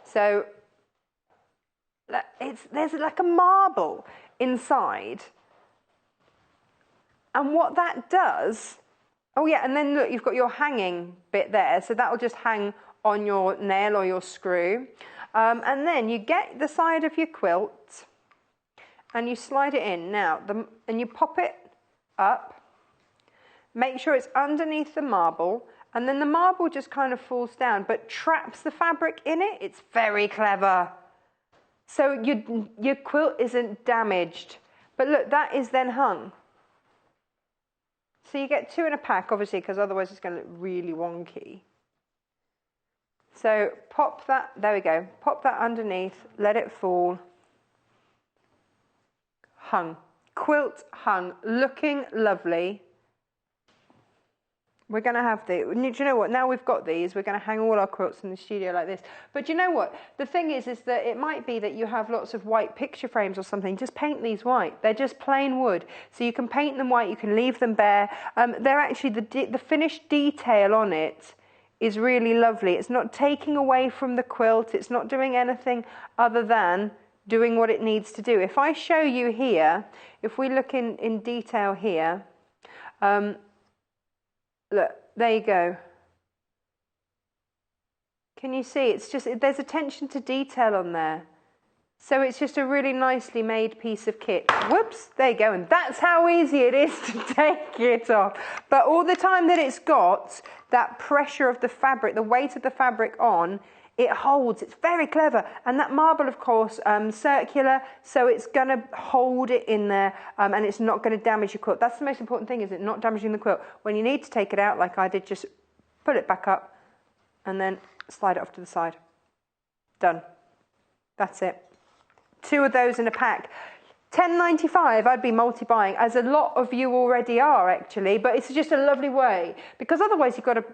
So there's like a marble inside, and what that does, oh yeah, and then look, you've got your hanging bit there, so that will just hang on your nail or your screw. And then you get the side of your quilt and you slide it in. Now, and you pop it up, make sure it's underneath the marble, and then the marble just kind of falls down, but traps the fabric in it. It's very clever. So your quilt isn't damaged. But look, that is then hung. So you get two in a pack, obviously, because otherwise it's going to look really wonky. So pop that, there we go, pop that underneath, let it fall. Hung. Quilt hung, looking lovely. We're going to have the, do you know what, now we've got these, we're going to hang all our quilts in the studio like this. But do you know what, the thing is that it might be that you have lots of white picture frames or something, just paint these white. They're just plain wood. So you can paint them white, you can leave them bare. They're actually, the finished detail on it is really lovely. It's not taking away from the quilt, it's not doing anything other than doing what it needs to do. If I show you here, if we look in detail here, look, there you go. Can you see? It's just, there's attention to detail on there. So it's just a really nicely made piece of kit. Whoops, there you go. And that's how easy it is to take it off. But all the time that it's got that pressure of the fabric, the weight of the fabric on, it holds. It's very clever. And that marble, of course, circular, so it's going to hold it in there and it's not going to damage your quilt. That's the most important thing, is it? Not damaging the quilt. When you need to take it out, like I did, just pull it back up and then slide it off to the side. Done. That's it. Two of those in a pack. £10.95, I'd be multi-buying, as a lot of you already are, actually, but it's just a lovely way, because otherwise you've got to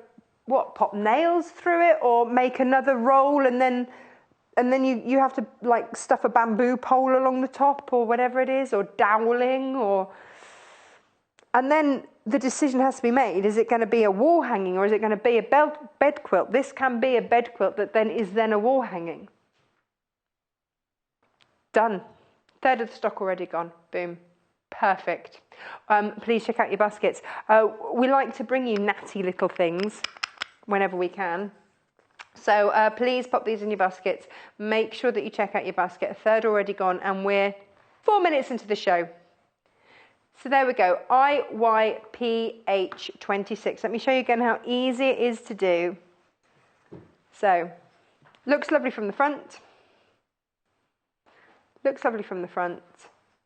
pop nails through it or make another roll, and then you have to like stuff a bamboo pole along the top or whatever it is, or doweling, and then the decision has to be made. Is it going to be a wall hanging or is it going to be a bed quilt? This can be a bed quilt that then is a wall hanging. Done. Third of the stock already gone. Boom. Perfect. Please check out your baskets. We like to bring you natty little things whenever we can. So please pop these in your baskets. Make sure that you check out your basket. A third already gone, and we're 4 minutes into the show. So there we go, IYPH26. Let me show you again how easy it is to do. So, looks lovely from the front. Looks lovely from the front.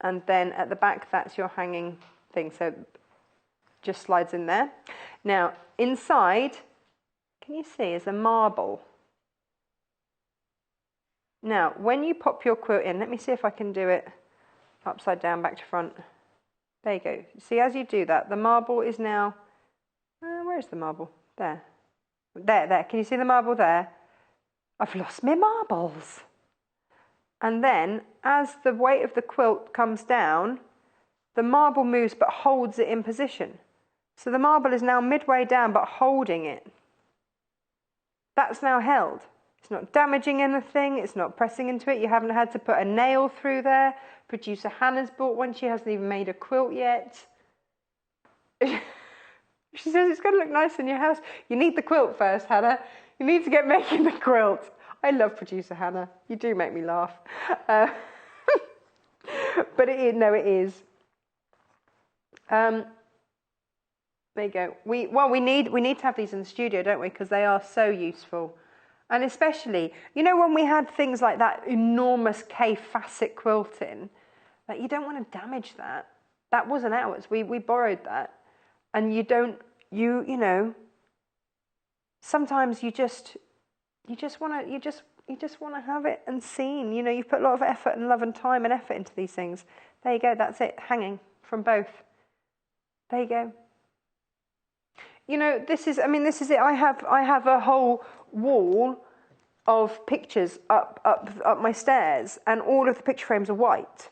And then at the back, that's your hanging thing. So just slides in there. Now, inside, can you see, is a marble. Now, when you pop your quilt in, let me see if I can do it upside down, back to front. There you go. See, as you do that, the marble is now, where is the marble? There. There. Can you see the marble there? I've lost my marbles. And then, as the weight of the quilt comes down, the marble moves but holds it in position. So the marble is now midway down but holding it. That's now held. It's not damaging anything, it's not pressing into it, you haven't had to put a nail through there. Producer Hannah's bought one, she hasn't even made a quilt yet. She says it's going to look nice in your house. You need the quilt first, Hannah. You need to get making the quilt. I love producer Hannah. You do make me laugh. But it is. There you go. We need to have these in the studio, don't we? Because they are so useful. And especially, you know, when we had things like that enormous K-facet quilting, like you don't want to damage that. That wasn't ours. We borrowed that. And you know, sometimes you just want to have it and seen. You know, you've put a lot of effort and love and time and effort into these things. There you go. That's it. Hanging from both. There you go. You know, this is it. I have a whole wall of pictures up my stairs, and all of the picture frames are white.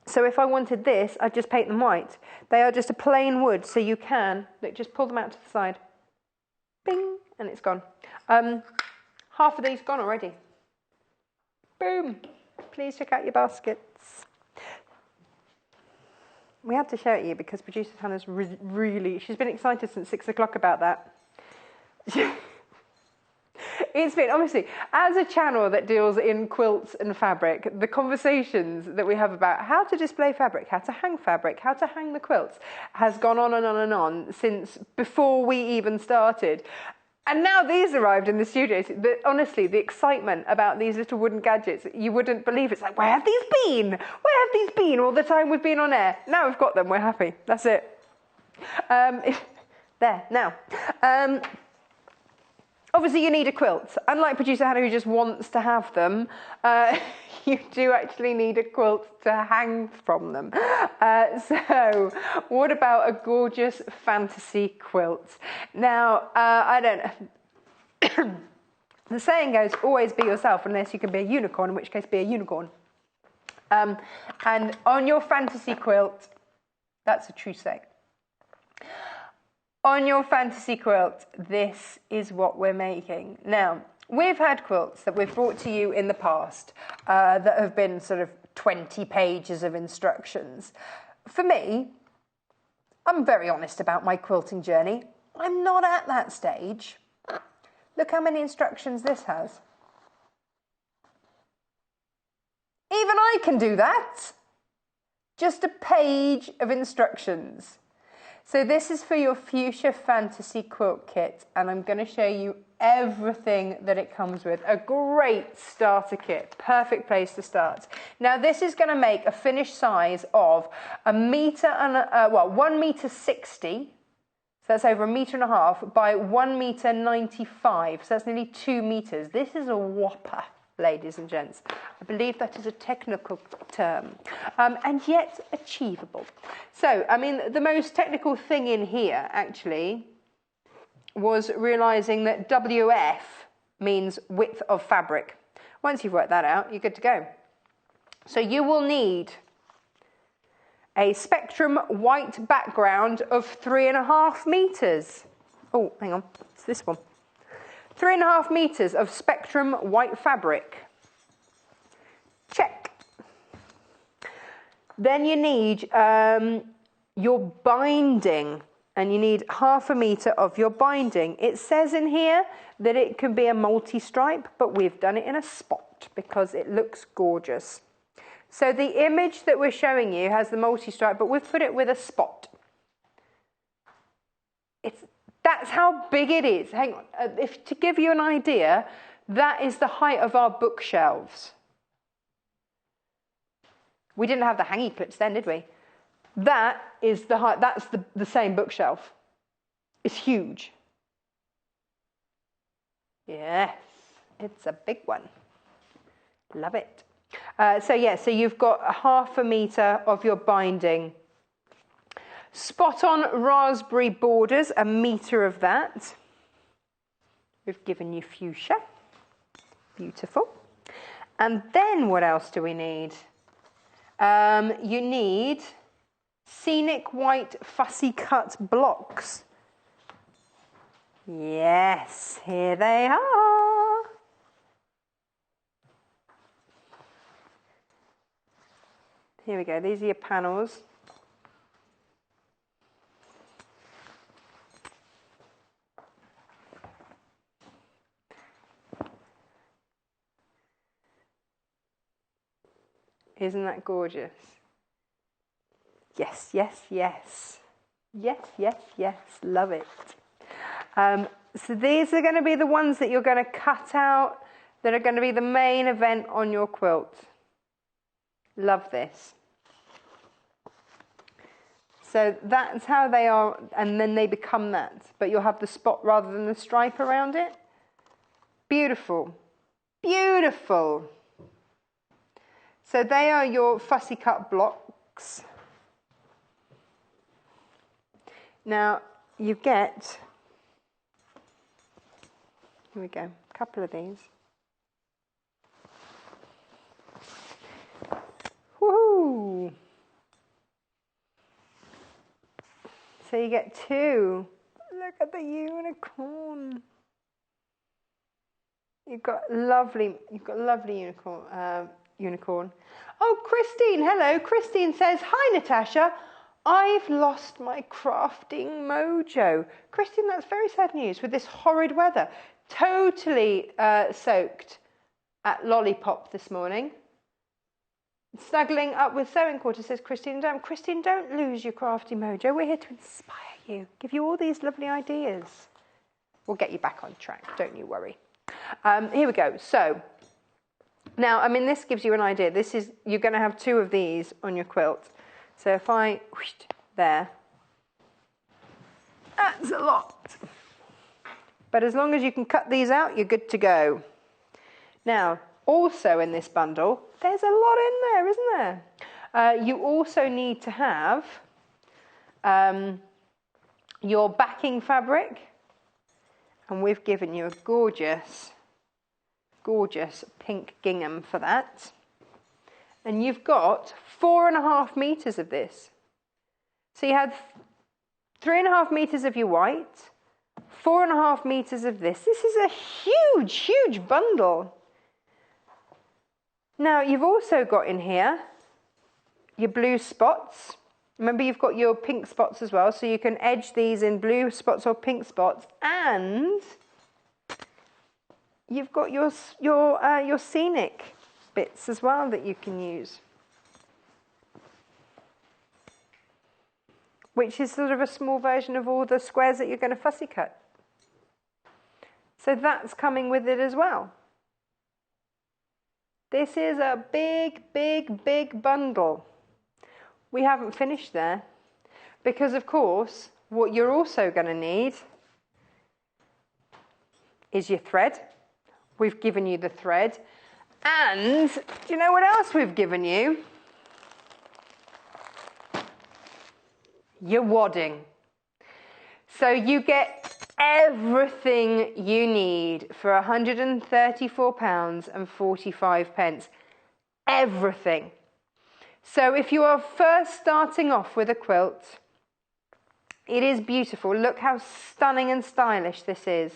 So if I wanted this, I'd just paint them white. They are just a plain wood, so you can look, just pull them out to the side. Bing, and it's gone. Half of these gone already. Boom. Please check out your baskets. We had to show it to you because producer Hannah's she's been excited since 6 o'clock about that. It's been, honestly, as a channel that deals in quilts and fabric, the conversations that we have about how to display fabric, how to hang the quilts, has gone on and on and on since before we even started. And now these arrived in the studios. Honestly, the excitement about these little wooden gadgets, you wouldn't believe. It's like, where have these been? Where have these been all the time we've been on air? Now we've got them, we're happy. That's it. There, now. Obviously, you need a quilt. Unlike producer Hannah, who just wants to have them, you do actually need a quilt to hang from them. So, what about a gorgeous fantasy quilt? Now, I don't know. The saying goes, always be yourself, unless you can be a unicorn, in which case be a unicorn. And on your fantasy quilt, that's a true saying. On your fantasy quilt, this is what we're making. Now, we've had quilts that we've brought to you in the past that have been sort of 20 pages of instructions. For me, I'm very honest about my quilting journey. I'm not at that stage. Look how many instructions this has. Even I can do that. Just a page of instructions. So this is for your Fuchsia Fantasy Quilt Kit, and I'm going to show you everything that it comes with. A great starter kit, perfect place to start. Now this is going to make a finished size of 1 metre and 1 metre 60. So that's over 1.5 metres by 1 metre 95. So that's nearly 2 metres. This is a whopper, ladies and gents. I believe that is a technical term, and yet achievable. So, I mean, the most technical thing in here, actually, was realising that WF means width of fabric. Once you've worked that out, you're good to go. So you will need a spectrum white background of 3.5 metres. Oh, hang on, it's this one. 3.5 metres of spectrum white fabric. Check. Then you need your binding, and you need 0.5 metre of your binding. It says in here that it can be a multi-stripe, but we've done it in a spot because it looks gorgeous. So the image that we're showing you has the multi-stripe, but we've put it with a spot. That's how big it is. Hang on, to give you an idea, that is the height of our bookshelves. We didn't have the hanging clips then, did we? That is the height. That's the same bookshelf. It's huge. Yes, it's a big one. Love it. So you've got 1/2 metre of your binding. Spot on raspberry borders, 1 metre of that. We've given you fuchsia. Beautiful. And then what else do we need? You need scenic white fussy cut blocks. Yes, here they are. Here we go, these are your panels. Isn't that gorgeous? Yes, yes, yes. Yes, yes, yes. Love it. So these are going to be the ones that you're going to cut out, that are going to be the main event on your quilt. Love this. So that's how they are, and then they become that. But you'll have the spot rather than the stripe around it. Beautiful. Beautiful. So they are your fussy cut blocks. Now you get, here we go, a couple of these. Woohoo! So you get 2. Look at the unicorn. You've got lovely unicorn. Oh, Christine, hello. Christine says, hi, Natasha. I've lost my crafting mojo. Christine, that's very sad news with this horrid weather. Totally soaked at Lollipop this morning. Snuggling up with sewing quarter, says Christine. Christine, don't lose your crafty mojo. We're here to inspire you, give you all these lovely ideas. We'll get you back on track, don't you worry. Here we go. So, now, I mean, this gives you an idea. This is, you're going to have 2 of these on your quilt. So if I, whoosh, there, that's a lot. But as long as you can cut these out, you're good to go. Now, also in this bundle, there's a lot in there, isn't there? You also need to have your backing fabric. And we've given you a gorgeous, gorgeous pink gingham for that. And you've got 4.5 meters of this. So you had 3.5 meters of your white, 4.5 meters of this. This is a huge, huge bundle. Now you've also got in here your blue spots. Remember, you've got your pink spots as well, so you can edge these in blue spots or pink spots, and you've got your scenic bits as well that you can use, which is sort of a small version of all the squares that you're going to fussy cut. So that's coming with it as well. This is a big, big, big bundle. We haven't finished there, because of course what you're also going to need is your thread. We've given you the thread, and do you know what else we've given you? Your wadding. So you get everything you need for £134.45. Everything. So if you are first starting off with a quilt, it is beautiful. Look how stunning and stylish this is.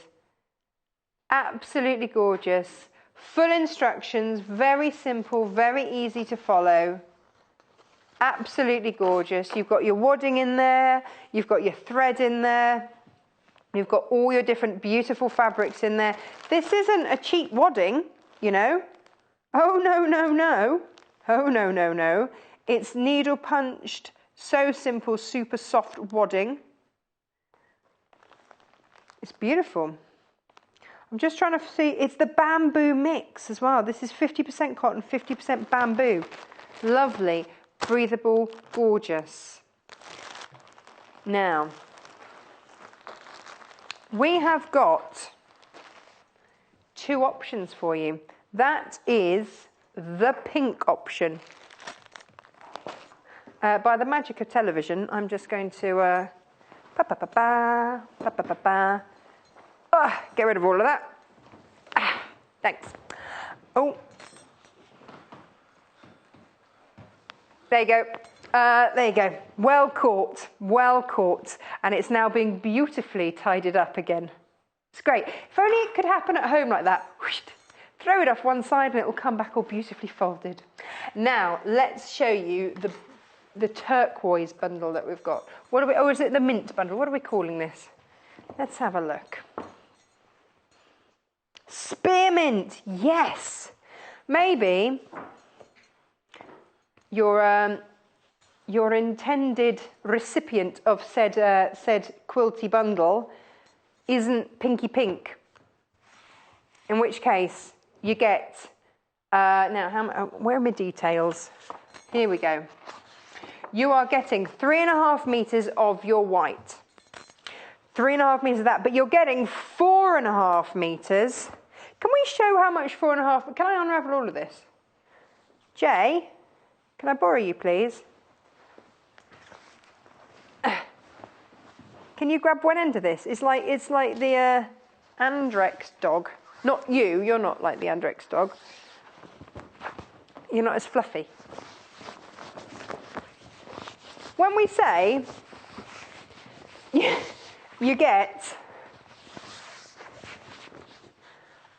Absolutely gorgeous. Full instructions, very simple, very easy to follow. Absolutely gorgeous. You've got your wadding in there, you've got your thread in there, you've got all your different beautiful fabrics in there. This isn't a cheap wadding, you know. Oh, no, no, no. Oh, no, no, no. It's needle punched, so simple, super soft wadding. It's beautiful. I'm just trying to see, it's the bamboo mix as well. This is 50% cotton, 50% bamboo. Lovely, breathable, gorgeous. Now, we have got 2 options for you. That is the pink option. By the magic of television, I'm just going to get rid of all of that. Thanks. Oh, there you go. There you go. Well caught, well caught. And it's now being beautifully tidied up again. It's great. If only it could happen at home like that. Whoosh, throw it off one side and it will come back all beautifully folded. Now, let's show you the turquoise bundle that we've got. What are we, oh, is it the mint bundle? What are we calling this? Let's have a look. Spearmint, yes. Maybe your intended recipient of said quilty bundle isn't pinky pink. In which case you get now where are my details? Here we go. You are getting 3.5 meters of your white. 3.5 meters of that, but you're getting 4.5 meters. Can we show how much 4.5? Can I unravel all of this? Jay, can I borrow you, please? Can you grab one end of this? It's like the Andrex dog. Not you. You're not like the Andrex dog. You're not as fluffy. When we say you get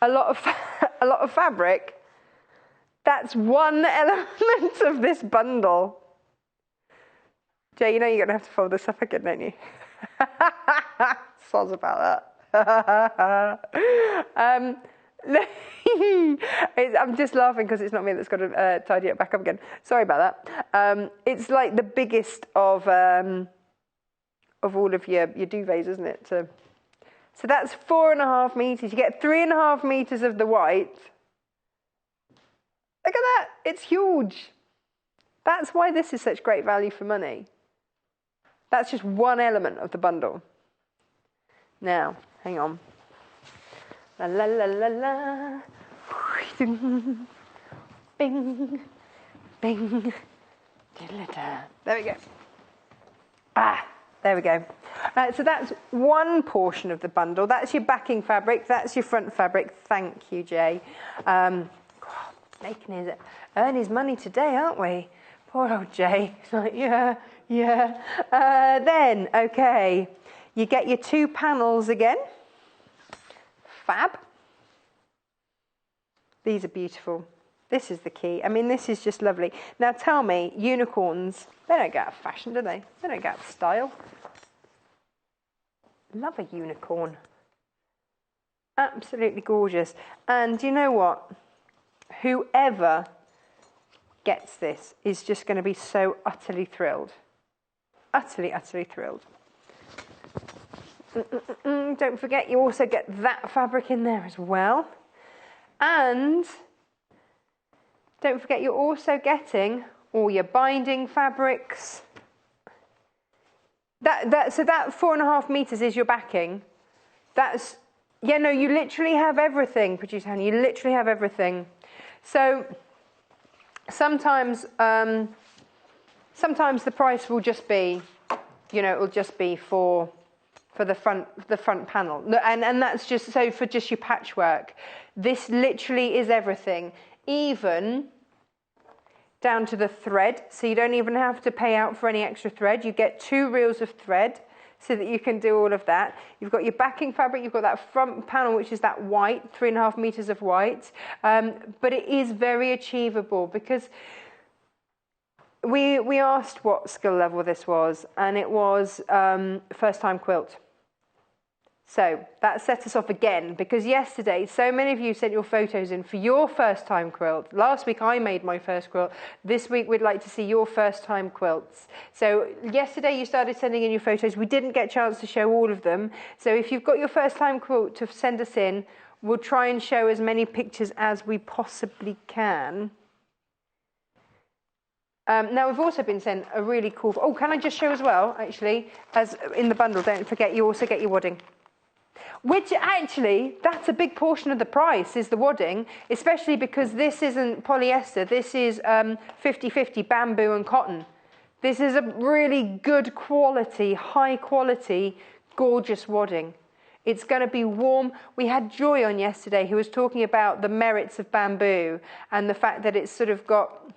a lot of fabric, that's one element of this bundle. Jay, you know you're going to have to fold this up again, don't you? Soz about that. I'm just laughing because it's not me that's got to tidy it back up again. Sorry about that. It's like the biggest of all of your duvets, isn't it? So that's 4.5 meters. You get 3.5 meters of the white. Look at that. It's huge. That's why this is such great value for money. That's just one element of the bundle. Now, hang on. La la la la la. Bing, bing. There we go. There we go. So that's one portion of the bundle. That's your backing fabric. That's your front fabric. Thank you, Jay. Earn his money today, aren't we? Poor old Jay. He's like, yeah. Then, okay, you get your 2 panels again. Fab. These are beautiful. This is the key. I mean, this is just lovely. Now tell me, unicorns, they don't get out of fashion, do they? They don't get out of style. Love a unicorn. Absolutely gorgeous. And you know what? Whoever gets this is just going to be so utterly thrilled. Utterly, utterly thrilled. Don't forget, you also get that fabric in there as well. And don't forget, you're also getting all your binding fabrics. So that 4.5 meters is your backing. That's, yeah, no, you literally have everything, Producer Honey. You literally have everything. So sometimes the price will just be, it will just be for the front panel, and that's just so for just your patchwork. This literally is everything, even down to the thread. So you don't even have to pay out for any extra thread. You get 2 reels of thread so that you can do all of that. You've got your backing fabric. You've got that front panel, which is that white, 3.5 meters of white. But it is very achievable because we asked what skill level this was, and it was first time quilt. So that set us off again, because yesterday so many of you sent your photos in for your first time quilt. Last week I made my first quilt. This week we'd like to see your first time quilts. So yesterday you started sending in your photos. We didn't get a chance to show all of them. So if you've got your first time quilt to send us in, we'll try and show as many pictures as we possibly can. Now we've also been sent a really cool. Oh, can I just show as well? Actually, as in the bundle, don't forget you also get your wadding. Which actually, that's a big portion of the price is the wadding, especially because this isn't polyester. This is 50-50 bamboo and cotton. This is a really good quality, high quality, gorgeous wadding. It's going to be warm. We had Joy on yesterday who was talking about the merits of bamboo and the fact that it's sort of got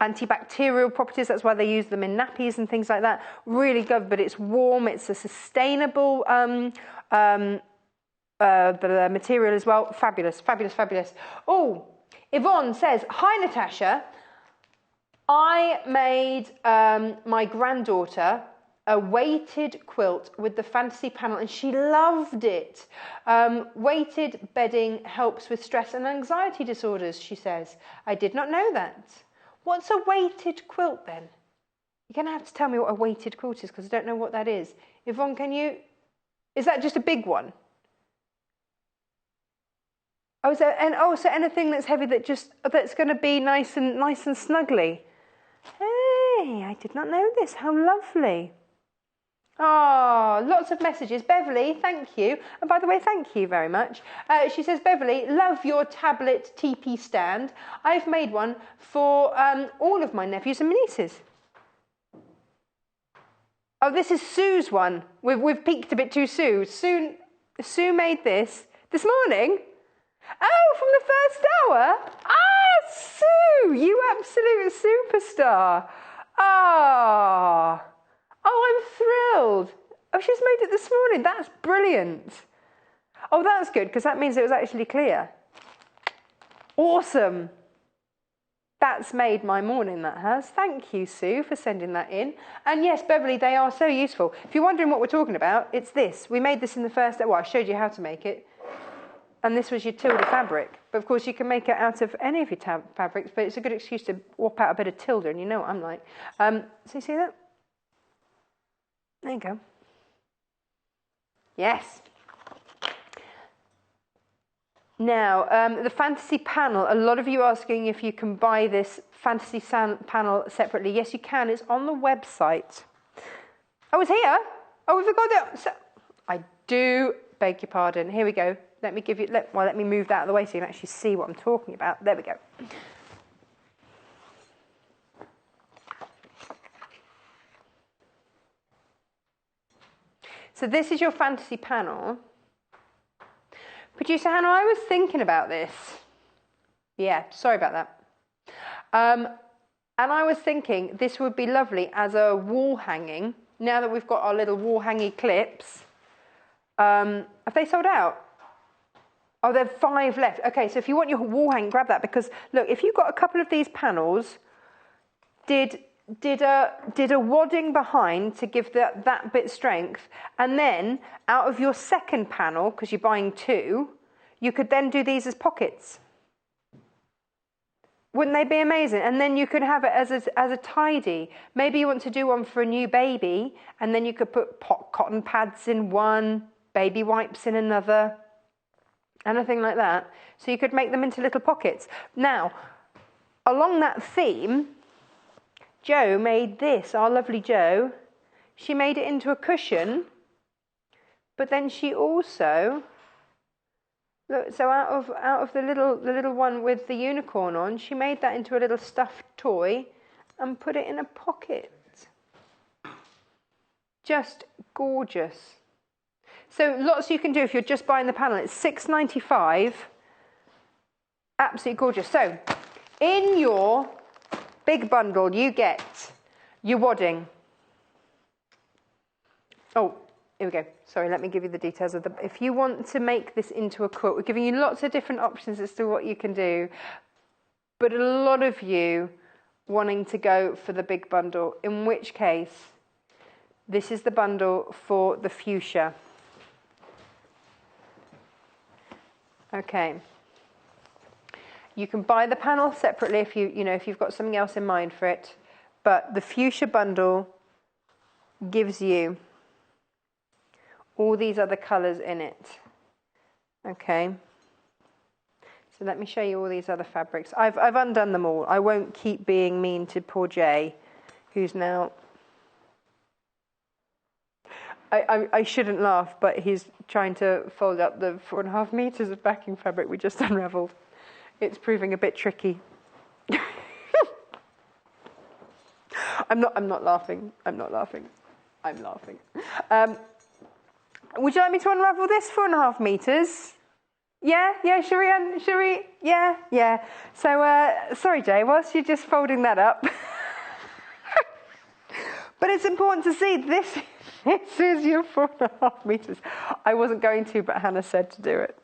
antibacterial properties. That's why they use them in nappies and things like that. Really good, but it's warm. It's a sustainable the material as well. Fabulous, fabulous, fabulous. Oh, Yvonne says, hi Natasha. I made my granddaughter a weighted quilt with the fantasy panel and she loved it. Weighted bedding helps with stress and anxiety disorders, she says. I did not know that. What's a weighted quilt then? You're going to have to tell me what a weighted quilt is because I don't know what that is. Yvonne, can you... Is that just a big one? Oh, so anything that's heavy that's going to be nice and snuggly. Hey, I did not know this. How lovely. Oh, lots of messages. Beverly, thank you. And by the way, thank you very much. She says, Beverly, love your tablet TP stand. I've made one for all of my nephews and nieces. Oh, this is Sue's one. We've peeked a bit too soon. Sue made this morning. Oh, from the first hour? Ah, Sue, you absolute superstar. Ah. Oh, I'm thrilled. Oh, she's made it this morning. That's brilliant. Oh, that's good, because that means it was actually clear. Awesome. That's made my morning, that has. Thank you, Sue, for sending that in. And yes, Beverly, they are so useful. If you're wondering what we're talking about, it's this. We made this in the first... Well, I showed you how to make it. And this was your Tilda fabric. But, of course, you can make it out of any of your fabrics, but it's a good excuse to whop out a bit of Tilda, and you know what I'm like. So you see that? There you go. Yes. Now, the fantasy panel, a lot of you are asking if you can buy this fantasy panel separately. Yes, you can. It's on the website. Oh, it's here. Oh, we forgot that. So, I do beg your pardon. Here we go. Let me give you. Let me move that out of the way so you can actually see what I'm talking about. There we go. So this is your fantasy panel. Producer Hannah, I was thinking about this. Yeah, sorry about that. And I was thinking this would be lovely as a wall hanging. Now that we've got our little wall hanging clips. Have they sold out? Oh, there are 5 left. Okay, so if you want your wall hanging, grab that. Because, look, if you've got a couple of these panels, did a wadding behind to give that bit strength, and then out of your second panel, because you're buying 2, you could then do these as pockets. Wouldn't they be amazing? And then you could have it as a tidy. Maybe you want to do one for a new baby, and then you could put cotton pads in one, baby wipes in another, anything like that. So you could make them into little pockets. Now, along that theme, Jo made this, our lovely Jo. She made it into a cushion, but then she also, look, so out of the little one with the unicorn on, she made that into a little stuffed toy and put it in a pocket. Just gorgeous. So lots you can do if you're just buying the panel. It's $6.95. Absolutely gorgeous. So in your big bundle, you get your wadding. Oh, here we go. Sorry, let me give you the details of the... If you want to make this into a quilt, we're giving you lots of different options as to what you can do. But a lot of you wanting to go for the big bundle, in which case, this is the bundle for the fuchsia. Okay. You can buy the panel separately if if you've got something else in mind for it, but the fuchsia bundle gives you all these other colours in it. Okay. So let me show you all these other fabrics. I've undone them all. I won't keep being mean to poor Jay, who's now... I shouldn't laugh, but he's trying to fold up the 4.5 meters of backing fabric we just unravelled. It's proving a bit tricky. I'm not laughing. I'm laughing. Would you like me to unravel this 4.5 meters? Yeah, should we? Yeah. So, sorry, Jay, whilst you're just folding that up. But it's important to see, this is your 4.5 meters. I wasn't going to, but Hannah said to do it.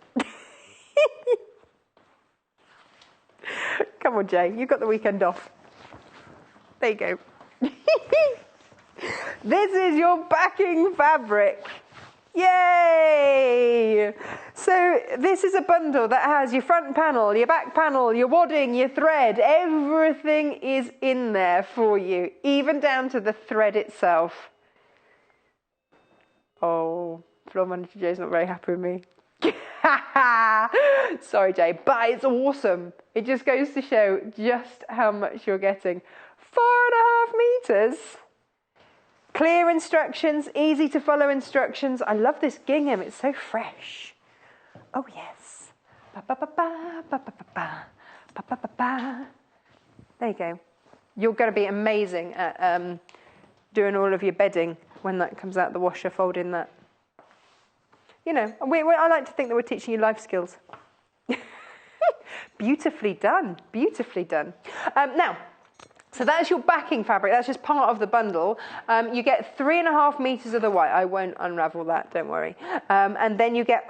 Come on, Jay, you've got the weekend off. There you go. This is your backing fabric. Yay! So this is a bundle that has your front panel, your back panel, your wadding, your thread. Everything is in there for you, even down to the thread itself. Oh, floor manager Jay's not very happy with me. Sorry, Jay, but it's awesome. It just goes to show just how much you're getting. 4.5 meters. Clear instructions, easy to follow instructions. I love this gingham, it's so fresh. Oh yes. There you go. You're going to be amazing at doing all of your bedding when that comes out the washer, folding that. You know, I like to think that we're teaching you life skills. Beautifully done, beautifully done. Now, so that's your backing fabric. That's just part of the bundle. You get 3.5 meters of the white. I won't unravel that, don't worry. And then you get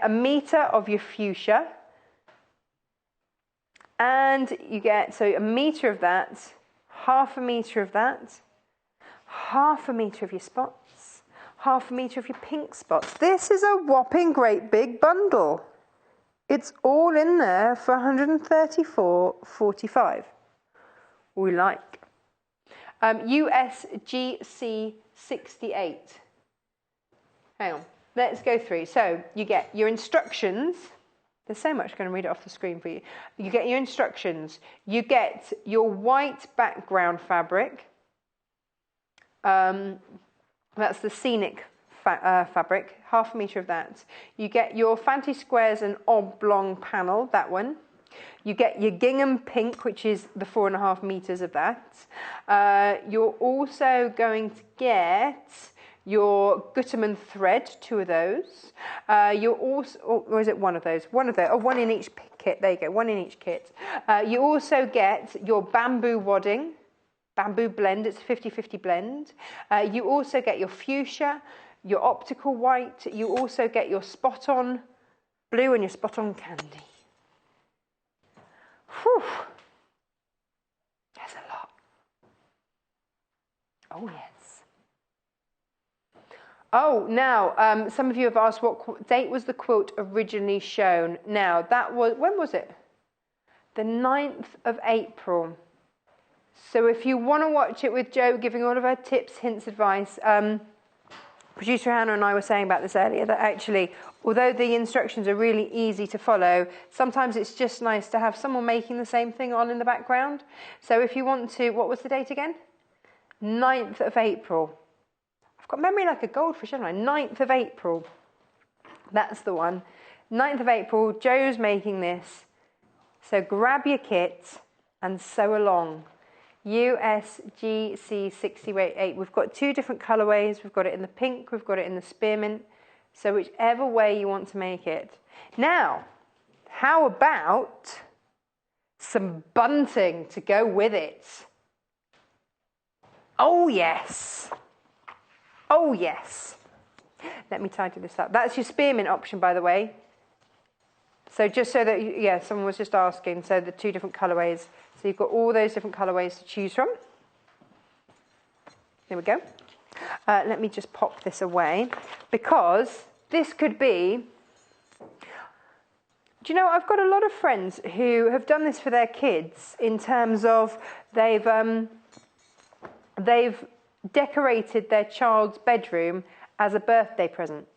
a meter of your fuchsia. And you get, so a meter of that, 1/2 meter of that, 1/2 meter of your spots, 1/2 meter of your pink spots. This is a whopping great big bundle. It's all in there for $134.45. We like. USGC 68. Hang on, let's go through. So you get your instructions. There's so much, I'm going to read it off the screen for you. You get your instructions. You get your white background fabric. That's the scenic fabric, 1/2 meter of that. You get your fancy squares and oblong panel, that one. You get your gingham pink, which is the 4.5 meters of that. You're also going to get your Gutermann thread, 2 of those. You're also, or is it one of those? One in each kit. There you go, 1 in each kit. You also get your bamboo wadding, bamboo blend. It's a 50-50 blend. You also get your fuchsia, your optical white. You also get your spot-on blue and your spot-on candy. Whew. That's a lot. Oh, yes. Oh, now, some of you have asked what date was the quilt originally shown. Now, that was, when was it? The 9th of April. So if you want to watch it with Jo giving all of her tips, hints, advice, producer Hannah and I were saying about this earlier, that actually, although the instructions are really easy to follow, sometimes it's just nice to have someone making the same thing on in the background. So if you want to, what was the date again? 9th of April. I've got memory like a goldfish, haven't I? 9th of April. That's the one. 9th of April, Jo's making this. So grab your kit and sew along. USGC 68. We've got 2 different colourways. We've got it in the pink, we've got it in the spearmint. So whichever way you want to make it. Now, how about some bunting to go with it? Oh, yes. Oh, yes. Let me tidy this up. That's your spearmint option, by the way. So just so that, yeah, someone was just asking. So the 2 different colourways. So you've got all those different colourways to choose from. There we go. Let me just pop this away, because this could be... Do you know, I've got a lot of friends who have done this for their kids in terms of they've decorated their child's bedroom as a birthday present.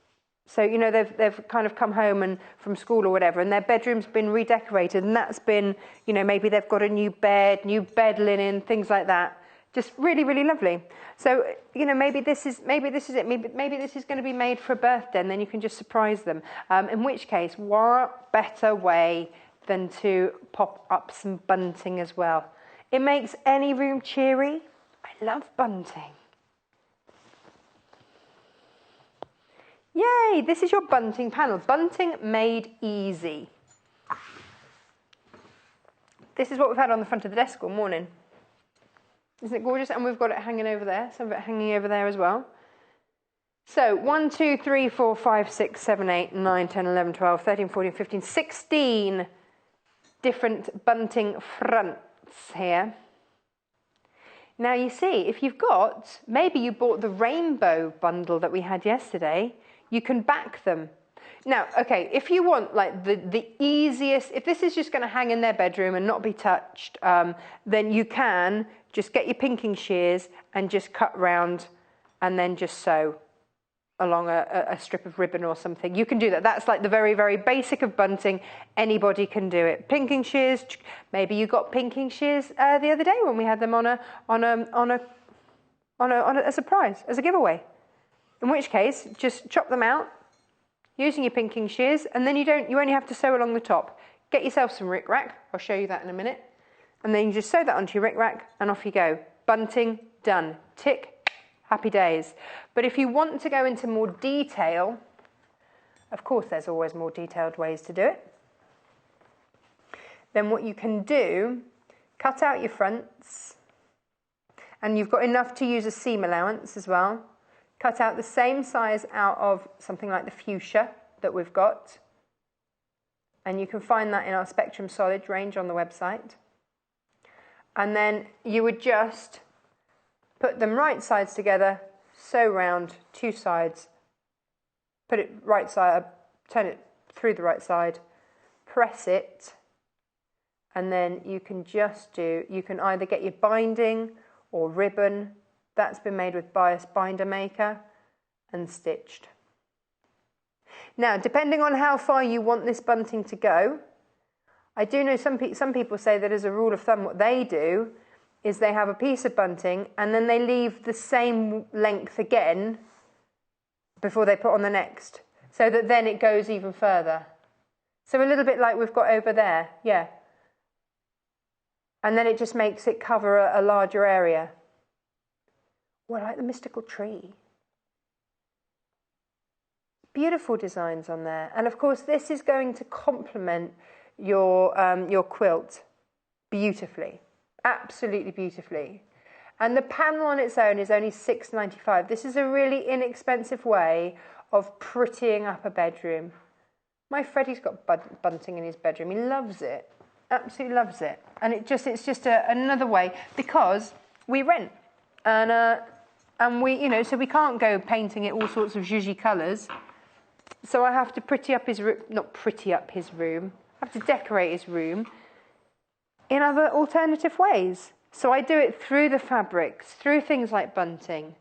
So, you know, they've kind of come home and from school or whatever, and their bedroom's been redecorated, and that's been, you know, maybe they've got a new bed linen, things like that. Just really, really lovely. So, you know, maybe this is it. Maybe this is going to be made for a birthday, and then you can just surprise them. In which case, what better way than to pop up some bunting as well? It makes any room cheery. I love bunting. Yay, this is your bunting panel. Bunting made easy. This is what we've had on the front of the desk all morning. Isn't it gorgeous? And we've got it hanging over there, some of it hanging over there as well. So 1, 2, 3, 4, 5, 6, 7, 8, 9, 10, 11, 12, 13, 14, 15, 16 different bunting fronts here. Now you see, if you've got, maybe you bought the rainbow bundle that we had yesterday, you can back them. Now, okay, if you want like the easiest, if this is just going to hang in their bedroom and not be touched, then you can just get your pinking shears and just cut round and then just sew along a strip of ribbon or something. You can do that. That's like the very, very basic of bunting. Anybody can do it. Pinking shears, maybe you got pinking shears the other day when we had them on a surprise, as a giveaway. In which case, just chop them out using your pinking shears, and then you only have to sew along the top. Get yourself some rickrack. I'll show you that in a minute. And then you just sew that onto your rickrack, and off you go. Bunting, done. Tick, happy days. But if you want to go into more detail, of course there's always more detailed ways to do it. Then what you can do, cut out your fronts, and you've got enough to use a seam allowance as well. Cut out the same size out of something like the fuchsia that we've got. And you can find that in our Spectrum Solid range on the website. And then you would just put them right sides together, sew round two sides, put it right side up, turn it through the right side, press it, and then you can you can either get your binding or ribbon. That's been made with Bias Binder Maker and stitched. Now, depending on how far you want this bunting to go, I do know some people say that as a rule of thumb what they do is they have a piece of bunting and then they leave the same length again before they put on the next, so that then it goes even further. So a little bit like we've got over there, yeah. And then it just makes it cover a larger area. Well, like the mystical tree. Beautiful designs on there. And of course, this is going to complement your quilt beautifully. Absolutely beautifully. And the panel on its own is only $6.95. This is a really inexpensive way of prettying up a bedroom. My Freddie's got bunting in his bedroom. He loves it. Absolutely loves it. And it's just another way, because we rent. And we, you know, so we can't go painting it all sorts of zhuzhy colours. So I have to pretty up his room, not pretty up his room, I have to decorate his room in other alternative ways. So I do it through the fabrics, through things like bunting.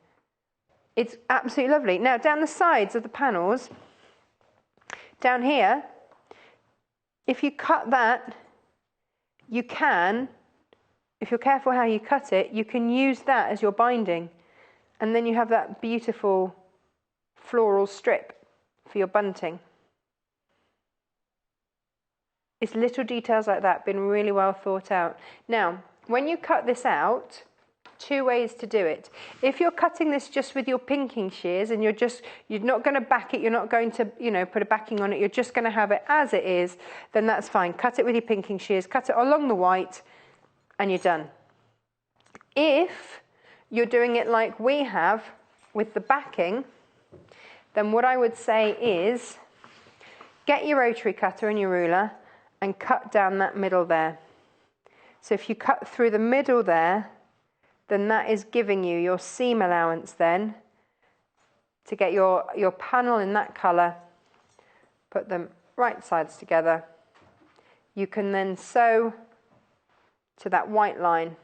It's absolutely lovely. Now, down the sides of the panels, down here, if you cut that, you can, if you're careful how you cut it, you can use that as your binding. And then you have that beautiful floral strip for your bunting. It's little details like that, been really well thought out. Now, when you cut this out, two ways to do it. If you're cutting this just with your pinking shears and you're not going to back it, you're not going to, you know, put a backing on it, you're just going to have it as it is, then that's fine. Cut it with your pinking shears, cut it along the white, and you're done. If you're doing it like we have with the backing, then what I would say is get your rotary cutter and your ruler and cut down that middle there. So if you cut through the middle there, then that is giving you your seam allowance then to get your panel in that colour. Put them right sides together. You can then sew to that white line,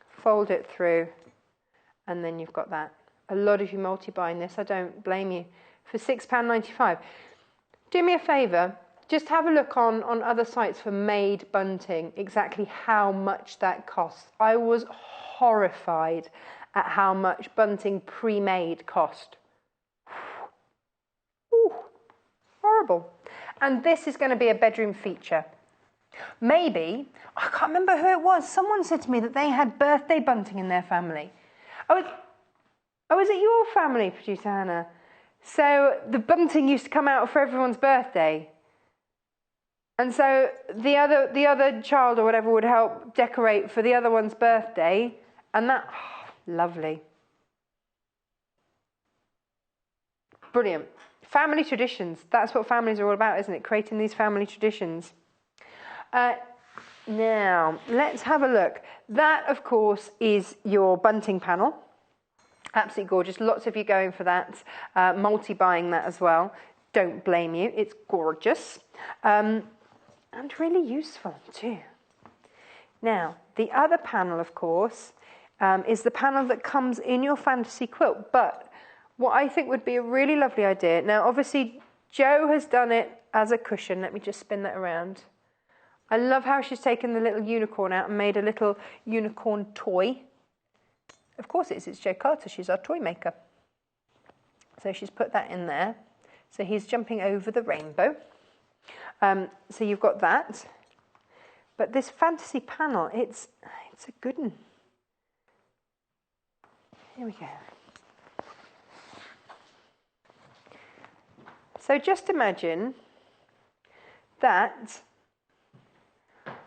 fold it through, and then you've got that. A lot of you multi-buying this, I don't blame you. For £6.95. Do me a favour, just have a look on other sites for made bunting, exactly how much that costs. I was horrified at how much bunting pre-made cost. Ooh, horrible. And this is going to be a bedroom feature. Maybe, I can't remember who it was, someone said to me that they had birthday bunting in their family. Was it your family, Producer Hannah? So the bunting used to come out for everyone's birthday. And so the other child or whatever would help decorate for the other one's birthday. And that, lovely. Brilliant. Family traditions. That's what families are all about, isn't it? Creating these family traditions. Now, let's have a look. That, of course, is your bunting panel. Absolutely gorgeous. Lots of you going for that. Multi-buying that as well. Don't blame you. It's gorgeous. And really useful too. Now, the other panel, of course, is the panel that comes in your fantasy quilt. But what I think would be a really lovely idea. Now, obviously, Jo has done it as a cushion. Let me just spin that around. I love how she's taken the little unicorn out and made a little unicorn toy. Of course it's Jo Carter, she's our toy maker. So she's put that in there. So he's jumping over the rainbow. So you've got that. But this fantasy panel, it's a good one. Here we go. So just imagine that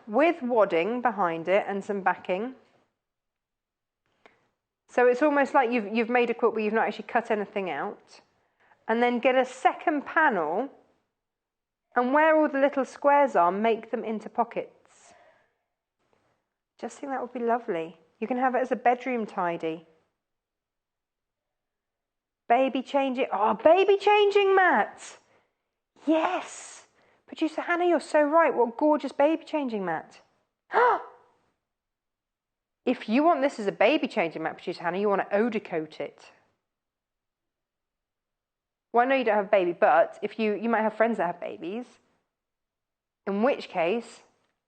with wadding behind it and some backing. So it's almost like you've made a quilt but you've not actually cut anything out. And then get a second panel and where all the little squares are, make them into pockets. Just think that would be lovely. You can have it as a bedroom tidy. Baby changing, baby changing mat. Yes. Producer Hannah, you're so right. What gorgeous baby changing mat. If you want this as a baby changing mat, Producer Hannah, you want to odor coat it. Well, I know you don't have a baby, but if you might have friends that have babies. In which case,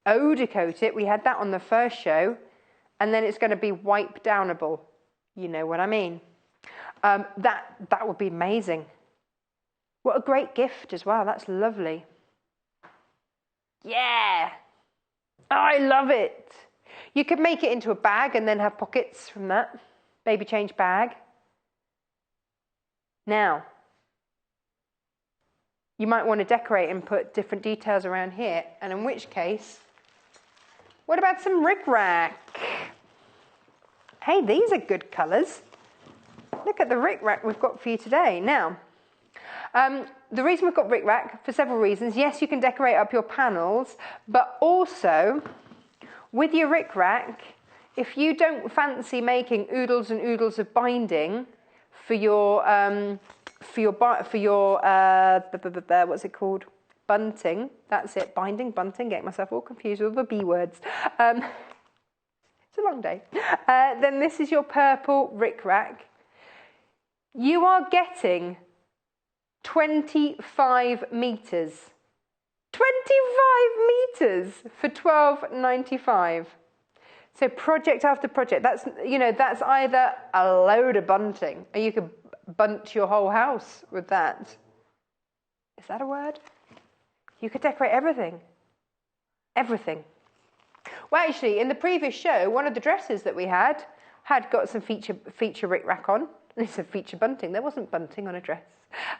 odor coat it. We had that on the first show. And then it's going to be wipe downable. You know what I mean. That would be amazing. What a great gift as well. That's lovely. Yeah. Oh, I love it. You could make it into a bag and then have pockets from that. Baby change bag. Now, you might want to decorate and put different details around here. And in which case, what about some rickrack? Hey, these are good colours. Look at the rickrack we've got for you today. Now, the reason we've got rickrack, for several reasons. Yes, you can decorate up your panels, but also with your rickrack, if you don't fancy making oodles and oodles of binding for your what's it called? Bunting. That's it. Binding, bunting. Getting myself all confused with the B words. It's a long day. Then this is your purple rickrack. You are getting 25 metres. 25 metres for £12.95. So project after project. That's either a load of bunting, or you could bunt your whole house with that. Is that a word? You could decorate everything. Everything. Well, actually, in the previous show, one of the dresses that we had got some feature rickrack on. It's a feature bunting. There wasn't bunting on a dress,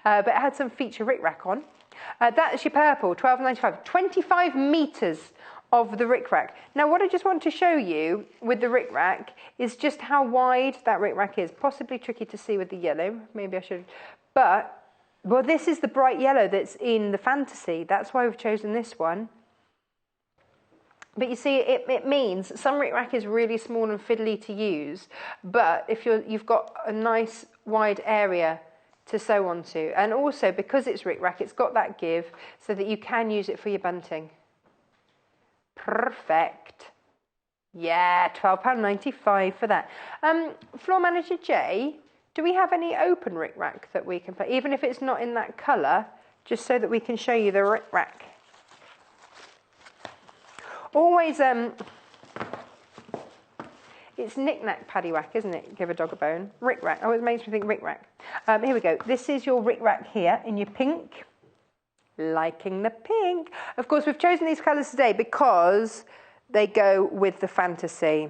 but it had some feature rickrack on. That's your purple, £12.95. 25 metres of the rickrack. Now, what I just want to show you with the rickrack is just how wide that rickrack is. Possibly tricky to see with the yellow. Maybe I should. But, well, this is the bright yellow that's in the fantasy. That's why we've chosen this one. But you see, it means some rickrack is really small and fiddly to use, but if you've got a nice wide area to sew onto, and also because it's rickrack, it's got that give so that you can use it for your bunting. Perfect. Yeah, £12.95 for that. Floor Manager Jay, Do we have any open rickrack that we can play, even if it's not in that colour, just so that we can show you the rickrack? Always, it's knick-knack, paddywhack, isn't it? Give a dog a bone. Rickrack. Oh, it makes me think rickrack. Here we go. This is your rickrack here in your pink. Liking the pink. Of course, we've chosen these colours today because they go with the fantasy.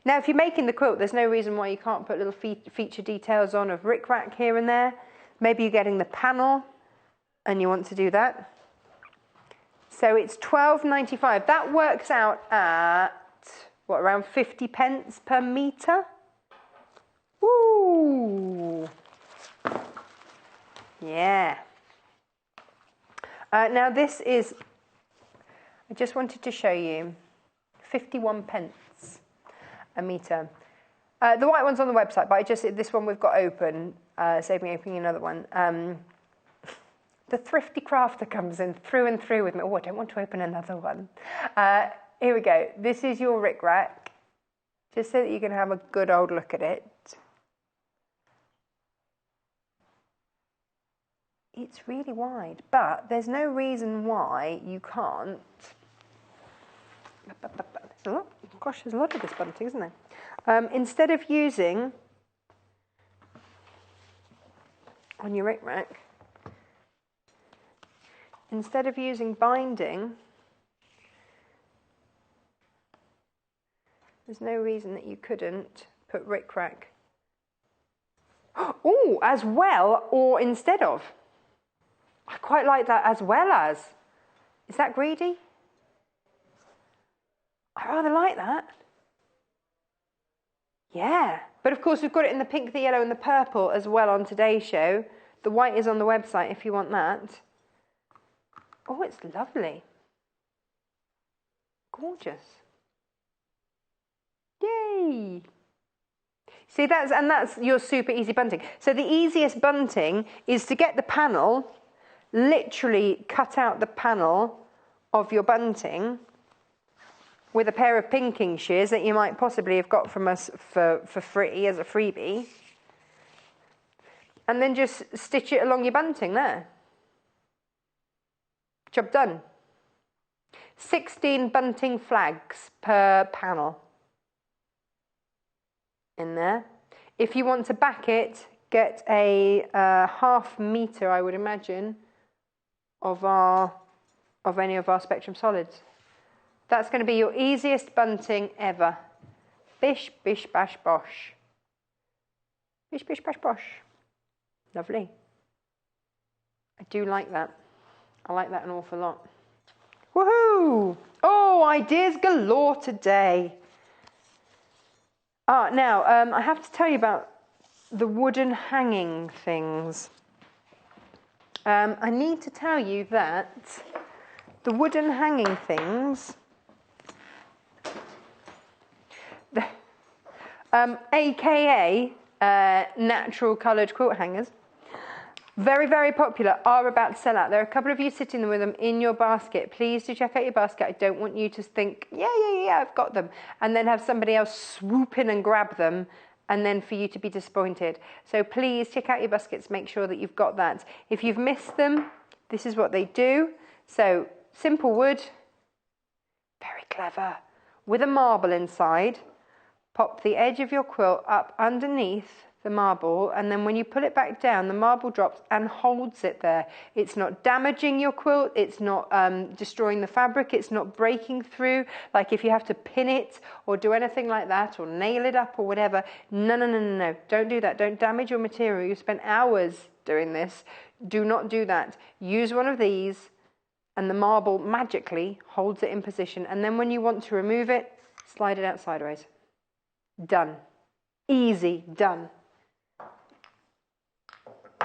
Now, if you're making the quilt, there's no reason why you can't put little feature details on of rickrack here and there. Maybe you're getting the panel and you want to do that. So it's £12.95. That works out at, what, around 50 pence per metre? Woo! Yeah. Now this is, I just wanted to show you, 51 pence a metre. The white one's on the website, but this one we've got open, save me opening another one. The thrifty crafter comes in through and through with me. Oh, I don't want to open another one. Here we go. This is your rickrack, just so that you can have a good old look at it. It's really wide, but there's no reason why you can't. There's a lot. Gosh, there's a lot of this bunting, isn't there? Instead of using on your rickrack, instead of using binding, there's no reason that you couldn't put rickrack. Oh, as well or instead of. I quite like that, as well as. Is that greedy? I rather like that. Yeah. But of course we've got it in the pink, the yellow and the purple as well on today's show. The white is on the website if you want that. Oh, it's lovely. Gorgeous. Yay. See, that's your super easy bunting. So the easiest bunting is to get the panel, literally cut out the panel of your bunting with a pair of pinking shears that you might possibly have got from us for free as a freebie, and then just stitch it along your bunting there. Job done. 16 bunting flags per panel in there. If you want to back it, get a half metre, I would imagine, of any of our Spectrum solids. That's going to be your easiest bunting ever. Bish, bish, bash, bosh. Bish, bish, bash, bosh. Lovely. I do like that. I like that an awful lot. Woohoo! Oh, ideas galore today. Now, I have to tell you about the wooden hanging things. I need to tell you that the wooden hanging things, aka natural coloured quilt hangers, very, very popular, are about to sell out. There are a couple of you sitting with them in your basket. Please do check out your basket. I don't want you to think, yeah, I've got them, and then have somebody else swoop in and grab them, and then for you to be disappointed. So please check out your baskets, make sure that you've got that. If you've missed them, this is what they do. So simple wood, very clever, with a marble inside. Pop the edge of your quilt up underneath the marble, and then when you pull it back down, the marble drops and holds it there. It's not damaging your quilt, it's not destroying the fabric, it's not breaking through, like if you have to pin it or do anything like that or nail it up or whatever. No. Don't do that. Don't damage your material. You spent hours doing this. Do not do that. Use one of these and the marble magically holds it in position, and then when you want to remove it, slide it out sideways. Done. Easy, done.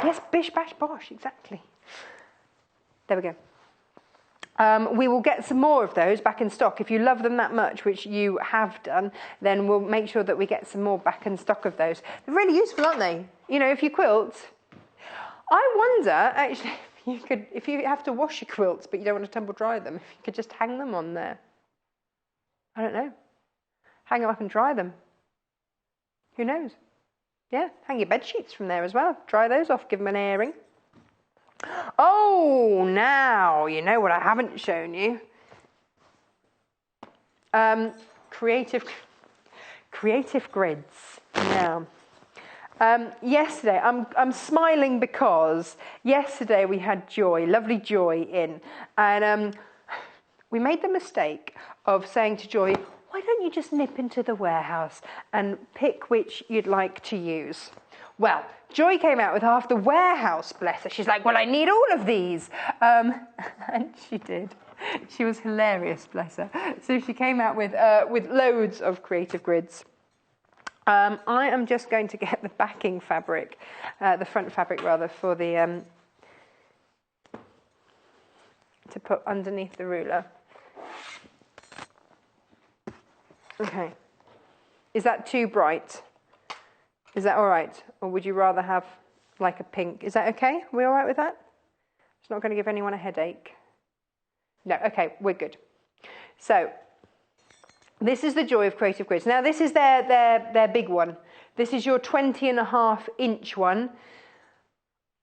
Yes, bish, bash, bosh, exactly. There we go. We will get some more of those back in stock. If you love them that much, which you have done, then we'll make sure that we get some more back in stock of those. They're really useful, aren't they? You know, if you quilt, I wonder, actually, if you have to wash your quilts, but you don't want to tumble dry them, if you could just hang them on there. I don't know. Hang them up and dry them. Who knows? Yeah, hang your bed sheets from there as well. Dry those off, give them an airing. Oh, now you know what I haven't shown you. Creative grids. Yeah. Yesterday, I'm smiling because yesterday we had lovely Joy in, and we made the mistake of saying to Joy, why don't you just nip into the warehouse and pick which you'd like to use? Well, Joy came out with half the warehouse, bless her. She's like, well, I need all of these. And she did. She was hilarious, bless her. So she came out with loads of creative grids. I am just going to get the backing fabric, the front fabric rather, for the to put underneath the ruler. Okay. Is that too bright? Is that all right? Or would you rather have like a pink? Is that okay? Are we all right with that? It's not going to give anyone a headache. No, okay, we're good. So this is the joy of creative grids. Now this is their big one. This is your 20.5-inch one.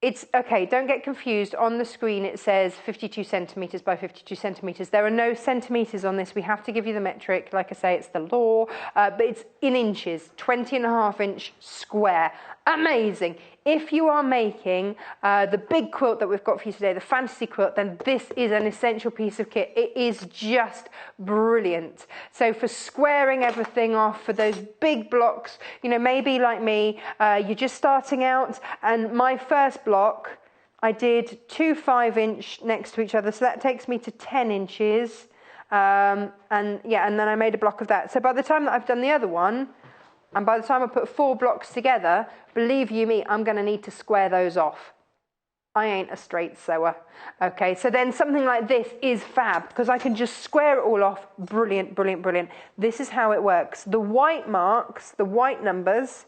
It's okay, don't get confused. On the screen it says 52 centimetres by 52 centimetres. There are no centimetres on this. We have to give you the metric. Like I say, it's the law, but it's in inches, 20.5-inch square. Amazing. If you are making the big quilt that we've got for you today, the fantasy quilt, then this is an essential piece of kit. It is just brilliant. So for squaring everything off, for those big blocks, you know, maybe like me, you're just starting out, and my first block, I did 2 5-inch next to each other, so that takes me to 10 inches. And then I made a block of that. So by the time that I've done the other one, and by the time I put 4 blocks together, believe you me, I'm going to need to square those off. I ain't a straight sewer. Okay, so then something like this is fab, because I can just square it all off. Brilliant, brilliant, brilliant. This is how it works. The white marks, the white numbers,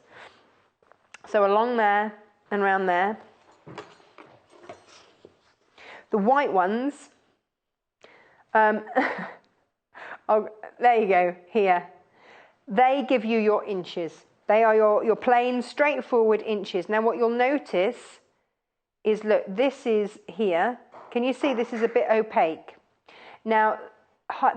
so along there and around there. The white ones, oh, there you go, here. They give you your inches. They are your plain, straightforward inches. Now what you'll notice is, look, this is here. Can you see this is a bit opaque? Now,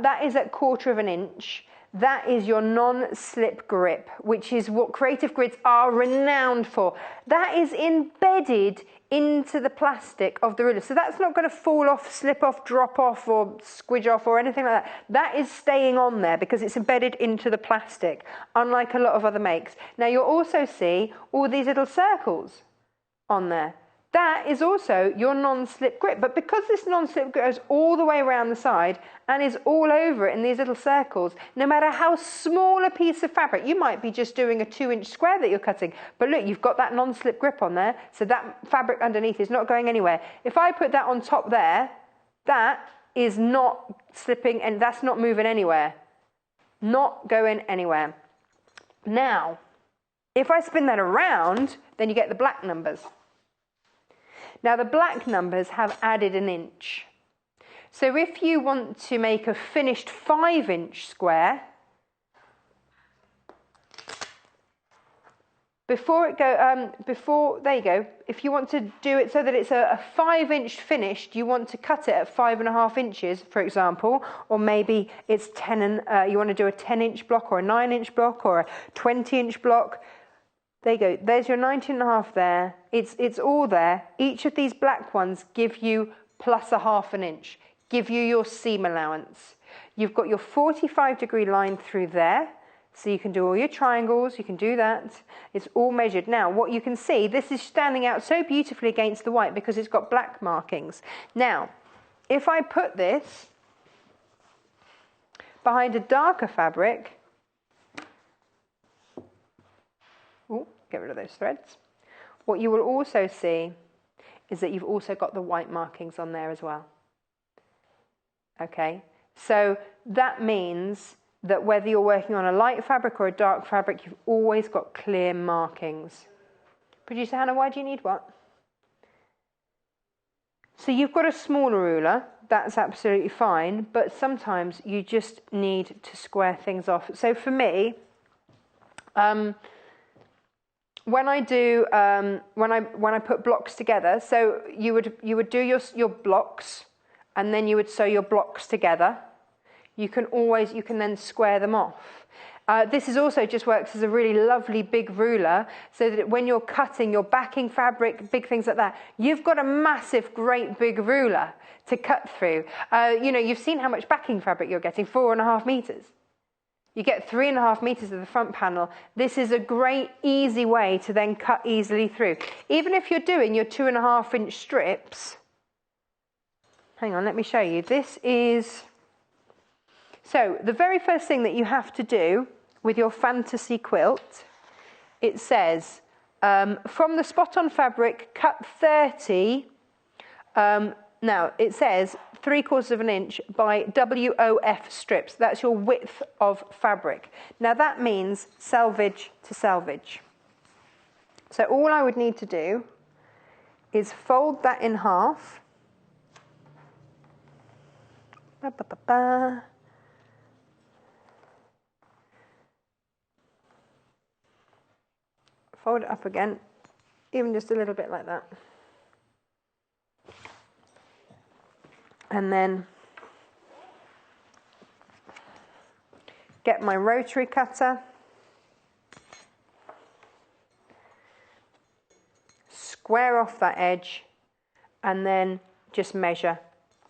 that is at 1/4 inch. That is your non-slip grip, which is what creative grids are renowned for. That is embedded into the plastic of the ruler. So that's not going to fall off, slip off, drop off, or squidge off, or anything like that. That is staying on there because it's embedded into the plastic, unlike a lot of other makes. Now you'll also see all these little circles on there. That is also your non-slip grip, but because this non-slip grip goes all the way around the side and is all over it in these little circles, no matter how small a piece of fabric, you might be just doing a 2-inch square that you're cutting, but look, you've got that non-slip grip on there, so that fabric underneath is not going anywhere. If I put that on top there, that is not slipping and that's not moving anywhere. Not going anywhere. Now, if I spin that around, then you get the black numbers. Now the black numbers have added 1 inch. So if you want to make a finished 5-inch square, there you go, if you want to do it so that it's a 5-inch finished, you want to cut it at 5.5 inches, for example, or maybe it's 10 and you want to do a 10-inch block or a 9-inch block or a 20-inch block. There you go, there's your 19.5 there, it's all there. Each of these black ones give you plus 1/2 inch, give you your seam allowance. You've got your 45-degree line through there, so you can do all your triangles, you can do that. It's all measured. Now, what you can see, this is standing out so beautifully against the white because it's got black markings. Now, if I put this behind a darker fabric, ooh, get rid of those threads. What you will also see is that you've also got the white markings on there as well. Okay, so that means that whether you're working on a light fabric or a dark fabric, you've always got clear markings. Producer Hannah, why do you need what? So you've got a smaller ruler, that's absolutely fine, but sometimes you just need to square things off. So for me, when I do when I put blocks together, so you would do your blocks, and then you would sew your blocks together. You can then square them off. This is also just works as a really lovely big ruler, so that when you're cutting your backing fabric, big things like that, you've got a massive, great big ruler to cut through. You've seen how much backing fabric you're getting, 4.5 meters. You get 3.5 meters of the front panel. This is a great, easy way to then cut easily through. Even if you're doing your 2.5-inch strips, hang on, let me show you. This is, so the very first thing that you have to do with your fantasy quilt, it says, from the spot-on fabric, cut 30, now it says 3/4 of an inch by WOF strips. That's your width of fabric. Now that means selvage to selvage. So all I would need to do is fold that in half. Fold it up again, even just a little bit like that. And then get my rotary cutter, square off that edge, and then just measure,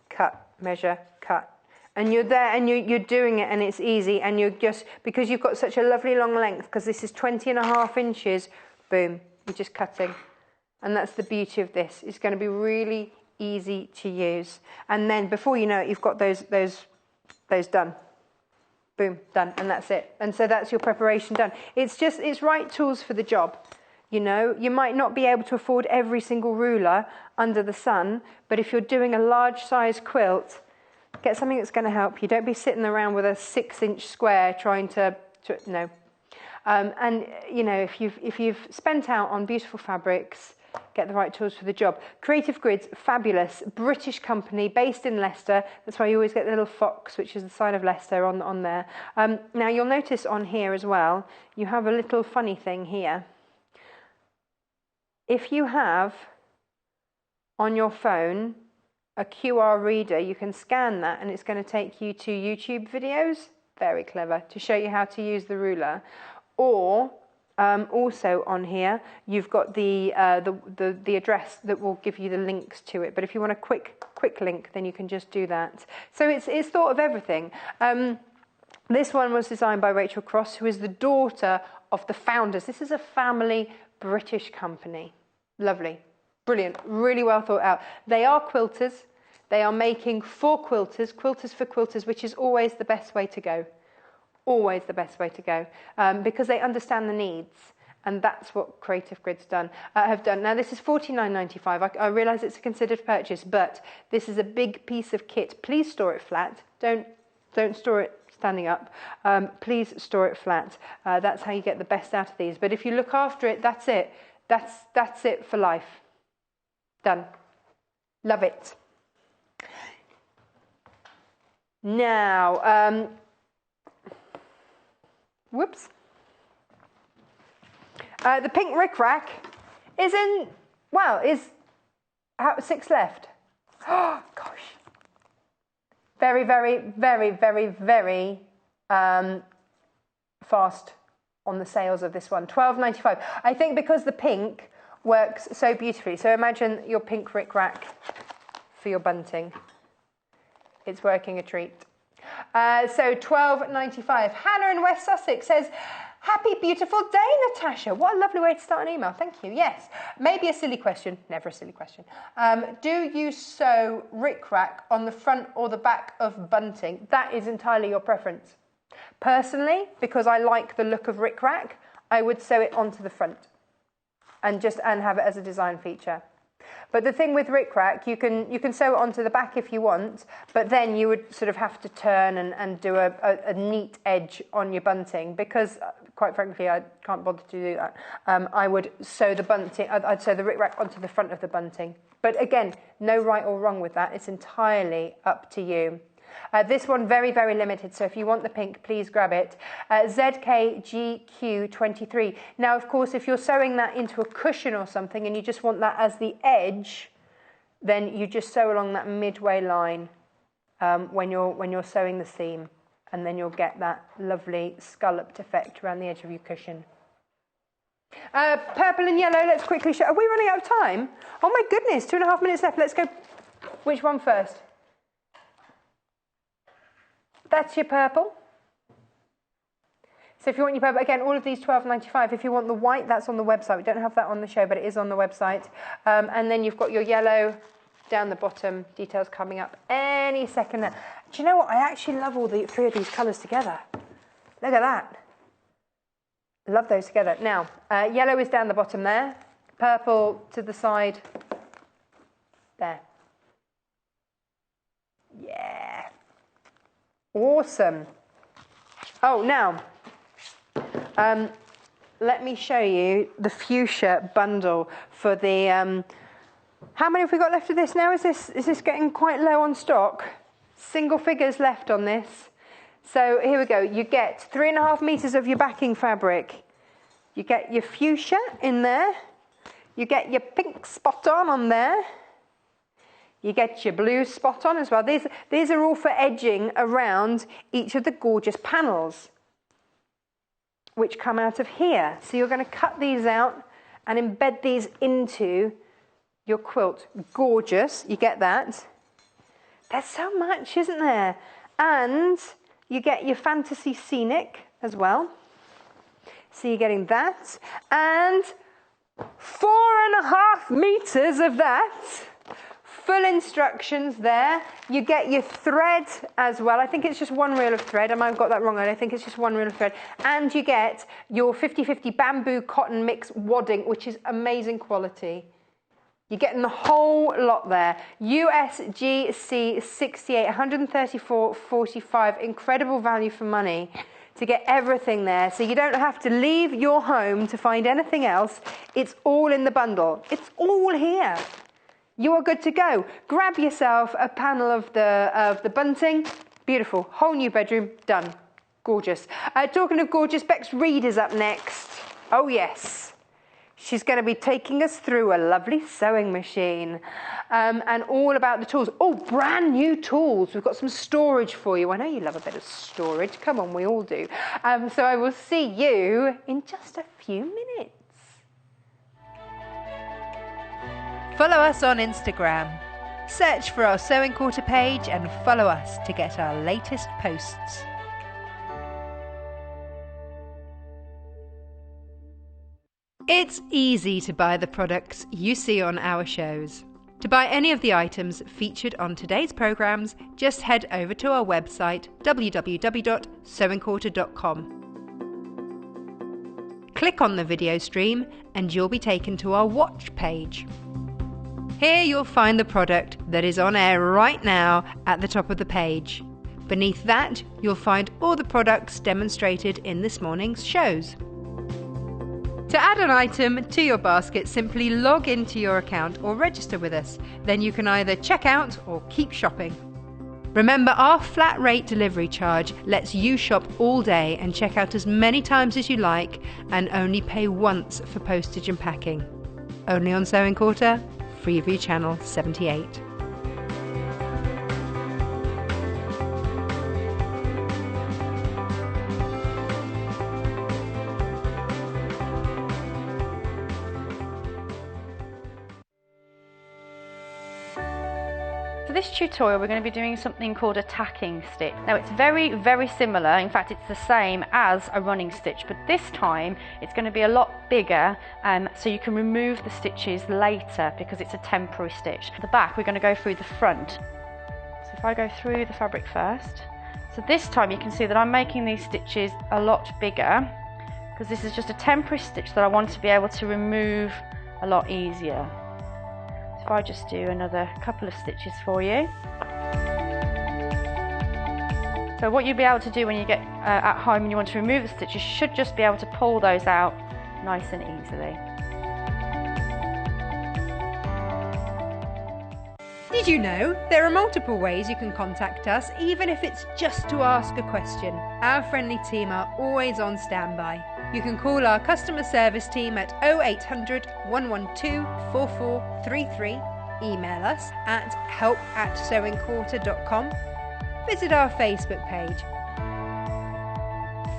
cut, measure, cut. And you're there, and you're doing it, and it's easy, and you're just, because you've got such a lovely long length, because this is 20.5 inches, boom, you're just cutting. And that's the beauty of this. It's going to be really easy to use. And then before you know it, you've got those done. Boom, done, and that's it. And so that's your preparation done. It's right tools for the job. You know, you might not be able to afford every single ruler under the sun, but if you're doing a large size quilt, get something that's going to help you. Don't be sitting around with a 6-inch square trying to no. And you know, if you've spent out on beautiful fabrics, get the right tools for the job. Creative Grids, fabulous British company based in Leicester. That's why you always get the little fox, which is the sign of Leicester on there. Now you'll notice on here as well, you have a little funny thing here. If you have on your phone a QR reader, you can scan that and it's going to take you to YouTube videos. Very clever, to show you how to use the ruler. Or also on here, you've got the address that will give you the links to it. But if you want a quick link, then you can just do that. So it's thought of everything. This one was designed by Rachel Cross, who is the daughter of the founders. This is a family British company. Lovely, brilliant, really well thought out. They are quilters. They are making for quilters for quilters, which is always the best way to go. Always the best way to go, because they understand the needs, and that's what Creative Grids have done. Now this is $49.95. I realise it's a considered purchase, but this is a big piece of kit. Please store it flat. Don't store it standing up. Please store it flat. That's how you get the best out of these. But if you look after it, that's it. That's it for life. Done. Love it. Now. Whoops. The pink rickrack is in, well, is 6 left. Oh, gosh. Very, very, very, very, very fast on the sales of this one. $12.95. I think because the pink works so beautifully. So imagine your pink rickrack for your bunting. It's working a treat. So $12.95. Hannah in West Sussex says, happy beautiful day, Natasha. What a lovely way to start an email. Thank you. Yes. Maybe a silly question. Never a silly question. Do you sew rickrack on the front or the back of bunting? That is entirely your preference. Personally, because I like the look of rickrack, I would sew it onto the front and have it as a design feature. But the thing with rickrack, you can sew it onto the back if you want, but then you would sort of have to turn and do a neat edge on your bunting, because quite frankly I can't bother to do that. I would sew the bunting, I'd sew the rickrack onto the front of the bunting. But again, no right or wrong with that. It's entirely up to you. This one very, very limited, so if you want the pink, please grab it. ZKGQ23. Now, of course, if you're sewing that into a cushion or something and you just want that as the edge, then you just sew along that midway line when you're sewing the seam, and then you'll get that lovely scalloped effect around the edge of your cushion. Purple and yellow, let's quickly show. Are we running out of time? Oh my goodness, 2.5 minutes left. Let's go. Which one first? That's your purple. So if you want your purple, again, all of these £12.95. If you want the white, that's on the website. We don't have that on the show, but it is on the website. And then you've got your yellow down the bottom. Details coming up any second. Do you know what? I actually love all the three of these colours together. Look at that. Love those together. Now, yellow is down the bottom there. Purple to the side there. Yeah. Awesome. Oh, now, let me show you the fuchsia bundle for the... how many have we got left of this now? Is this getting quite low on stock? Single figures left on this. So here we go. You get 3.5 meters of your backing fabric. You get your fuchsia in there. You get your pink spot on there. You get your blue spot on as well. These are all for edging around each of the gorgeous panels which come out of here. So you're going to cut these out and embed these into your quilt. Gorgeous. You get that. There's so much, isn't there? And you get your fantasy scenic as well. So you're getting that. And 4.5 meters of that. Full instructions there. You get your thread as well. I think it's just one reel of thread. I might have got that wrong. I think it's just one reel of thread. And you get your 50-50 bamboo cotton mix wadding, which is amazing quality. You're getting the whole lot there. USGC 68, 134.45. Incredible value for money to get everything there. So you don't have to leave your home to find anything else. It's all in the bundle. It's all here. You are good to go. Grab yourself a panel of the bunting. Beautiful. Whole new bedroom. Done. Gorgeous. Talking of gorgeous, Bex Reid is up next. Oh, yes. She's going to be taking us through a lovely sewing machine and all about the tools. Oh, brand new tools. We've got some storage for you. I know you love a bit of storage. Come on, we all do. So I will see you in just a few minutes. Follow us on Instagram. Search for our Sewing Quarter page and follow us to get our latest posts. It's easy to buy the products you see on our shows. To buy any of the items featured on today's programmes, just head over to our website www.sewingquarter.com. Click on the video stream and you'll be taken to our watch page. Here you'll find the product that is on air right now at the top of the page. Beneath that, you'll find all the products demonstrated in this morning's shows. To add an item to your basket, simply log into your account or register with us. Then you can either check out or keep shopping. Remember, our flat rate delivery charge lets you shop all day and check out as many times as you like and only pay once for postage and packing. Only on Sewing Quarter, Freeview Channel 78. For this tutorial we're going to be doing something called a tacking stitch. Now it's very, very similar, in fact it's the same as a running stitch, but this time it's going to be a lot bigger so you can remove the stitches later because it's a temporary stitch. For the back we're going to go through the front. So if I go through the fabric first, so this time you can see that I'm making these stitches a lot bigger because this is just a temporary stitch that I want to be able to remove a lot easier. If I just do another couple of stitches for you. So what you'll be able to do when you get at home and you want to remove the stitches, you should just be able to pull those out nice and easily. Did you know there are multiple ways you can contact us, even if it's just to ask a question? Our friendly team are always on standby. You can call our customer service team at 0800 112 4433, email us at help@sewingquarter.com, visit our Facebook page,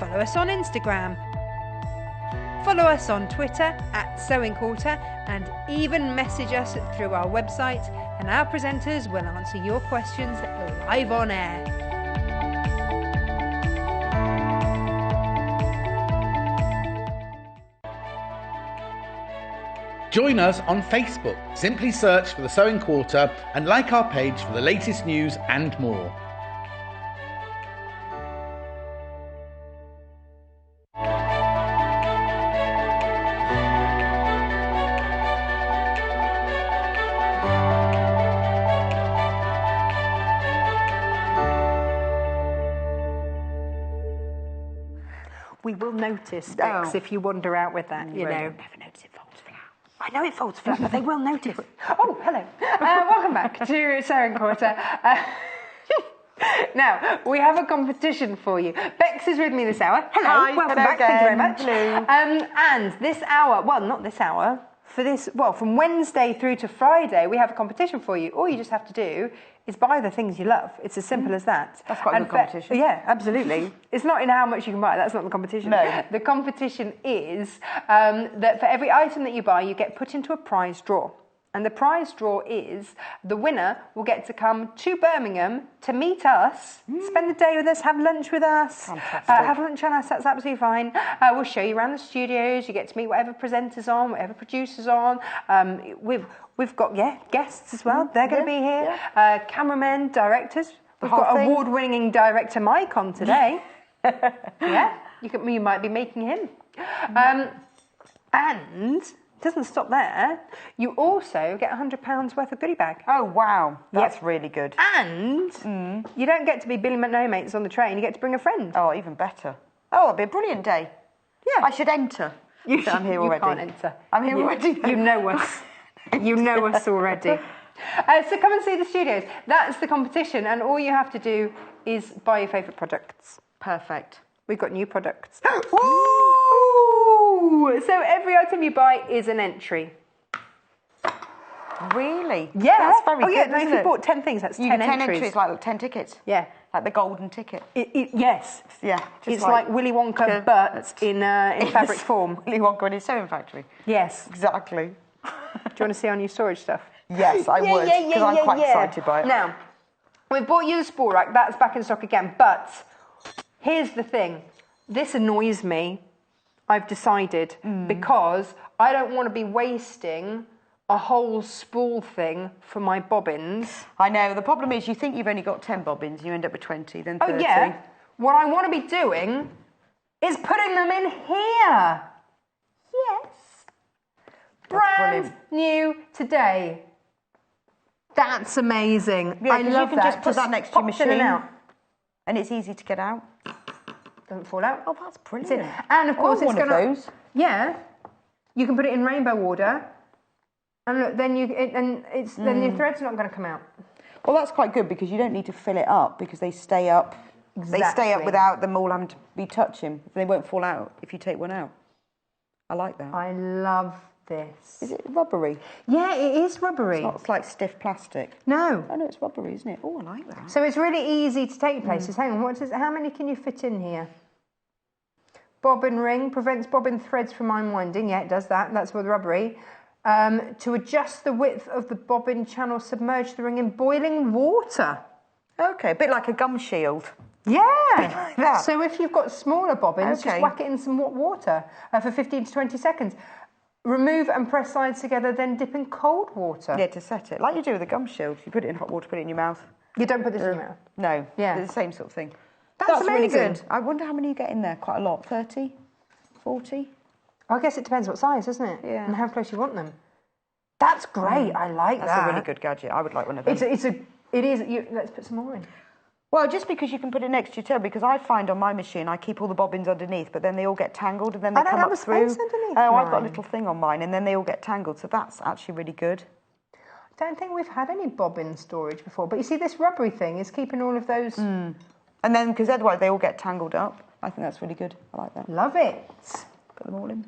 follow us on Instagram, follow us on Twitter @sewingquarter, and even message us through our website, and our presenters will answer your questions live on air. Join us on Facebook. Simply search for The Sewing Quarter and like our page for the latest news and more. We will notice, Bex, if you wander out with that, you know. Never notice it folds flat. I know it folds flat, but they will notice. Oh, hello. Welcome back to Sewing Quarter. Now, we have a competition for you. Bex is with me this hour. Hello, Hi, welcome hello back. Thank you very much. Hello. And this hour, well, not this hour, for this, well, from Wednesday through to Friday, we have a competition for you. All you just have to do is buy the things you love. It's as simple as that. That's quite a good competition. Yeah, absolutely. It's not in how much you can buy. That's not the competition. No. The competition is that for every item that you buy, you get put into a prize draw. And the prize draw is the winner will get to come to Birmingham to meet us, spend the day with us, have lunch with us, have lunch on us, that's absolutely fine. We'll show you around the studios, you get to meet whatever presenters on, whatever producers on. We've got, guests as well, they're going to be here. Cameramen, directors. We've got award-winning director Mike on today. You might be making him. And it doesn't stop there. You also get £100 worth of goodie bag. Oh, wow. That's really good. And you don't get to be Billy McNomates on the train. You get to bring a friend. Oh, even better. Oh, it'll be a brilliant day. Yeah. I should enter. I'm here already. You can't enter. I'm here already. You know us. You know us already. So come and see the studios. That's the competition. And all you have to do is buy your favourite products. Perfect. We've got new products. So every item you buy is an entry. Really? Yeah. That's very good, Now, if you bought 10 things, that's 10 entries. 10 entries, like 10 tickets. Yeah. Like the golden ticket. Yes. Yeah. It's like Willy Wonka, but in fabric form. Willy Wonka in his sewing factory. Yes. Exactly. Do you want to see our new storage stuff? Yes, I would, because I'm quite excited by it. Now, we've bought you the spool rack. That's back in stock again. But here's the thing. This annoys me. I've decided, because I don't want to be wasting a whole spool thing for my bobbins. I know. The problem is you think you've only got 10 bobbins, you end up with 20, then 30. Oh, yeah. What I want to be doing is putting them in here. Yes. Brand new today. That's amazing. Yeah, I love you can that. just put that next to your pops in machine. and out. And it's easy to get out. Doesn't fall out. Oh, that's brilliant. And of course, I want it's one going of those. Yeah, you can put it in rainbow order, and look, then then your thread's not going to come out. Well, that's quite good because you don't need to fill it up because they stay up. Exactly. They stay up without them all having to be touching. They won't fall out if you take one out. I like that. I love this. Is it rubbery? Yeah, it is rubbery. It's like stiff plastic. No. Oh no, it's rubbery, isn't it? Oh, I like that. So it's really easy to take places. Hang on, how many can you fit in here? Bobbin ring prevents bobbin threads from unwinding. Yeah, it does that. That's with rubbery. To adjust the width of the bobbin channel, submerge the ring in boiling water. Okay, a bit like a gum shield. Yeah. Like that. So if you've got smaller bobbins, Okay. just whack it in some water for 15 to 20 seconds. Remove and press sides together, then dip in cold water. Yeah, to set it. Like you do with a gum shield. You put it in hot water, put it in your mouth. You don't put this in your mouth. No. Yeah. It's the same sort of thing. That's really amazing. good. I wonder how many you get in there. Quite a lot. 30? 40? I guess it depends what size, doesn't it? Yeah. And how close you want them. That's great. I like that. That's a really good gadget. I would like one of them. Let's put some more in. Well, just because you can put it next to your tail, because I find on my machine I keep all the bobbins underneath, but then they all get tangled and then they I don't come have up a through. space underneath Oh, I've got a mine. little thing on mine and then they all get tangled, so that's actually really good. Don't think we've had any bobbin storage before. But you see, this rubbery thing is keeping all of those... And then, because otherwise they all get tangled up. I think that's really good. I like that. Love it. Put them all in.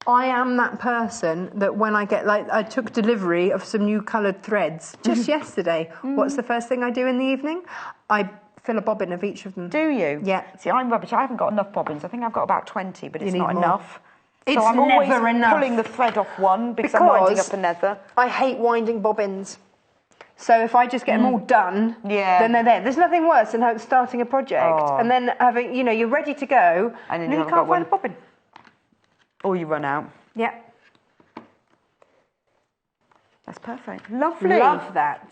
I am that person that when I get, like, I took delivery of some new coloured threads just yesterday. What's the first thing I do in the evening? I fill a bobbin of each of them. Do you? Yeah. See, I'm rubbish. I haven't got enough bobbins. I think I've got about 20, but it's not more. enough. It's so I'm always never enough. pulling the thread off one because I'm winding up another. I hate winding bobbins. So if I just get them all done, then they're there. There's nothing worse than starting a project and then having, you know, you're ready to go and then you can't find a bobbin. Or you run out. Yeah. That's perfect. Lovely. Love that.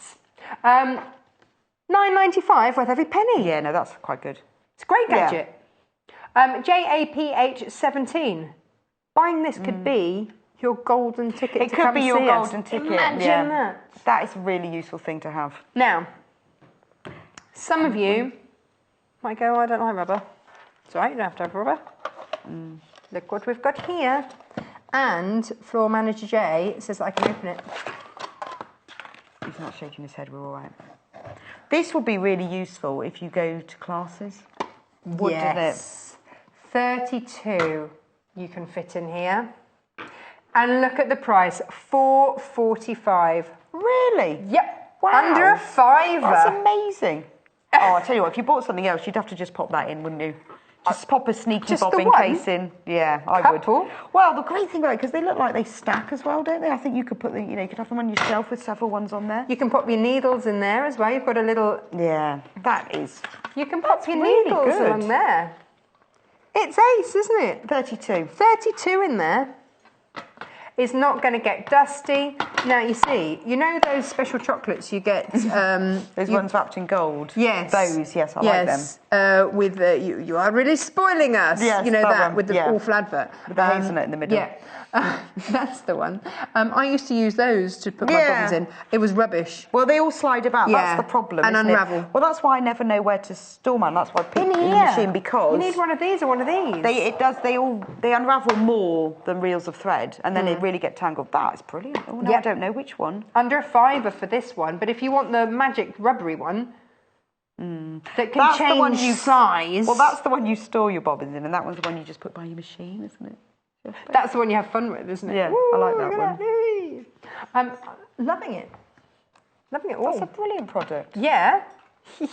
$9.95 worth every penny. Yeah, no, that's quite good. It's a great gadget. JAPH17. Buying this could be your golden ticket It to could come be see your us. golden ticket. Imagine that. That is a really useful thing to have. Now, some of you might go, I don't like rubber. It's all right, you don't have to have rubber. Look what we've got here. And Floor Manager Jay says that I can open it. He's not shaking his head, we're all right. This will be really useful if you go to classes. Wouldn't it? 32 you can fit in here. And look at the price, $4.45. Really? Yep. Wow. Under a fiver. That's amazing. Oh, I tell you what, if you bought something else, you'd have to just pop that in, wouldn't you? Just pop a sneaky bobbin case in. Yeah, I would. Well, the great thing about it, because they look like they stack as well, don't they? I think you could put the, you know, you could have them on your shelf with several ones on there. You can pop your needles in there as well. You've got a little... Yeah, that is... You can pop your really needles good. along there. It's ace, isn't it? 32. 32 in there. It's not going to get dusty. Now, you see, you know those special chocolates you get... Those ones wrapped in gold? Yes. Those, yes, I like them. With you are really spoiling us. Yes, you know that one, with the awful advert. With the hazelnut in the middle. Yeah. That's the one. I used to use those to put my bobbins in. It was rubbish. Well, they all slide about. That's the problem. And isn't unravel. It? Well, that's why I never know where to store mine. That's why I put it in the machine because you need one of these or one of these. They unravel more than reels of thread, and then they really get tangled. That is brilliant. Oh no, I don't know which one. Under a fiver for this one, but if you want the magic rubbery one. That can change the one size. Well, that's the one you store your bobbins in, and that one's the one you just put by your machine, isn't it? That's the one you have fun with, isn't it? Yeah, Ooh, I like that one. Loving it. Loving it all. That's a brilliant product. Yeah.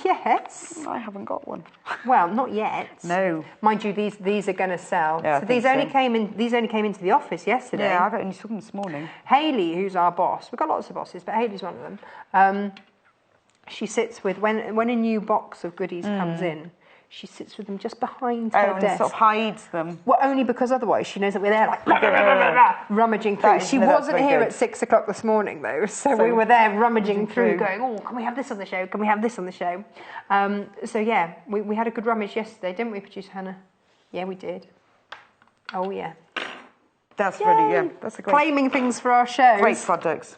Yes. I haven't got one. Well, not yet. No. Mind you, these are going to sell. Yeah, so these only came into the office yesterday. Yeah, I've only saw them this morning. Hayley, who's our boss, we've got lots of bosses, but Hayley's one of them. She sits with when a new box of goodies comes in. She sits with them just behind her desk. And sort of hides them. Well, only because otherwise she knows that we're there, like rummaging through. She wasn't here at 6 o'clock this morning, though, so we were there rummaging through, going, "Oh, can we have this on the show? Can we have this on the show?" So yeah, we had a good rummage yesterday, didn't we, Producer Hannah? Yeah, we did. Oh yeah. That's really that's a great. Claiming things for our shows. Great products.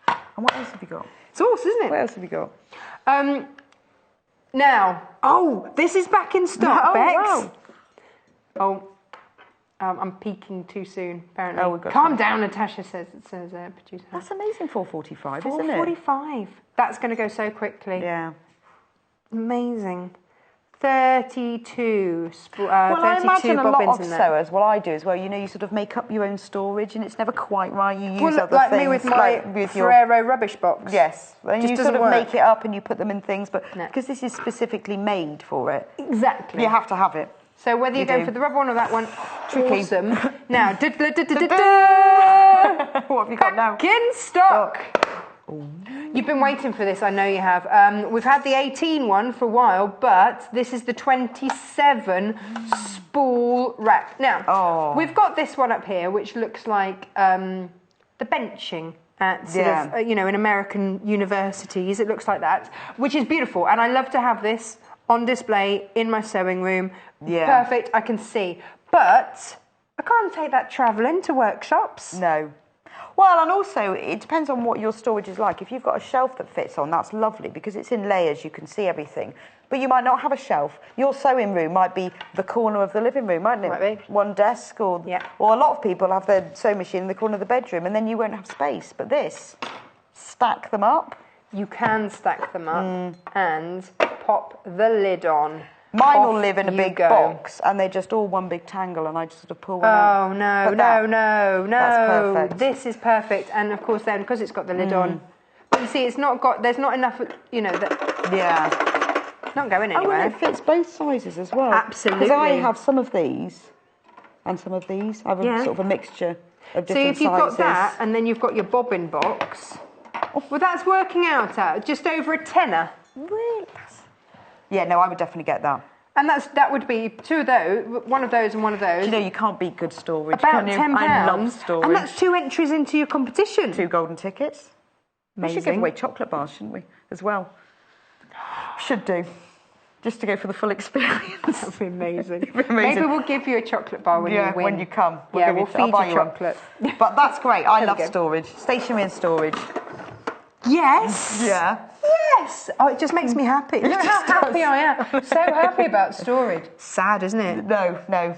And what else have you got? It's awesome, isn't it? What else have you got? Now, this is back in stock, Bex. Wow. I'm peaking too soon, apparently. We've got Calm down, Natasha says producer. That's amazing, 4:45, isn't it? 4:45. That's going to go so quickly. Yeah. Amazing. 32 well, I imagine a lot bobbins of in there. sewers, what I do as well, you know, you sort of make up your own storage and it's never quite right. You use other like things. Me with my Ferrero rubbish box. Yes. And you sort of make it up and you put them in things, but No. because this is specifically made for it. Exactly. You have to have it. So whether you're going for the rubber one or that one, Tricky. awesome. Now, What have you got now? back in stock. You've been waiting for this, I know you have. We've had the 18 one for a while, but this is the 27 spool rack. Now, we've got this one up here, which looks like the benching at sort of, in American universities. It looks like that, which is beautiful. And I love to have this on display in my sewing room. Yeah. Perfect, I can see. But I can't take that travelling to workshops. No. Well, and also it depends on what your storage is like. If you've got a shelf that fits on, that's lovely because it's in layers, you can see everything. But you might not have a shelf. Your sewing room might be the corner of the living room, mightn't it? Might be. One desk, or a lot of people have their sewing machine in the corner of the bedroom, and then you won't have space. But this, stack them up. You can stack them up and pop the lid on. Mine will live in a big box, and they're just all one big tangle, and I just sort of pull one out. Oh, no. That's perfect. This is perfect. And, of course, then, because it's got the lid on. But you see, it's not got... There's not enough, that... Yeah. Not going anywhere. Oh, and it fits both sizes as well. Absolutely. Because I have some of these and some of these. I have a sort of a mixture of different sizes. So if you've got that, and then you've got your bobbin box... Well, that's working out at just over a tenner. Really? Yeah, no, I would definitely get that. And that would be two of those, one of those and one of those. You know, you can't beat good storage. About £10. I love storage. And that's 2 entries into your competition. 2 golden tickets. Amazing. We should give away chocolate bars, shouldn't we, as well? Should do. Just to go for the full experience. That'd be amazing. It'd be amazing. Maybe we'll give you a chocolate bar when you win. When you come. We'll feed I'll buy you chocolate. But that's great. I love storage. Stationery and storage. Yes. Yeah. Yes. Oh, it just makes me happy. Look how happy I am. So happy about storage. Sad, isn't it? No.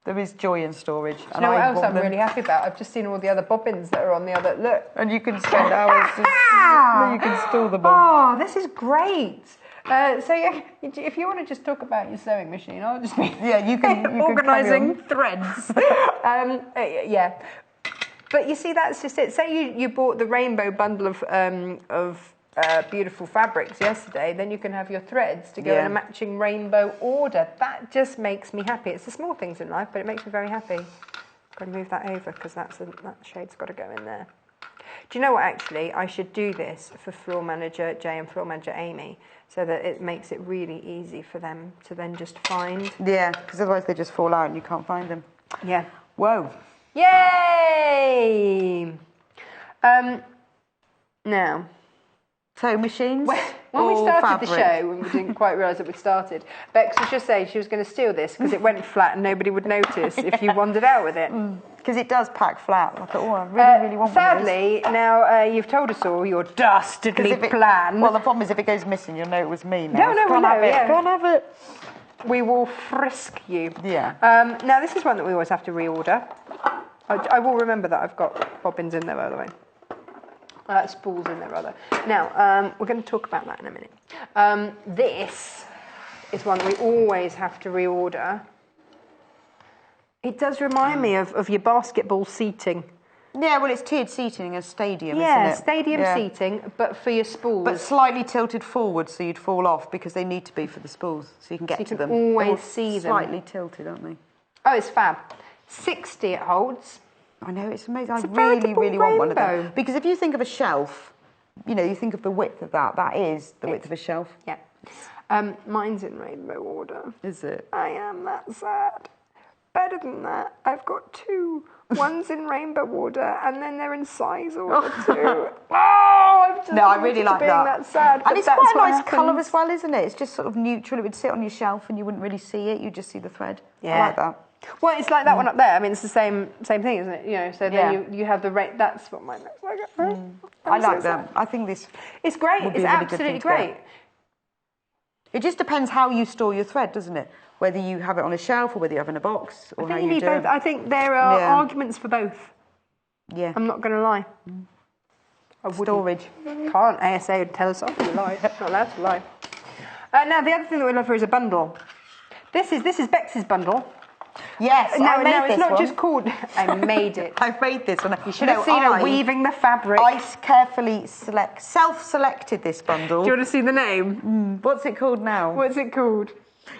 There is joy in storage. Do you know what else I'm really happy about? I've just seen all the other bobbins that are on the other... Look. And you can spend hours you can store them all. Oh, this is great. So yeah, if you want to just talk about your sewing machine, I'll just be you can organising threads. Yeah. But you see, that's just it. Say you bought the rainbow bundle of beautiful fabrics yesterday, then you can have your threads to go in a matching rainbow order. That just makes me happy. It's the small things in life, but it makes me very happy. I've got to move that over because that shade's got to go in there. Do you know what, actually? I should do this for floor manager Jay and floor manager Amy so that it makes it really easy for them to then just find. Yeah, because otherwise they just fall out and you can't find them. Yeah. Whoa. Yay! Now, sewing machines. When we started the show, and we didn't quite realise that we'd started, Bex was just saying she was going to steal this because it went flat and nobody would notice if you wandered out with it. Because it does pack flat. I thought, I really want one of those. Sadly, now you've told us all your dastardly plan. Well, the problem is if it goes missing, you'll know it was me now. No, we know. Can't have it. We will frisk you. Yeah. Now, this is one that we always have to reorder. I will remember that I've got bobbins in there, by the way. Spools in there, rather. Now, we're going to talk about that in a minute. This is one that we always have to reorder. It does remind me of your basketball seating. Yeah, well, it's tiered seating in a stadium, isn't it? Yeah, stadium seating, but for your spools. But slightly tilted forward so you'd fall off because they need to be for the spools so you can get to them. Always see them. Slightly tilted, aren't they? Oh, it's fab. 60 it holds. I know, it's amazing. It's I really want one of rainbow. them. Because if you think of a shelf, you think of the width of that. That is the width of a shelf. Yeah. Mine's in rainbow order. Is it? I am that sad. Better than that, I've got 2. One's in rainbow order, and then they're in size order too. I really like that. Sad, and it's quite a nice colour as well, isn't it? It's just sort of neutral. It would sit on your shelf, and you wouldn't really see it. You'd just see the thread. Yeah. I like that. Well, it's like that one up there. I mean, it's the same thing, isn't it? So then you have the that's what mine looks like. I like them. I think this. It's great. It's absolutely great. It just depends how you store your thread, doesn't it? Whether you have it on a shelf or whether you have it in a box, or I think you need both. I think there are arguments for both. Yeah. I'm not going to lie. Storage. Can't. ASA would tell us off to lie. Not allowed to lie. Now, the other thing that we love here is a bundle. This is Bex's bundle. Yes, no, I made it's this not one. just called... I made it. I made this one. You should have seen her weaving the fabric. I carefully self-selected this bundle. Do you want to see the name? What's it called now? What's it called?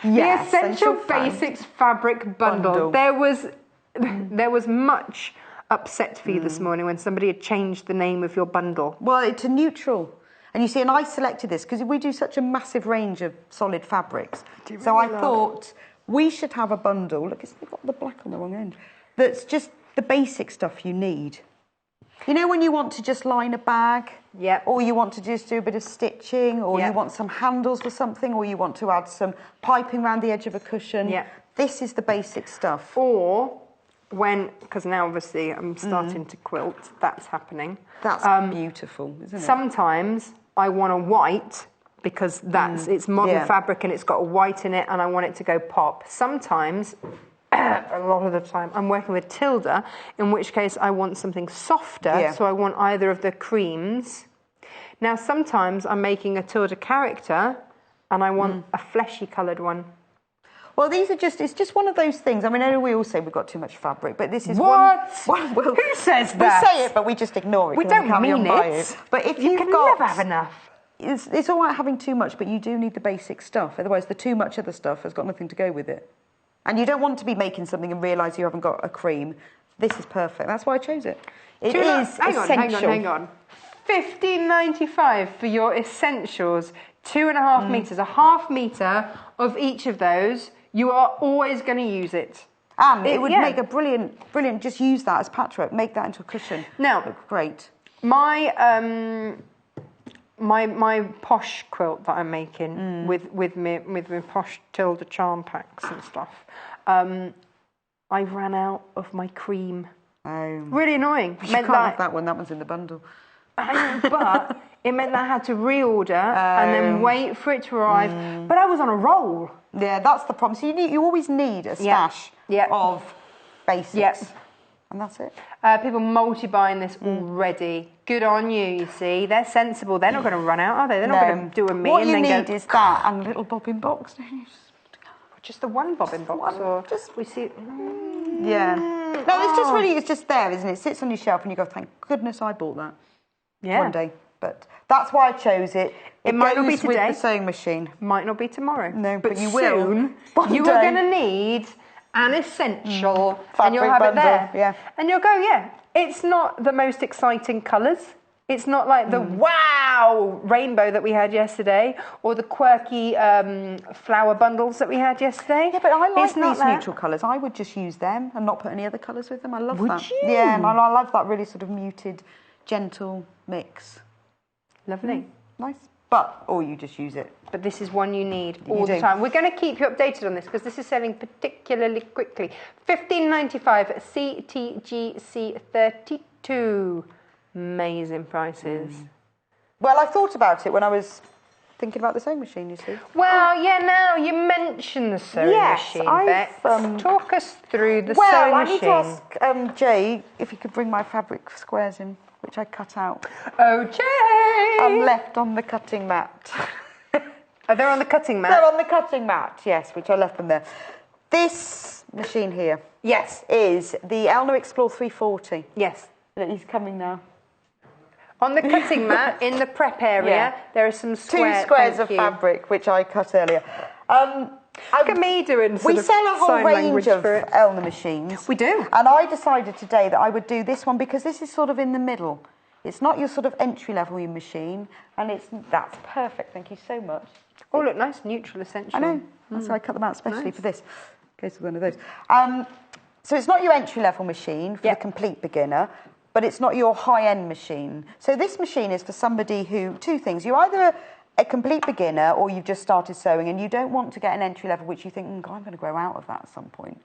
Yes, the Essential Basics Fabric Bundle. There was much upset for you this morning when somebody had changed the name of your bundle. Well, it's a neutral. And you see, and I selected this because we do such a massive range of solid fabrics. So I thought we should have a bundle. Look, it's got the black on the wrong end. That's just the basic stuff you need. You know when you want to just line a bag? Yeah. Or you want to just do a bit of stitching, or you want some handles for something, or you want to add some piping around the edge of a cushion. Yeah. This is the basic stuff. Or because now obviously I'm starting to quilt, that's happening. That's beautiful, isn't it? Sometimes I want a white because it's modern fabric and it's got a white in it and I want it to go pop. Sometimes, a lot of the time, I'm working with Tilda, in which case I want something softer, so I want either of the creams. Now sometimes I'm making a Tilda character and I want a fleshy coloured one. Well, it's just one of those things. I mean, I know we all say we've got too much fabric, but this is What? Well, who says that? We say it, but we just ignore it. We don't mean it. But if you can never have enough. It's all right having too much, but you do need the basic stuff. Otherwise, the too much other stuff has got nothing to go with it. And you don't want to be making something and realise you haven't got a cream. This is perfect. That's why I chose it. It is essential. Hang on. $15.95 for your essentials. 2.5 metres, a half metre of each of those. You are always going to use it. And it would make a brilliant, just use that as patchwork. Make that into a cushion. Now, look great. My posh quilt that I'm making with my posh Tilda charm packs and stuff, I ran out of my cream. Really annoying. You can't have that one. That one's in the bundle. But it meant that I had to reorder and then wait for it to arrive. But I was on a roll. Yeah, that's the problem. So you always need a stash of basics. And that's it. People multi-buying this already. Good on you, you see. They're sensible. They're not going to run out, are they? They're not going to do a me what and you then need go... is that and a little bobbin box. Just the one bobbin box? Or just we see... Yeah. No, it's just there, isn't it? It sits on your shelf and you go, thank goodness I bought that. One day. But that's why I chose it. It might not be today. With the sewing machine. Might not be tomorrow. No, but you soon, will. You are going to need an essential and you'll have bundle, it there. Yeah. And you'll go, it's not the most exciting colours. It's not like the wow rainbow that we had yesterday or the quirky flower bundles that we had yesterday. Yeah, but I like these neutral colours. I would just use them and not put any other colours with them. I love that. Would you? Yeah, and I love that really sort of muted, gentle mix. Lovely. Nice. Or you just use it. But this is one you need all the time. We're going to keep you updated on this because this is selling particularly quickly. $15.95 CTGC 32. Amazing prices. Well, I thought about it when I was thinking about the sewing machine, you see. Well, now you mentioned the sewing machine, Bex. Talk us through the sewing machine. Well, I need to ask Jay if he could bring my fabric squares in, which I cut out. Oh, Jay! And left on the cutting mat. Are they on the cutting mat? They're on the cutting mat, yes, which I left them there. This machine here, is the Elna Explore 340. Yes. He's coming now. On the cutting mat, in the prep area, there are some squares. 2 squares of fabric, which I cut earlier. Look at me doing We sell a whole range of Elna machines. We do. And I decided today that I would do this one because this is sort of in the middle. It's not your sort of entry-level machine, and that's perfect. Thank you so much. Oh, look, nice neutral essential. I know. That's why I cut them out especially for this. Goes with one of those. So it's not your entry-level machine for the complete beginner, but it's not your high-end machine. So this machine is for somebody who, 2 things. You're either a complete beginner or you've just started sewing and you don't want to get an entry-level which you think, I'm going to grow out of that at some point.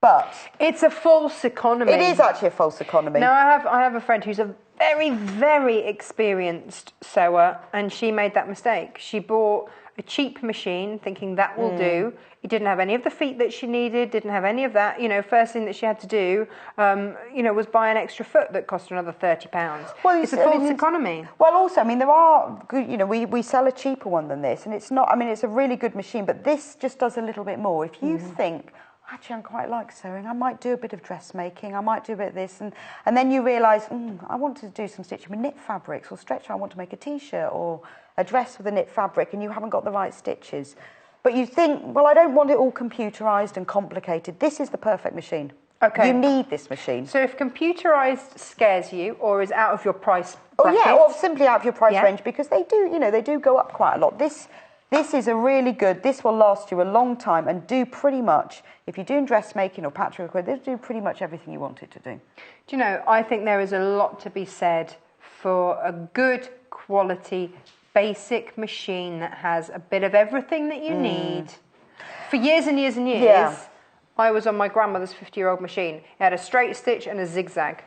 But it's a false economy. It is actually a false economy. Now, I have a friend who's a very, very experienced sewer, and she made that mistake. She bought a cheap machine thinking that will do. It didn't have any of the feet that she needed, didn't have any of that. First thing that she had to do, was buy an extra foot that cost her another £30. Well, it's a false economy. Well, also, there are good, we sell a cheaper one than this, and it's not, it's a really good machine, but this just does a little bit more. If you think, actually, I quite like sewing, I might do a bit of dressmaking, I might do a bit of this, and then you realise, I want to do some stitching with knit fabrics or stretch, I want to make a t-shirt or a dress with a knit fabric, and you haven't got the right stitches. But you think, well, I don't want it all computerised and complicated. This is the perfect machine. Okay. You need this machine. So if computerised scares you or is out of your price bracket... or simply out of your price range, because they do go up quite a lot. This is a really good, this will last you a long time and do pretty much, if you're doing dressmaking or patchwork, they'll do pretty much everything you want it to do. Do you know, I think there is a lot to be said for a good quality basic machine that has a bit of everything that you need for years and years and years. I was on my grandmother's 50-year-old machine. It had a straight stitch and a zigzag.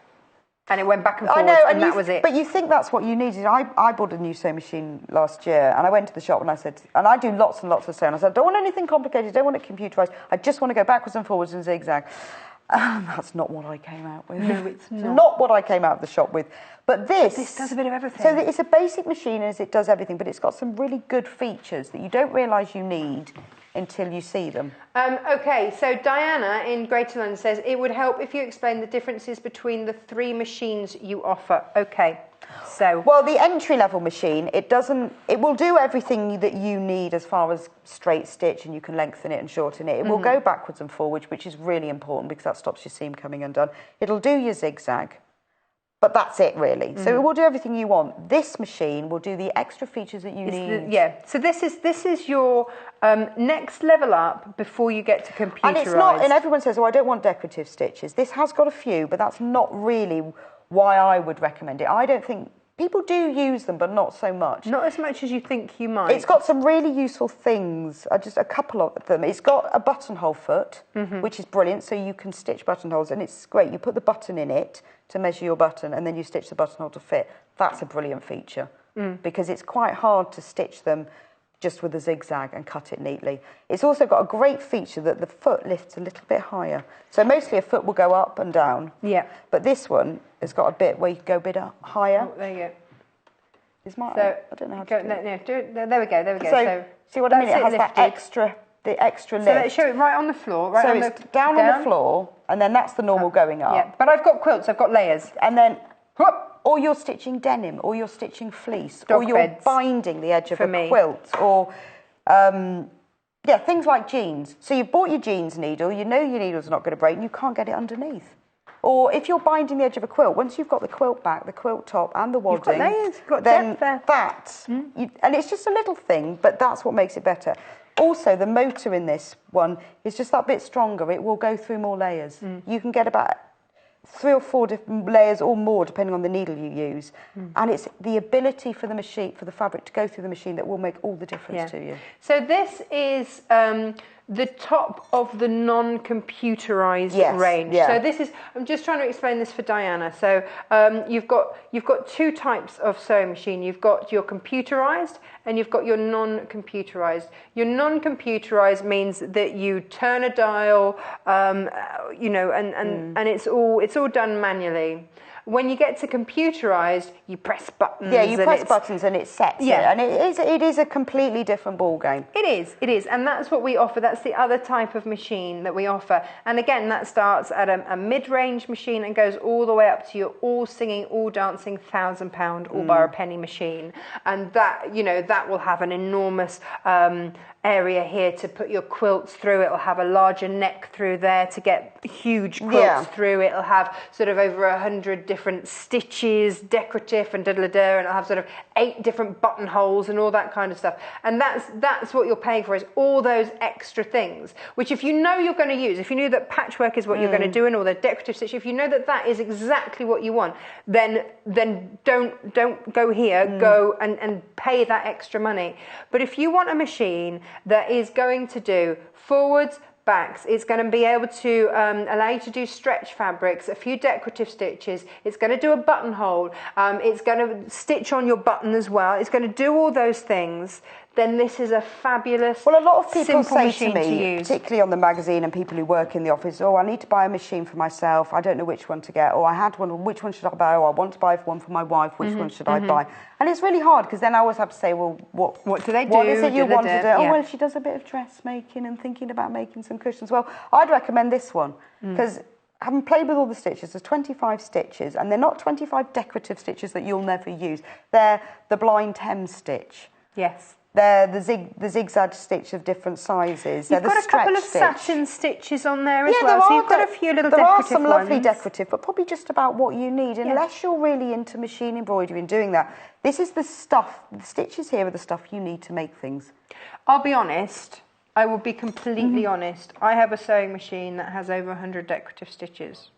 And it went back and forward, and that was it. But you think that's what you needed. I bought a new sewing machine last year, and I went to the shop and I said, and I do lots and lots of sewing. I said, I don't want anything complicated, I don't want it computerised. I just want to go backwards and forwards and zigzag. That's not what I came out with. No, it's not. Not what I came out of the shop with. But this does a bit of everything. So it's a basic machine as it does everything, but it's got some really good features that you don't realise you need until you see them. Okay, so Diana in Greater London says, it would help if you explain the differences between the 3 machines you offer. Okay, so... Well, the entry-level machine, it will do everything that you need as far as straight stitch, and you can lengthen it and shorten it. It will go backwards and forwards, which is really important because that stops your seam coming undone. It'll do your zigzag. But that's it, really. So it will do everything you want. This machine will do the extra features that you need. So this is your next level up before you get to computerised. And it's not. And everyone says, "Oh, I don't want decorative stitches." This has got a few, but that's not really why I would recommend it. I don't think people do use them, but not so much. Not as much as you think you might. It's got some really useful things. Just a couple of them. It's got a buttonhole foot, which is brilliant. So you can stitch buttonholes, and it's great. You put the button in it to measure your button, and then you stitch the buttonhole to fit. That's a brilliant feature because it's quite hard to stitch them just with a zigzag and cut it neatly. It's also got a great feature that the foot lifts a little bit higher. So mostly a foot will go up and down. Yeah. But this one has got a bit where you can go a bit higher. Oh, there you go. I don't know how to do it. There we go. So see what I mean? It has that the extra lift. So let's show it right on the floor. Right so on it's down on the floor, and then that's the normal going up. Yeah, but I've got quilts, I've got layers. And then, or you're stitching denim, or you're stitching fleece, or you're binding the edge of a quilt, or, things like jeans. So you've bought your jeans needle, you know your needle's not going to break, and you can't get it underneath. Or if you're binding the edge of a quilt, once you've got the quilt back, the quilt top, and the wadding, you've got then depth there. And it's just a little thing, but that's what makes it better. Also, the motor in this one is just that bit stronger. It will go through more layers. You can get about 3 or 4 different layers or more, depending on the needle you use. And it's the ability for the machine, for the fabric to go through the machine that will make all the difference to you. So this is the top of the non-computerized range. So this is, I'm just trying to explain this for Diana. So you've got 2 types of sewing machine. You've got your computerized and you've got your non-computerized. Your non-computerized means that you turn a dial, and it's all done manually. When you get to computerised, you press buttons. Yeah, you press buttons and it sets it. And it is a completely different ball game. It is. And that's what we offer. That's the other type of machine that we offer. And again, that starts at a mid-range machine and goes all the way up to your all singing, all dancing £1,000 all bar a penny machine. And that will have an enormous area here to put your quilts through. It'll have a larger neck through there to get huge quilts through. It'll have sort of over 100 different stitches, decorative and and it'll have sort of 8 different buttonholes and all that kind of stuff. And that's what you're paying for, is all those extra things, which if you know you're going to use, if you know that patchwork is what you're going to do and all the decorative stitch, if you know that is exactly what you want, then don't go here, go and pay that extra money. But if you want a machine that is going to do forwards, backs, it's going to be able to allow you to do stretch fabrics, a few decorative stitches, it's going to do a buttonhole, it's going to stitch on your button as well, it's going to do all those things, then this is a fabulous, well, a lot of people say to me, particularly on the magazine and people who work in the office, oh, I need to buy a machine for myself, I don't know which one to get, or I had one, which one should I buy, or I want to buy one for my wife, which one should I buy? And it's really hard, because then I always have to say, well, what do they do? What is it you want to do? Oh, well, she does a bit of dressmaking and thinking about making some cushions. Well, I'd recommend this one, because having played with all the stitches, there's 25 stitches, and they're not 25 decorative stitches that you'll never use. They're the blind hem stitch. Yes. They're the zigzag stitch of different sizes. You've got a couple of satin stitches on there as well, so you've got a few little decorative ones. There are some lovely decorative, but probably just about what you need, unless you're really into machine embroidery and doing that. This is the stuff, the stitches here are the stuff you need to make things. I'll be honest, I will be completely honest. I have a sewing machine that has over 100 decorative stitches.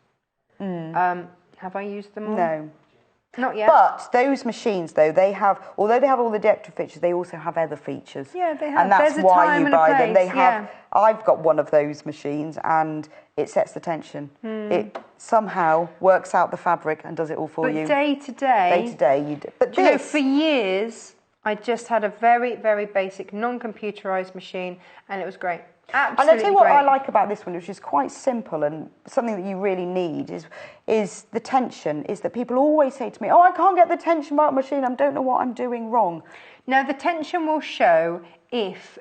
Have I used them all? No. Not yet. But those machines, though, although they have all the extra features, they also have other features. Yeah, they have. And that's There's a why time you and a buy them. They place, have. I've got one of those machines, and it sets the tension. It somehow works out the fabric and does it all for you. But day to day, you do. But do you know, for years, I just had a very, very basic, non-computerised machine, and it was great. Absolutely. And I'll tell you what great. I like about this one, which is quite simple and something that you really need, is the tension. Is that people always say to me, "Oh, I can't get the tension right machine. I don't know what I'm doing wrong." Now, the tension will show if,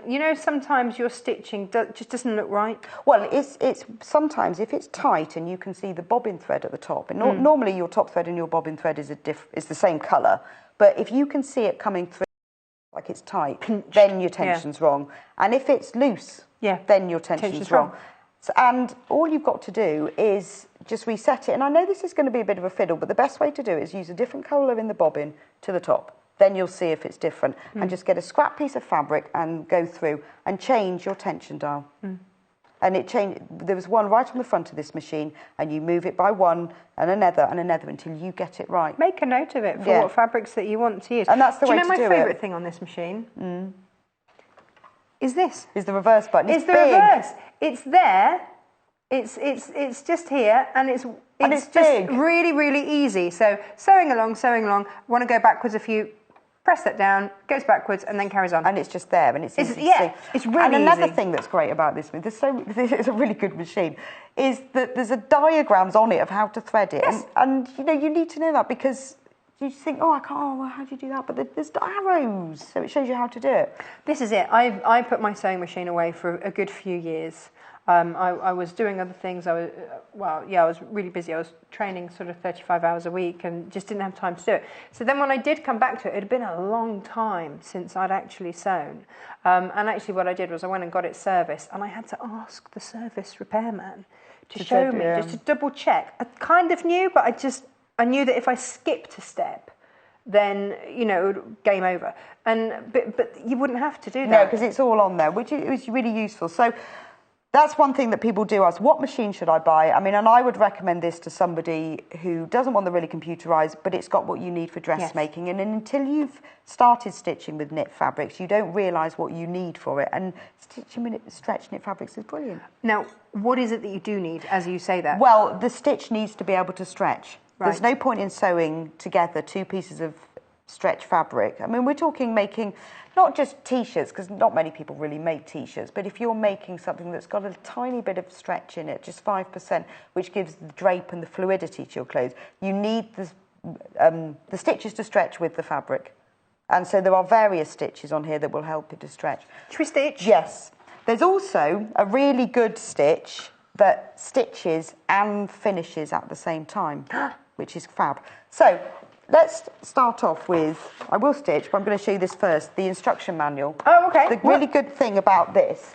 you know, sometimes your stitching just doesn't look right. Well, it's sometimes if it's tight and you can see the bobbin thread at the top, and normally your top thread and your bobbin thread is the same colour, but if you can see it coming through like it's tight, then your tension's wrong. And if it's loose, then your tension's wrong. So, and all you've got to do is just reset it. And I know this is going to be a bit of a fiddle, but the best way to do it is use a different colour in the bobbin to the top. Then you'll see if it's different. And just get a scrap piece of fabric and go through and change your tension dial. And there was one right on the front of this machine, and you move it by one and another until you get it right. Make a note of it for what fabrics that you want to use. And that's the way to do it. Do you know my favourite thing on this machine? Is this. Is the reverse button. It's the reverse. It's there. It's just here, and it's just big. really, really easy. So sewing along, want to go backwards a few, press that down, goes backwards, and then carries on. And it's just there, and it's easy to see. It's really And another easy. thing that's great about this, it's a really good machine, is that there's diagrams on it of how to thread it. Yes. And you know, you need to know that because you think, oh, I can't, well, how do you do that? But there's arrows, so it shows you how to do it. This is it. I put my sewing machine away for a good few years. I was doing other things. I was really busy. I was training sort of 35 hours a week and just didn't have time to do it. So then when I did come back to it, it had been a long time since I'd actually sewn. And actually what I did was I went and got it serviced, and I had to ask the service repairman to show me, just to double check. I kind of knew, but I knew that if I skipped a step, then, you know, game over. But you wouldn't have to do that. No, because it's all on there, which is really useful. So that's one thing that people do ask, what machine should I buy? I mean, and I would recommend this to somebody who doesn't want the really computerised, but it's got what you need for dressmaking. And until you've started stitching with knit fabrics, you don't realise what you need for it. And stitching with stretch knit fabrics is brilliant. Now, what is it that you do need, as you say that? Well, the stitch needs to be able to stretch. Right. There's no point in sewing together two pieces of stretch fabric. I mean, we're talking making not just T-shirts, because not many people really make T-shirts, but if you're making something that's got a tiny bit of stretch in it, just 5%, which gives the drape and the fluidity to your clothes, you need the stitches to stretch with the fabric. And so there are various stitches on here that will help it to stretch. Should we stitch? Yes. There's also a really good stitch that stitches and finishes at the same time, which is fab. So let's start off with, I will stitch, but I'm going to show you this first, the instruction manual. Oh, okay. The really good thing about this.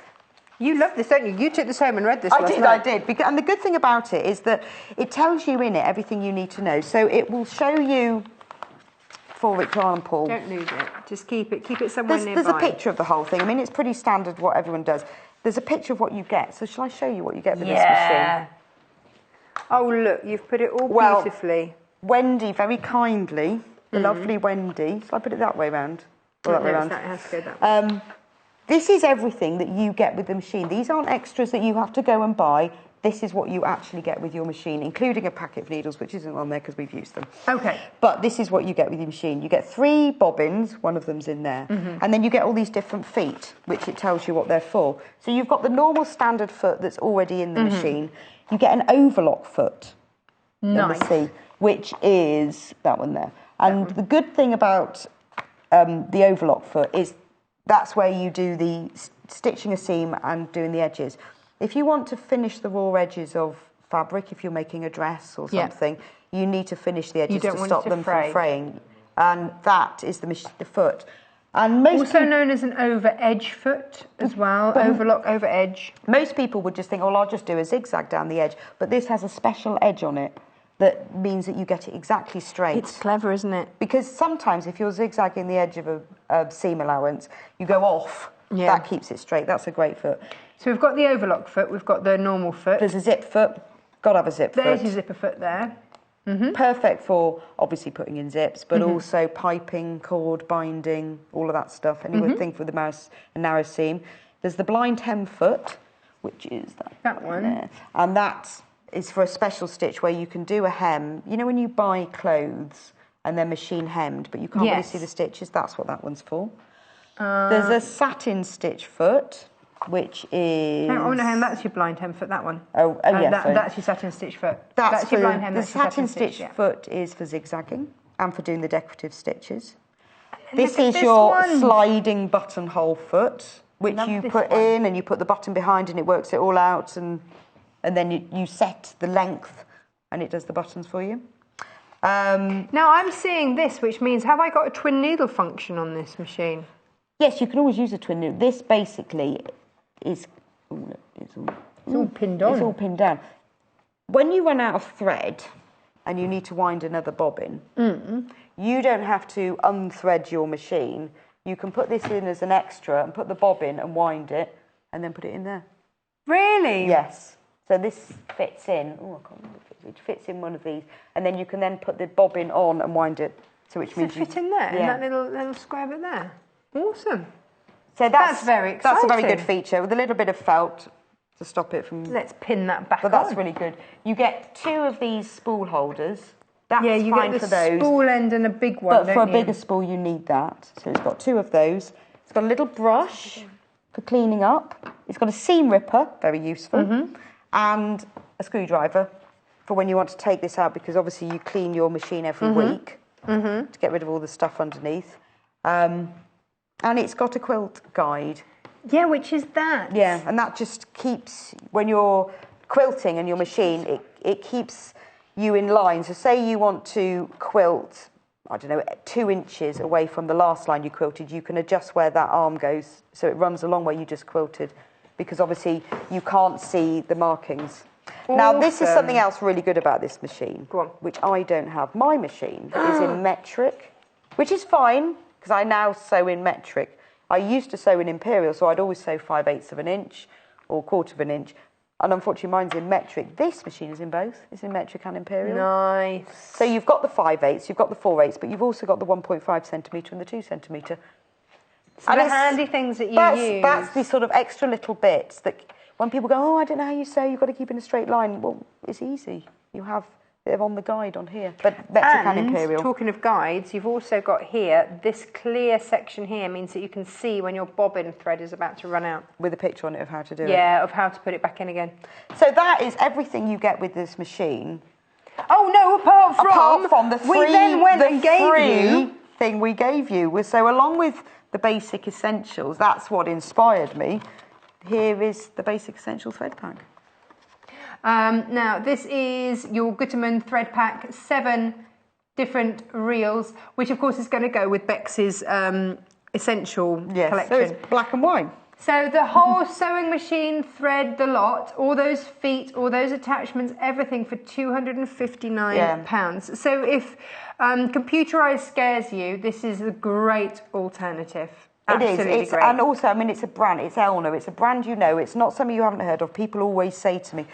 You love this, don't you? You took this home and read this last night. I did. And the good thing about it is that it tells you in it everything you need to know. So it will show you, for example... Don't lose it. Just keep it somewhere nearby. There's a picture of the whole thing. I mean, it's pretty standard what everyone does. There's a picture of what you get. So shall I show you what you get with this machine? Oh, look, you've put it all beautifully. Wendy, very kindly, the lovely Wendy. Shall I put it that way round? Or that way round? It has to go that way. This is everything that you get with the machine. These aren't extras that you have to go and buy. This is what you actually get with your machine, including a packet of needles, which isn't on there because we've used them. Okay. But this is what you get with your machine. You get 3 bobbins, one of them's in there, and then you get all these different feet, which it tells you what they're for. So you've got the normal standard foot that's already in the machine. You get an overlock foot. Nice. Which is that one there. And the good thing about the overlock foot is that's where you do the stitching a seam and doing the edges. If you want to finish the raw edges of fabric, if you're making a dress or something, you need to finish the edges to stop them from fraying. And that is the foot. And also known as an over-edge foot as well, overlock, over-edge. Most people would just think, oh, I'll just do a zigzag down the edge. But this has a special edge on it that means that you get it exactly straight. It's clever, isn't it? Because sometimes if you're zigzagging the edge of a seam allowance, you go off. Yeah. That keeps it straight. That's a great foot. So we've got the overlock foot, we've got the normal foot. There's a zip foot. Got to have a zip foot. There's your zipper foot there. Perfect for obviously putting in zips, but also piping, cord binding, all of that stuff. And you would think with a narrow seam. There's the blind hem foot, which is that one there. And that is for a special stitch where you can do a hem. You know when you buy clothes and they're machine hemmed, but you can't really see the stitches? That's what that one's for. There's a satin stitch foot, which is... Oh, no, that's your blind hem foot, that one. Yes. That's your satin stitch foot. That's your blind hem, the that's your satin stitch foot is for zigzagging and for doing the decorative stitches. This is your sliding buttonhole foot, which you put in and you put the button behind and it works it all out, and then you set the length and it does the buttons for you. Now I'm seeing this, which means, have I got a twin needle function on this machine? Yes, you can always use a twin needle. This basically is... It's all pinned on. It's all pinned down. When you run out of thread and you need to wind another bobbin, you don't have to unthread your machine. You can put this in as an extra and put the bobbin and wind it and then put it in there. Really? Yes. So this fits in. Oh, I can't remember if it fits in one of these. And then you can then put the bobbin on and wind it. So which means it fit in there, in that little square bit there. Awesome. So that's very exciting. That's a very good feature with a little bit of felt to stop it from... Let's pin that back on. But that's really good. You get 2 of these spool holders. That's you fine get for the those. spool end and a big one, But for a bigger spool, you need that. So it's got 2 of those. It's got a little brush for cleaning up. It's got a seam ripper, very useful, and a screwdriver for when you want to take this out, because obviously you clean your machine every week to get rid of all the stuff underneath. And it's got a quilt guide. Yeah, which is that? Yeah, and that just keeps, when you're quilting in your machine, it keeps you in line. So say you want to quilt, I don't know, 2 inches away from the last line you quilted, you can adjust where that arm goes so it runs along where you just quilted, because obviously you can't see the markings. Awesome. Now, this is something else really good about this machine, which I don't have. My machine is in metric, which is fine, because I now sew in metric. I used to sew in imperial, so I'd always sew 5/8 of an inch or 1/4 of an inch. And unfortunately, mine's in metric. This machine is in both. It's in metric and imperial. Nice. So you've got the 5/8, you've got the 4/8, but you've also got the 1.5 centimetre and the 2 centimetre. So the handy things that you use. That's the sort of extra little bits that when people go, oh, I don't know how you sew, you've got to keep in a straight line. Well, it's easy. You have... They're on the guide on here, but metric and imperial. Talking of guides, you've also got here, this clear section here means that you can see when your bobbin thread is about to run out. With a picture on it of how to do it. Yeah, of how to put it back in again. So that is everything you get with this machine. Oh no, apart from the free, we then went and gave you thing we gave you. So along with the basic essentials, that's what inspired me. Here is the basic essential thread pack. Now, this is your Gutermann thread pack, 7 different reels, which of course is going to go with Bex's essential collection. So it's black and white. So the whole sewing machine, thread, the lot, all those feet, all those attachments, everything for £259. So if computerised scares you, this is a great alternative. Absolutely it is. Great. And also, I mean, it's a brand. It's Elna. It's a brand you know. It's not something you haven't heard of. People always say to me,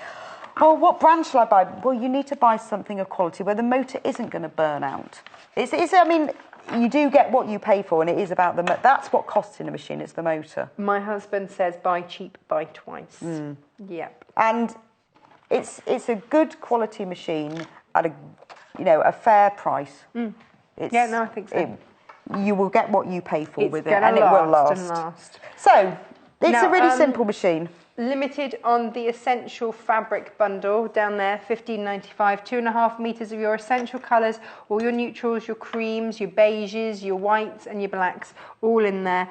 oh, what brand shall I buy? Well, you need to buy something of quality where the motor isn't going to burn out. I mean, you do get what you pay for, and it is about that's what costs in a machine, it's the motor. My husband says, buy cheap, buy twice. Yep. And it's a good quality machine at a fair price. Yeah, no, I think so. You will get what you pay for with it, and it will last. So, it's a really simple machine. Limited on the essential fabric bundle down there, $15.95, 2.5 meters of your essential colours, all your neutrals, your creams, your beiges, your whites and your blacks, all in there.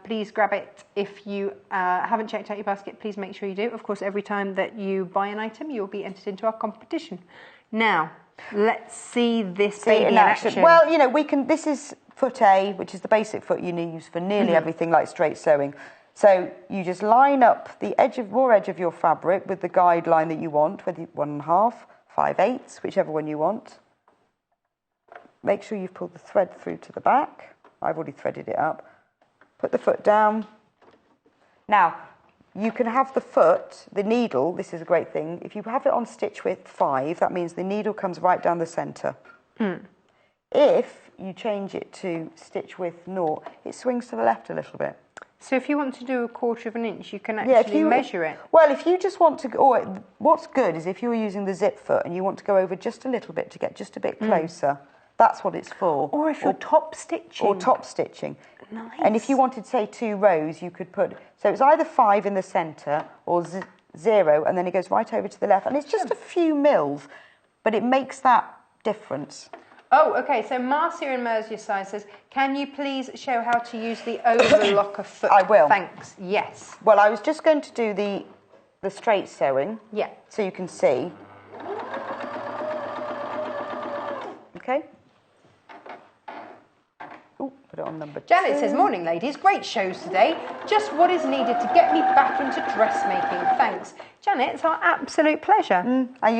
Please grab it. If you haven't checked out your basket, please make sure you do. Of course, every time that you buy an item, you'll be entered into our competition. Now, let's see this baby in action. Well, this is foot A, which is the basic foot you use for nearly everything like straight sewing. So you just line up the raw edge of your fabric with the guideline that you want, whether 1.5, 5/8, whichever one you want. Make sure you've pulled the thread through to the back. I've already threaded it up. Put the foot down. Now, you can have the foot, the needle, this is a great thing, if you have it on stitch width 5, that means the needle comes right down the centre. If you change it to stitch width 0, it swings to the left a little bit. So if you want to do 1/4 of an inch, you can actually measure it. Well, if you just want to, or what's good is if you're using the zip foot and you want to go over just a little bit to get just a bit closer, that's what it's for. Or if you're top stitching. Or top stitching. Nice. And if you wanted, say, 2 rows, you could put, so it's either 5 in the centre or 0, and then it goes right over to the left. And it's just a few mils, but it makes that difference. Oh, okay. So Marcia in Merseyside says, can you please show how to use the overlocker foot? I will. Thanks. Yes. Well, I was just going to do the straight sewing. Yeah. So you can see. Okay. Oh, put it on number 2. Janet says, morning ladies, great shows today. Just what is needed to get me back into dressmaking. Thanks. Janet, it's our absolute pleasure. And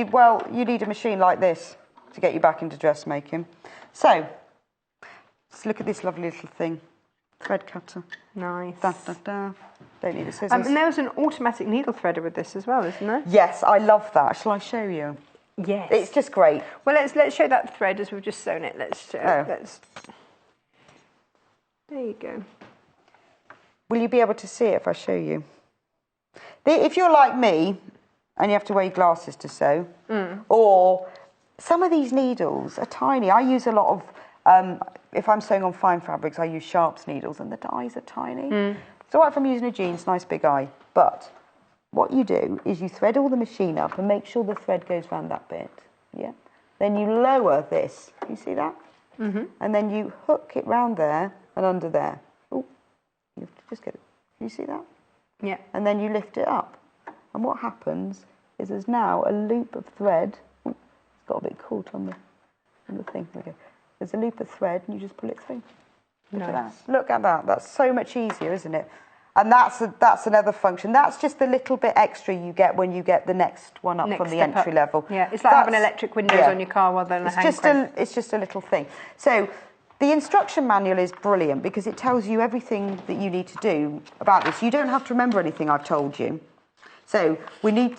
you need a machine like this to get you back into dressmaking. So, let's look at this lovely little thing. Thread cutter. Nice. Da, da, da. Don't need a scissors. And there's an automatic needle threader with this as well, isn't there? Yes, I love that. Shall I show you? Yes. It's just great. Well, let's show that thread as we've just sewn it. There you go. Will you be able to see it if I show you? If you're like me and you have to wear glasses to sew, or some of these needles are tiny. I use a lot of, if I'm sewing on fine fabrics, I use sharps needles and the dies are tiny. It's all right if I'm using a jeans, nice big eye. But what you do is you thread all the machine up and make sure the thread goes round that bit. Yeah. Then you lower this. You see that? And then you hook it round there and under there. Oh, you have to just get it. You see that? Yeah. And then you lift it up. And what happens is there's now a loop of thread. Ooh, it's got a bit caught on the thing. There we go. There's a loop of thread and you just pull it through. Look at that. Look at that. That's so much easier, isn't it? And that's another function. That's just the little bit extra you get when you get the next one up from the entry level. Yeah, it's like having electric windows on your car rather than a hand crank. It's just a little thing. So the instruction manual is brilliant because it tells you everything that you need to do about this. You don't have to remember anything I've told you. So we need...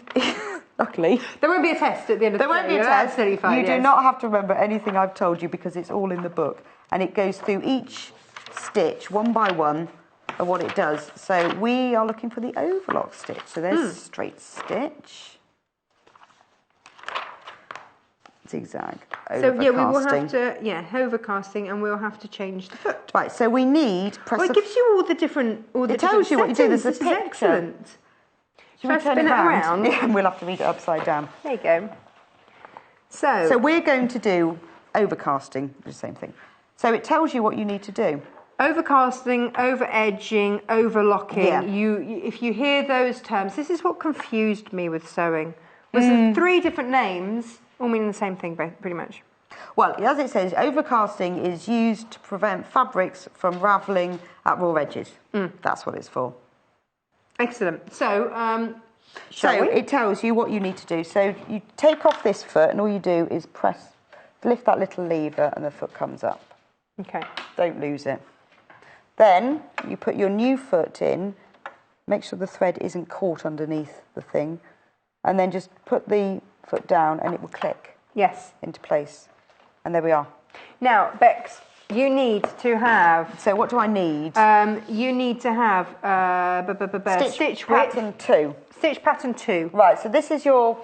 Luckily. There won't be a test at the end of the day. There won't be a test. Absolutely fine, You do not have to remember anything I've told you because it's all in the book. And it goes through each stitch one by one of what it does. So we are looking for the overlock stitch. So there's straight stitch. Zigzag. So yeah, we will have to overcasting, and we'll have to change the foot. Right. So we need. Well, it gives you all the different. It tells you what you do. There's a picture. Excellent. Shall I spin it around? Yeah, and we'll have to read it upside down. There you go. So we're going to do overcasting, the same thing. So it tells you what you need to do. Overcasting, over edging, overlocking. Yeah. If you hear those terms, this is what confused me with sewing. Was the 3 different names all meaning the same thing, pretty much? Well, as it says, overcasting is used to prevent fabrics from ravelling at raw edges. That's what it's for. Excellent. So, it tells you what you need to do. So you take off this foot, and all you do is lift that little lever, and the foot comes up. Okay. Don't lose it. Then you put your new foot in. Make sure the thread isn't caught underneath the thing, and then just put the foot down, and it will click. Yes. Into place. And there we are. Now, Bex, you need to have... So what do I need? You need to have stitch pattern 2. Stitch pattern 2. Right, so this is your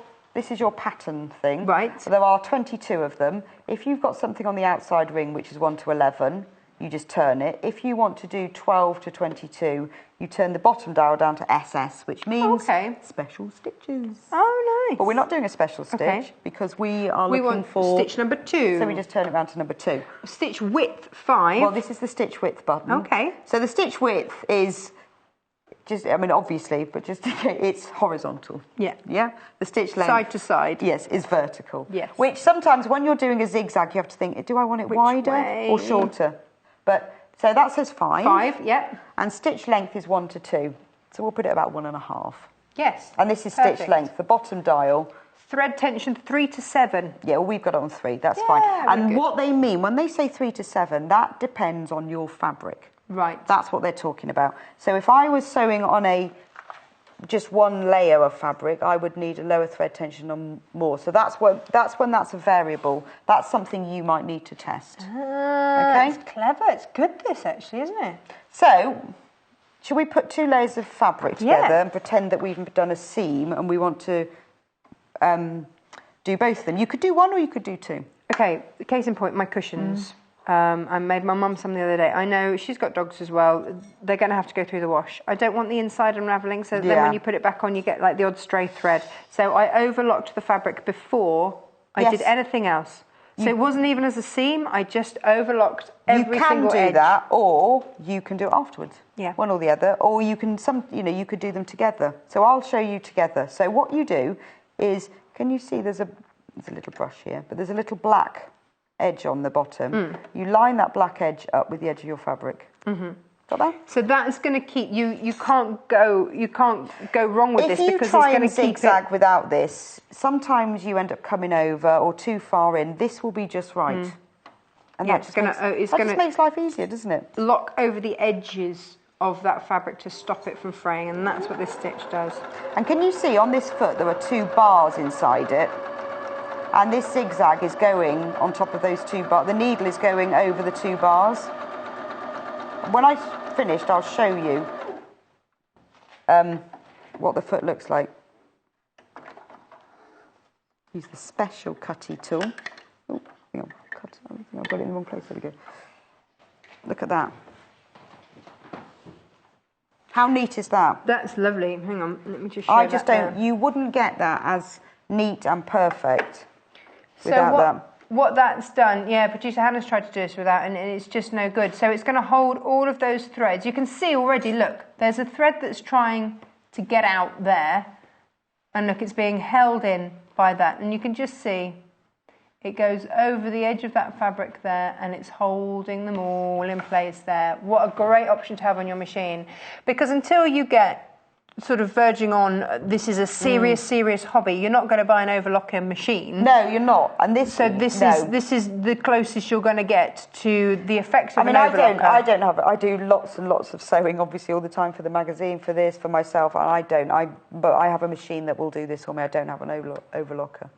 pattern thing. Right. So there are 22 of them. If you've got something on the outside ring, which is 1 to 11, you just turn it. If you want to do 12 to 22, you turn the bottom dial down to SS, which means special stitches. Oh, nice. But we're not doing a special stitch because we are looking for... stitch number 2. So we just turn it around to number 2. Stitch width 5. Well, this is the stitch width button. Okay. So the stitch width is just, I mean, obviously, but just it's horizontal. Yeah. Yeah? The stitch length... Side to side. Yes, is vertical. Yes. Which sometimes when you're doing a zigzag, you have to think, do I want it wider or shorter? But, so that says 5. 5, yep. And stitch length is 1 to 2. So we'll put it about 1.5. Yes. And this is stitch length, the bottom dial. Thread tension 3 to 7. Yeah, well, we've got it on 3. That's fine. And what they mean, when they say 3 to 7, that depends on your fabric. Right. That's what they're talking about. So if I was sewing on a just one layer of fabric, I would need a lower thread tension on more. So that's when that's a variable. That's something you might need to test. Okay, it's clever. It's good, this actually, isn't it? So, should we put 2 layers of fabric together Yeah. and pretend that we've done a seam and we want to do both of them? You could do 1 or you could do 2. Okay, case in point, my cushions. I made my mum some the other day. I know she's got dogs as well. They're going to have to go through the wash. I don't want the inside unravelling, so then when you put it back on, you get like the odd stray thread. So I overlocked the fabric before I did anything else. So it wasn't even as a seam. I just overlocked every single edge. You can do that, or you can do it afterwards. Yeah. One or the other, or you can you could do them together. So I'll show you together. So what you do is, can you see there's a little brush here, but there's a little black edge on the bottom. You line that black edge up with the edge of your fabric. Got that? So that's going to keep you. You can't go wrong with this because it's if you try going and to keep zigzag without this, sometimes you end up coming over or too far in. This will be just right. And that just makes life easier, doesn't it? Lock over the edges of that fabric to stop it from fraying, and that's what this stitch does. And can you see on this foot there are 2 bars inside it? And this zigzag is going on top of those 2 bars. The needle is going over the 2 bars. When I've finished, I'll show you what the foot looks like. Use the special cutty tool. Oh, hang on, cut. I think I've got it in the wrong place. There we go. Look at that. How neat is that? That's lovely. Hang on, let me just show you. I just don't. There. You wouldn't get that as neat and perfect without that. What that's done, producer Hannah's tried to do this without, and it's just no good. So it's going to hold all of those threads. You can see already, look, there's a thread that's trying to get out there, and look, it's being held in by that. And you can just see it goes over the edge of that fabric there, and it's holding them all in place there. What a great option to have on your machine. Because until you get sort of verging on this is a serious hobby, you're not going to buy an overlocker machine. No, you're not. And this is the closest you're going to get to the effects of an overlocker. I do lots and lots of sewing obviously all the time for the magazine, for this, for myself, and but I have a machine that will do this for me. I don't have an overlocker.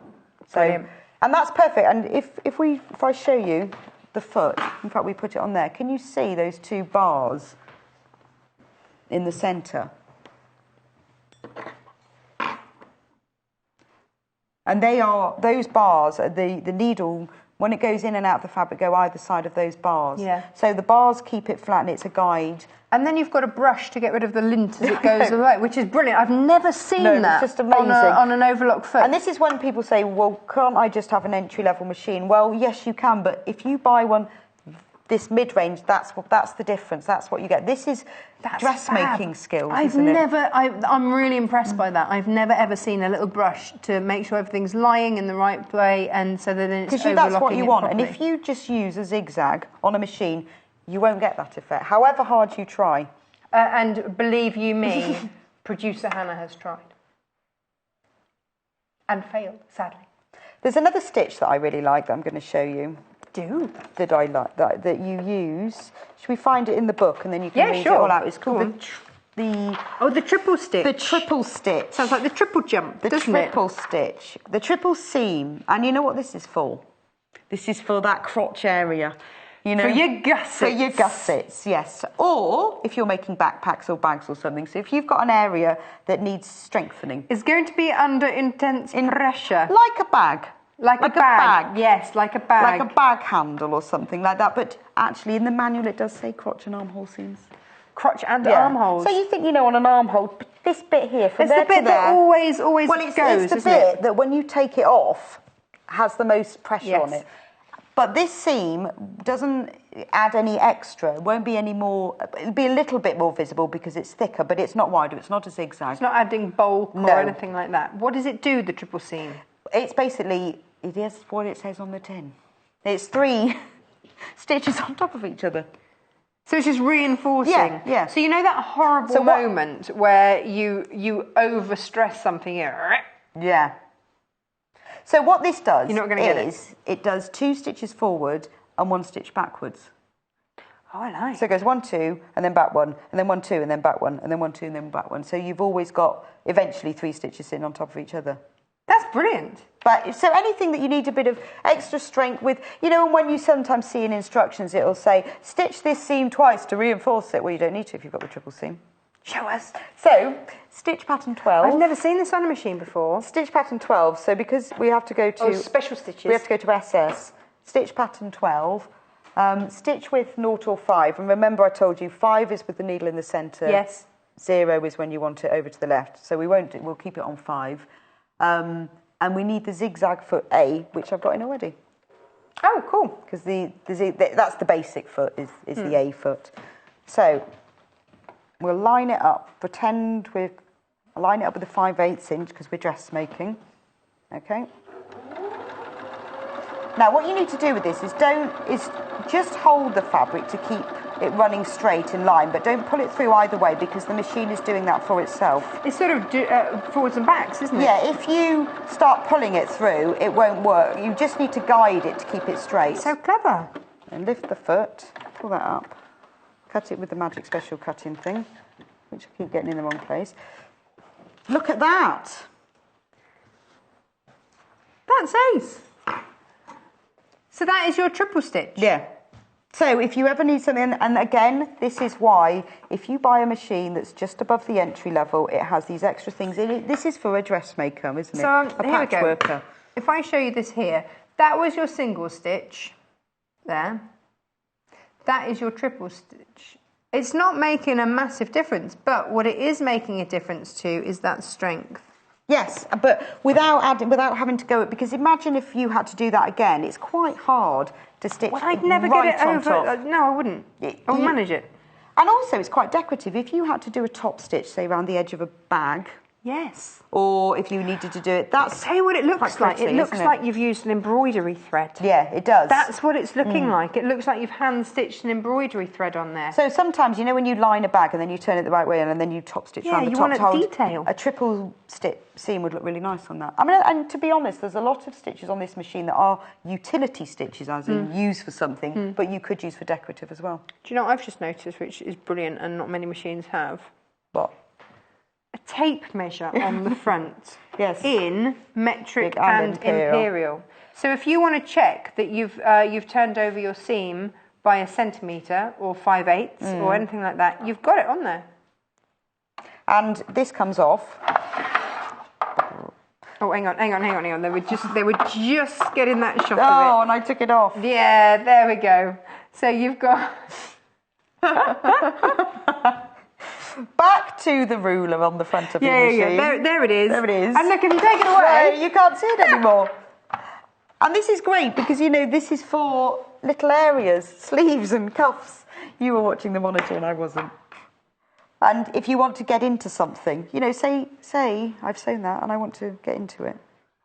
So Brilliant. And that's perfect. And if I show you the foot, in fact we put it on there, can you see those 2 bars in the centre? And those bars, the needle, when it goes in and out of the fabric, go either side of those bars. Yeah. So the bars keep it flat and it's a guide. And then you've got a brush to get rid of the lint as it goes away, which is brilliant. I've never seen that it's just amazing. On an overlock foot. And this is when people say, well, can't I just have an entry-level machine? Well, yes, you can, but if you buy one this mid-range, that's the difference. That's what you get. This is dressmaking skills, isn't it? I'm really impressed by that. I've never ever seen a little brush to make sure everything's lying in the right play, and so that it's overlocking. Because that's what you want. Properly. And if you just use a zigzag on a machine, you won't get that effect, however hard you try. And believe you me, producer Hannah has tried. And failed, sadly. There's another stitch that I really like that I'm going to show you. That I like, that you use. Should we find it in the book and then you can read it all out? It's called the triple stitch. The triple stitch. Sounds like the triple jump, doesn't it? The triple stitch. The triple seam. And you know what this is for? This is for that crotch area. You know, for your gussets. For your gussets, yes. Or if you're making backpacks or bags or something. So if you've got an area that needs strengthening. It's going to be under intense pressure. Like a bag. Like a bag. Yes, like a bag. Like a bag handle or something like that. But actually in the manual it does say crotch and armhole seams. Crotch and armholes. So you think, on an armhole, this bit here, from there to there. It's the bit that always goes, it's the bit that when you take it off has the most pressure on it. But this seam doesn't add any extra. It won't be any more. It'll be a little bit more visible because it's thicker, but it's not wider. It's not a zigzag. It's not adding bulk or anything like that. What does it do, the triple seam? It's basically, it is what it says on the tin. It's 3 stitches on top of each other. So it's just reinforcing. Yeah. So you know that horrible moment where you overstress something here? Yeah. So what this does You're not going to get it. it does 2 stitches forward and 1 stitch backwards. Oh, I like. So it goes 1, 2, and then back 1, and then 1, 2, and then back 1, and then 1, 2, and then back 1. So you've always got eventually 3 stitches in on top of each other. That's brilliant. But so anything that you need a bit of extra strength with, you know, and when you sometimes see in instructions, it'll say, stitch this seam twice to reinforce it. Well, you don't need to if you've got the triple seam. Show us. So, stitch pattern 12. I've never seen this on a machine before. Stitch pattern 12. So because we have to go to... special stitches. We have to go to SS. Stitch pattern 12. Stitch width 0 or 5. And remember I told you 5 is with the needle in the centre. Yes. 0 is when you want it over to the left. So we'll keep it on 5. And we need the zigzag foot A, which I've got in already. Oh, cool. Because that's the basic foot, is the A foot. So we'll line it up. I'll line it up with a 5/8 inch because we're dressmaking. Okay. Now what you need to do with this is just hold the fabric to keep it running straight in line, but don't pull it through either way because the machine is doing that for itself. It's sort of forwards and backs, isn't it? Yeah, if you start pulling it through, it won't work. You just need to guide it to keep it straight. So clever. And lift the foot, pull that up, cut it with the Magic Special cutting thing, which I keep getting in the wrong place. Look at that. That's ace. So that is your triple stitch? Yeah. So if you ever need something, and again, this is why, if you buy a machine that's just above the entry level, it has these extra things in it. This is for a dressmaker, isn't it? So a here we go. patchworker. If I show you this here, that was your single stitch there. That is your triple stitch. It's not making a massive difference, but what it is making a difference to is that strength. Yes, but without having to go, because imagine if you had to do that again, it's quite hard to stitch. Well, I'd never right get it on over. top. No, I wouldn't. I would manage it. And also, it's quite decorative. If you had to do a top stitch, say around the edge of a bag, Yes. or if you needed to do it, that's Tell you what it looks quite like. pretty, It looks isn't like you've used an embroidery thread. Yeah, it does. That's what it's looking like. It looks like you've hand stitched an embroidery thread on there. So sometimes, you know, when you line a bag and then you turn it the right way and then you top stitch around the you top want to hold, detail. a triple stitch seam would look really nice on that. I mean, and to be honest, there's a lot of stitches on this machine that are utility stitches, as in used for something, but you could use for decorative as well. Do you know what I've just noticed, which is brilliant and not many machines have? What? A tape measure on the front. Yes. In metric Big and and imperial. So if you want to check that you've turned over your seam by a centimetre or 5/8 or anything like that, you've got it on there. And this comes off. Oh, hang on. They were just getting that shot of Oh, and I took it off. it. Yeah, there we go. So you've got... Back to the ruler on the front of your machine. Yeah. There it is. There it is. And look, if you take it away... No, you can't see it anymore. And this is great because, you know, this is for little areas, sleeves and cuffs. You were watching the monitor and I wasn't. And if you want to get into something, you know, say I've sewn that and I want to get into it.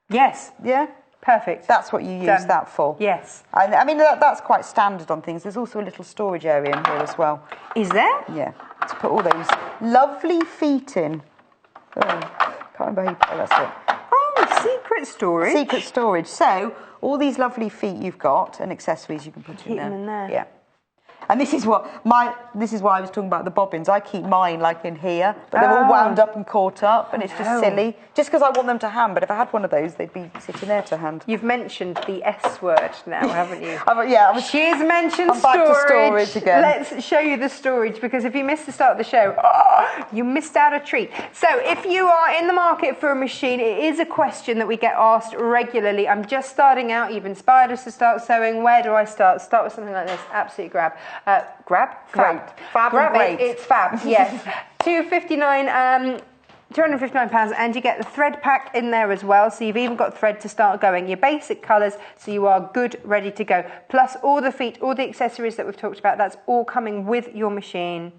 Yes. Yeah? Perfect. That's what you use Done. that for. Yes. And, I mean, that's quite standard on things. There's also a little storage area in here as well. Is there? Yeah, to put all those lovely feet in. Oh, can't remember how you put that's it. Oh, secret storage. Secret storage. So, all these lovely feet you've got and accessories you can put in there. Keep them in there. Yeah. And this is why I was talking about the bobbins. I keep mine like in here, but they're all wound up and caught up, and it's just silly. Just because I want them to hand, but if I had one of those, they'd be sitting there to hand. You've mentioned the S word now, haven't you? She's mentioned I'm back to storage again. Let's show you the storage, because if you missed the start of the show, you missed out a treat. So if you are in the market for a machine, it is a question that we get asked regularly. I'm just starting out. You've inspired us to start sewing. Where do I start? Start with something like this. Absolutely grab. Grab? Fab. Fab grab great. It's fab, yes. £259, and you get the thread pack in there as well, so you've even got thread to start going. Your basic colours, so you are good, ready to go. Plus all the feet, all the accessories that we've talked about, that's all coming with your machine.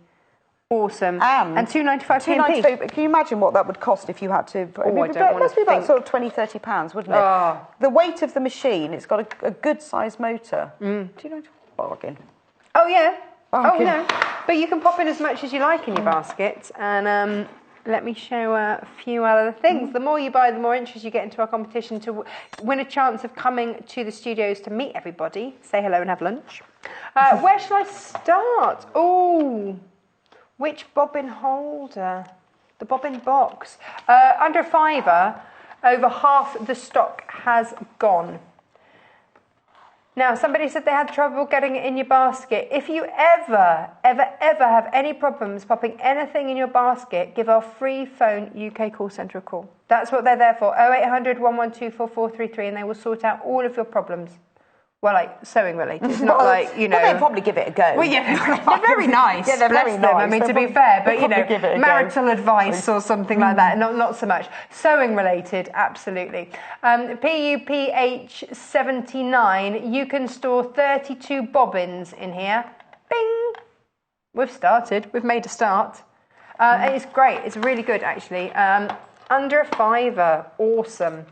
Awesome. And £2.95 £2.95. Can you imagine what that would cost if you had to... It must be about sort of £20-30, wouldn't it? Oh. The weight of the machine, it's got a good sized motor. £2.95 bargain. Oh, yeah. Bargain. Oh, no. But you can pop in as much as you like in your basket. And let me show a few other things. The more you buy, the more interest you get into our competition to win a chance of coming to the studios to meet everybody, say hello and have lunch. Where shall I start? Oh, which bobbin holder? The bobbin box. Under a £5, over half the stock has gone. Now, somebody said they had trouble getting it in your basket. If you ever have any problems popping anything in your basket, give our free phone UK call centre a call. That's what they're there for. 0800 112 4433, and they will sort out all of your problems. Well, like sewing related. It's not like, you know. Well, they'd probably give it a go. Well, yeah, they're very nice. Yeah, they're very them. nice. I mean, to be fair, but you know, marital advice or something like that, not so much. Sewing related, absolutely. PUPH79, you can store 32 bobbins in here. Bing! We've started. We've made a start. It's great. It's really good, actually. Under a £5, awesome.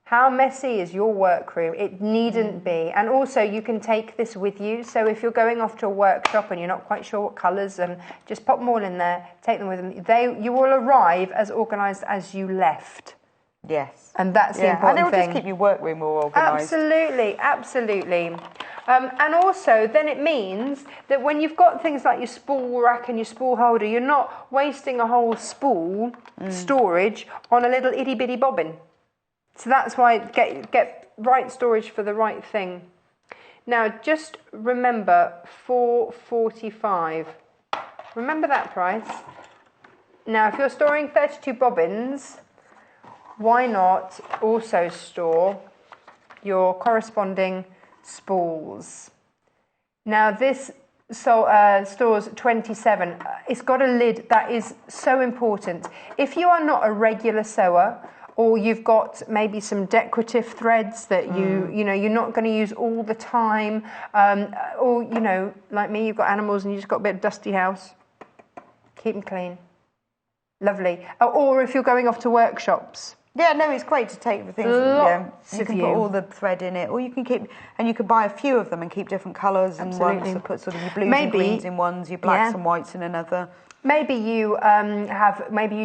How messy is your workroom? It needn't be. And also, you can take this with you. So if you're going off to a workshop and you're not quite sure what colours, just pop them all in there, take them with them. You will arrive as organised as you left. Yes. And that's the important thing. And it will just keep your workroom more organised. Absolutely, absolutely. And also, then it means that when you've got things like your spool rack and your spool holder, you're not wasting a whole spool storage on a little itty-bitty bobbin. So that's why get right storage for the right thing. Now, just remember £4.45. Remember that price. Now, if you're storing 32 bobbins, why not also store your corresponding spools? Now, this stores 27. It's got a lid that is so important. If you are not a regular sewer, or you've got maybe some decorative threads that you know you're not going to use all the time, or you know, like me, you've got animals and you just got a bit of dusty house. Keep them clean. Lovely. Or if you're going off to workshops. Yeah, no, it's great to take the things. You can put all the thread in it, or you can keep, and you can buy a few of them and keep different colours and ones to put sort of your blues and greens in ones, your blacks and whites in another. Maybe you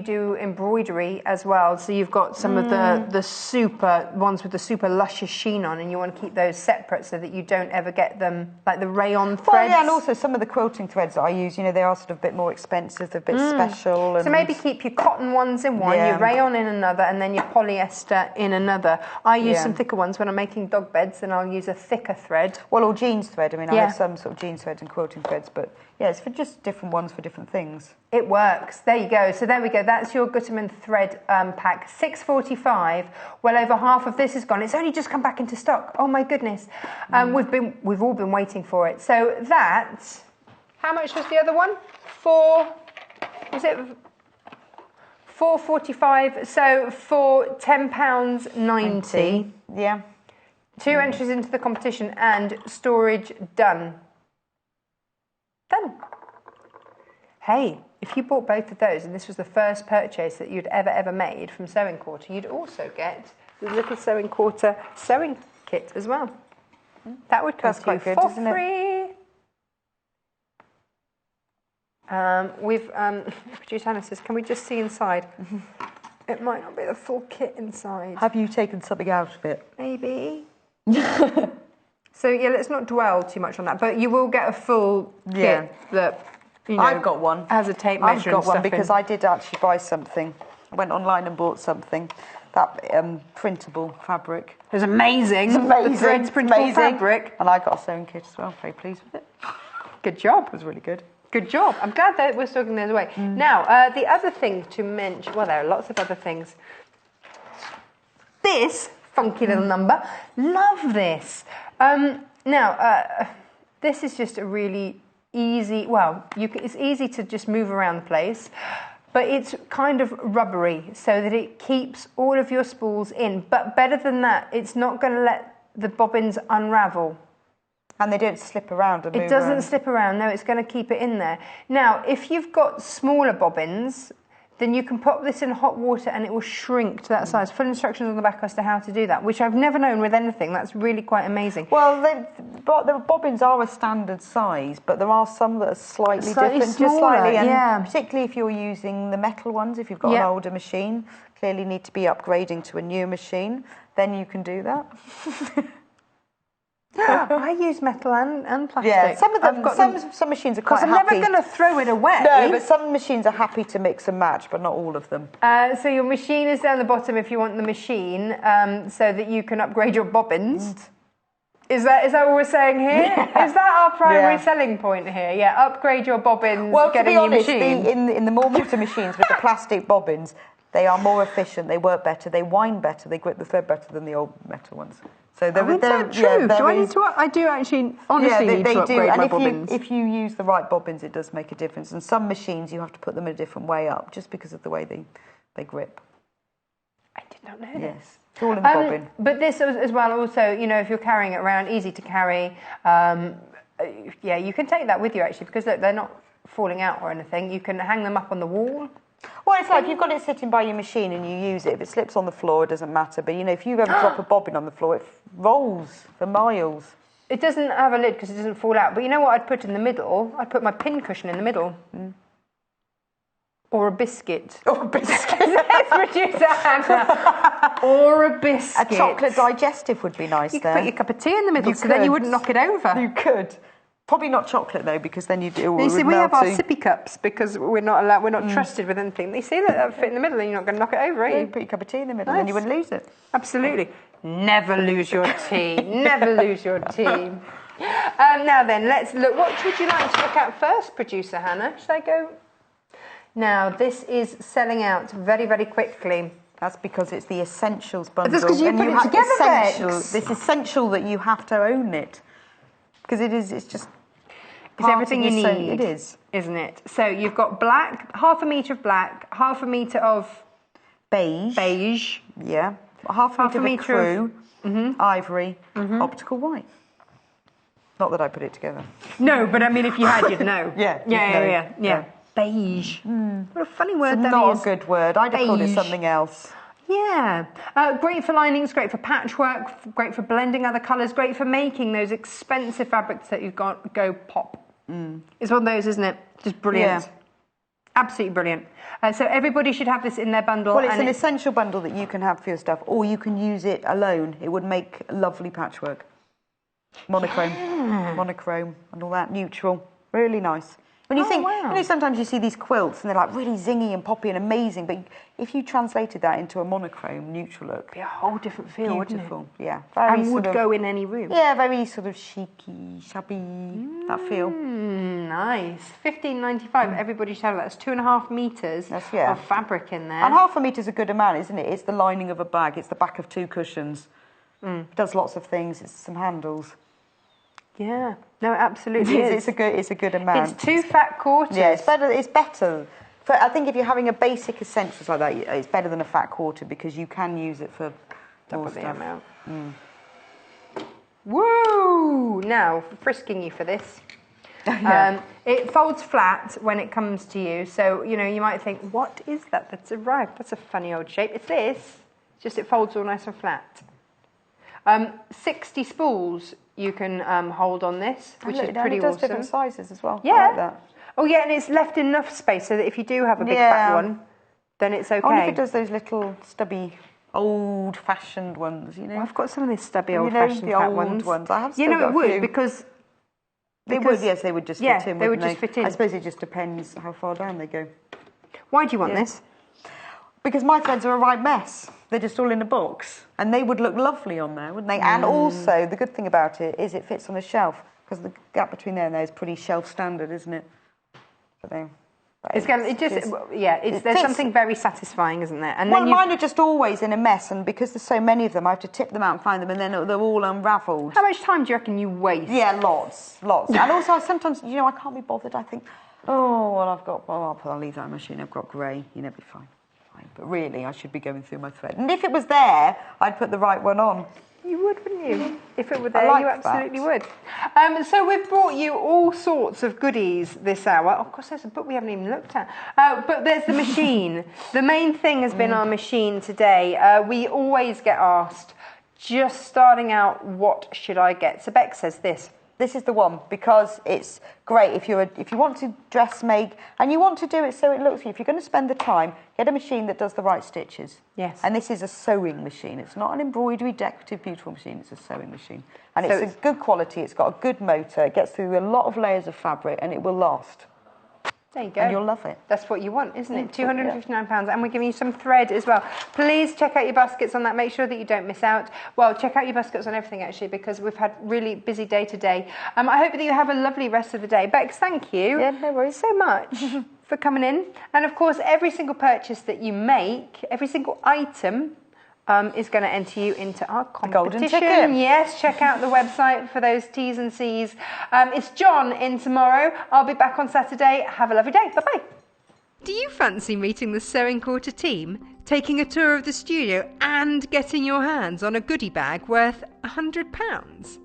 do embroidery as well, so you've got some of the super ones with the super luscious sheen on, and you want to keep those separate so that you don't ever get them like the rayon threads. Well, yeah, and also some of the quilting threads that I use, you know, they are sort of a bit more expensive, they're a bit special. And so maybe keep your cotton ones in one, your rayon in another, and then your polyester in another. I use some thicker ones when I'm making dog beds, and I'll use a thicker thread. Well, or jeans thread. I mean, I have some sort of jeans threads and quilting threads, but yeah, it's for just different ones for different things. It works. There you go. So there we go. That's your Gutermann thread pack. £6.45. Well over half of this is gone. It's only just come back into stock. Oh my goodness. We've all been waiting for it. So that. How much was the other one? £4.45. So for £10.90. Yeah. 2 entries into the competition and storage done. Done. Hey, if you bought both of those and this was the first purchase that you'd ever made from Sewing Quarter, you'd also get the little Sewing Quarter sewing kit as well. That would come to you for free. Producer Hannah says, can we just see inside? It might not be the full kit inside. Have you taken something out of it? Maybe. So yeah, let's not dwell too much on that. But you will get a full kit that, you know, I've got one. Has a tape measure. I've got one because I did actually buy something. I went online and bought something. That printable fabric. It was amazing. It's amazing. The threads printable fabric. And I got a sewing kit as well. Very pleased with it. Good job. It was really good. Good job. I'm glad that we're talking those away. Now, the other thing to mention. Well, there are lots of other things. This funky little number. Love this. This is just a really easy, it's easy to just move around the place, but it's kind of rubbery so that it keeps all of your spools in. But better than that, it's not going to let the bobbins unravel. And they don't slip around and move around. It doesn't slip around, no, it's going to keep it in there. Now, if you've got smaller bobbins, then you can pop this in hot water and it will shrink to that size. Full instructions on the back as to how to do that, which I've never known with anything. That's really quite amazing. Well, the bobbins are a standard size, but there are some that are slightly different. Smaller, just slightly, and yeah. particularly if you're using the metal ones, if you've got an older machine, clearly need to be upgrading to a new machine, then you can do that. I use metal and plastic. Yeah, some of them, some machines are quite happy. I'm never going to throw it away. No, but some machines are happy to mix and match, but not all of them. So your machine is down the bottom if you want the machine, so that you can upgrade your bobbins. Is that what we're saying here? Yeah. Is that our primary selling point here? Yeah, upgrade your bobbins, well, get to be a new honest, machine. in the more modern machines with the plastic bobbins, they are more efficient, they work better, they wind better, they grip the thread better than the old metal ones. So they're is that true? I do actually, honestly, need to upgrade my bobbins. If you use the right bobbins, it does make a difference. And some machines, you have to put them in a different way up, just because of the way they grip. I did not know this. Yes, it's all in the bobbin. But this as well, also, you know, if you're carrying it around, easy to carry. Yeah, you can take that with you, actually, because look, they're not falling out or anything. You can hang them up on the wall. Well, it's like you've got it sitting by your machine and you use it. If it slips on the floor, it doesn't matter. But, you know, if you ever drop a bobbin on the floor, it rolls for miles. It doesn't have a lid because it doesn't fall out. But you know what I'd put in the middle? I'd put my pin cushion in the middle. Or a biscuit. Or a biscuit. Let's producer Hannah. Or a biscuit. A chocolate digestive would be nice. You could put your cup of tea in the middle, then you wouldn't knock it over. You could. Probably not chocolate though, because then you'd. You see, we have our sippy cups because we're not trusted with anything. They say that fit in the middle, and you're not going to knock it over, are you? Put your cup of tea in the middle, and you wouldn't lose it. Absolutely. Never lose your tea. Never lose your tea. Now then, let's look. What would you like to look at first, producer Hannah? Should I go? Now, this is selling out very, very quickly. That's because it's the essentials bundle. That's because you put it together, It's essential that you have to own it. Because it's just... It's everything you need. It is. Isn't it? So you've got black, half a metre of black, half a metre of... Beige. Yeah. Half a metre of ivory, optical white. Not that I put it together. No, but I mean, if you had, you'd know. Yeah. Beige. What a funny word that is. Not a good word. I'd have called it something else. Yeah. Great for linings, great for patchwork, great for blending other colours, great for making those expensive fabrics that you've got go pop. It's one of those, isn't it? Just brilliant. Yeah. Absolutely brilliant. So everybody should have this in their bundle. Well, it's an essential bundle that you can have for your stuff, or you can use it alone. It would make lovely patchwork. Monochrome and all that, neutral. Really nice. When you think, you know, sometimes you see these quilts and they're like really zingy and poppy and amazing, but if you translated that into a monochrome neutral look, it'd be a whole different feel, wouldn't it? Yeah. And would go in any room. Yeah, very sort of chicy, shabby, that feel. Nice. $15.95. Everybody should have that. That's 2.5 metres of fabric in there. And half a metre's a good amount, isn't it? It's the lining of a bag. It's the back of 2 cushions. It does lots of things. It's some handles. Yeah, no, absolutely. It's a good amount. It's 2 fat quarters. Yeah, it's better. I think if you're having a basic essentials like that, it's better than a fat quarter because you can use it for double the amount. Woo! Now, frisking you for this. It folds flat when it comes to you, so you know you might think, what is that that's arrived? That's a funny old shape. It's this. Just it folds all nice and flat. 60 spools you can hold on this, which is pretty awesome. It does different sizes as well. Yeah. I like that. Oh yeah, and it's left enough space so that if you do have a big fat one, then it's okay. Only if it does those little stubby, old-fashioned ones, you know. Well, I've got some of these stubby, old-fashioned fat ones. I have still got it would a few. because they would. Yes, they would just fit in. They would just fit in. I suppose it just depends how far down they go. Why do you want this? Because my threads are a right mess. They're just all in a box. And they would look lovely on there, wouldn't they? And also, the good thing about it is it fits on the shelf, because the gap between there and there is pretty shelf standard, isn't it? There's something very satisfying, isn't there? And then mine are just always in a mess, and because there's so many of them, I have to tip them out and find them, and then they're all unravelled. How much time do you reckon you waste? Yeah, lots. And also, sometimes, you know, I can't be bothered. I think, I'll leave that in my machine. I've got grey. You know, it'll be fine. But really, I should be going through my thread. And if it was there, I'd put the right one on. You would, wouldn't you? If it were there, like you absolutely that. would. So we've brought you all sorts of goodies this hour. Of course, there's a book we haven't even looked at. But there's the machine. The main thing has been our machine today. We always get asked, just starting out, what should I get? So Beck says this. This is the one, because it's great if you want to dressmake and you want to do it so it looks. If you're going to spend the time, get a machine that does the right stitches. Yes. And this is a sewing machine. It's not an embroidery, decorative, beautiful machine. It's a sewing machine, and So it's a good quality. It's got a good motor. It gets through a lot of layers of fabric, and it will last. There you go. And you'll love it. That's what you want, isn't it? £259, and we're giving you some thread as well. Please check out your baskets on that. Make sure that you don't miss out. Well, check out your baskets on everything, actually, because we've had really busy day today. I hope that you have a lovely rest of the day. Bex, thank you. Yeah, no worries. So much for coming in. And, of course, every single purchase that you make, every single item, is going to enter you into our competition. Golden ticket. Yes, check out the website for those T's and C's. It's John in tomorrow. I'll be back on Saturday. Have a lovely day. Bye-bye. Do you fancy meeting the Sewing Quarter team, taking a tour of the studio and getting your hands on a goodie bag worth £100?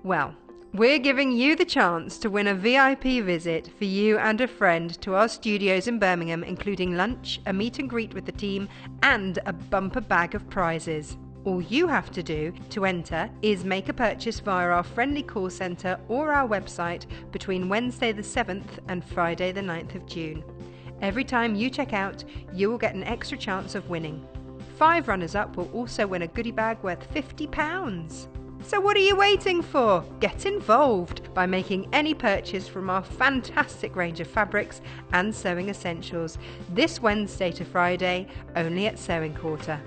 Well, we're giving you the chance to win a VIP visit for you and a friend to our studios in Birmingham, including lunch, a meet and greet with the team, and a bumper bag of prizes. All you have to do to enter is make a purchase via our friendly call centre or our website between Wednesday the 7th and Friday the 9th of June. Every time you check out, you will get an extra chance of winning. 5 runners-up will also win a goodie bag worth £50. So what are you waiting for? Get involved by making any purchase from our fantastic range of fabrics and sewing essentials this Wednesday to Friday, only at Sewing Quarter.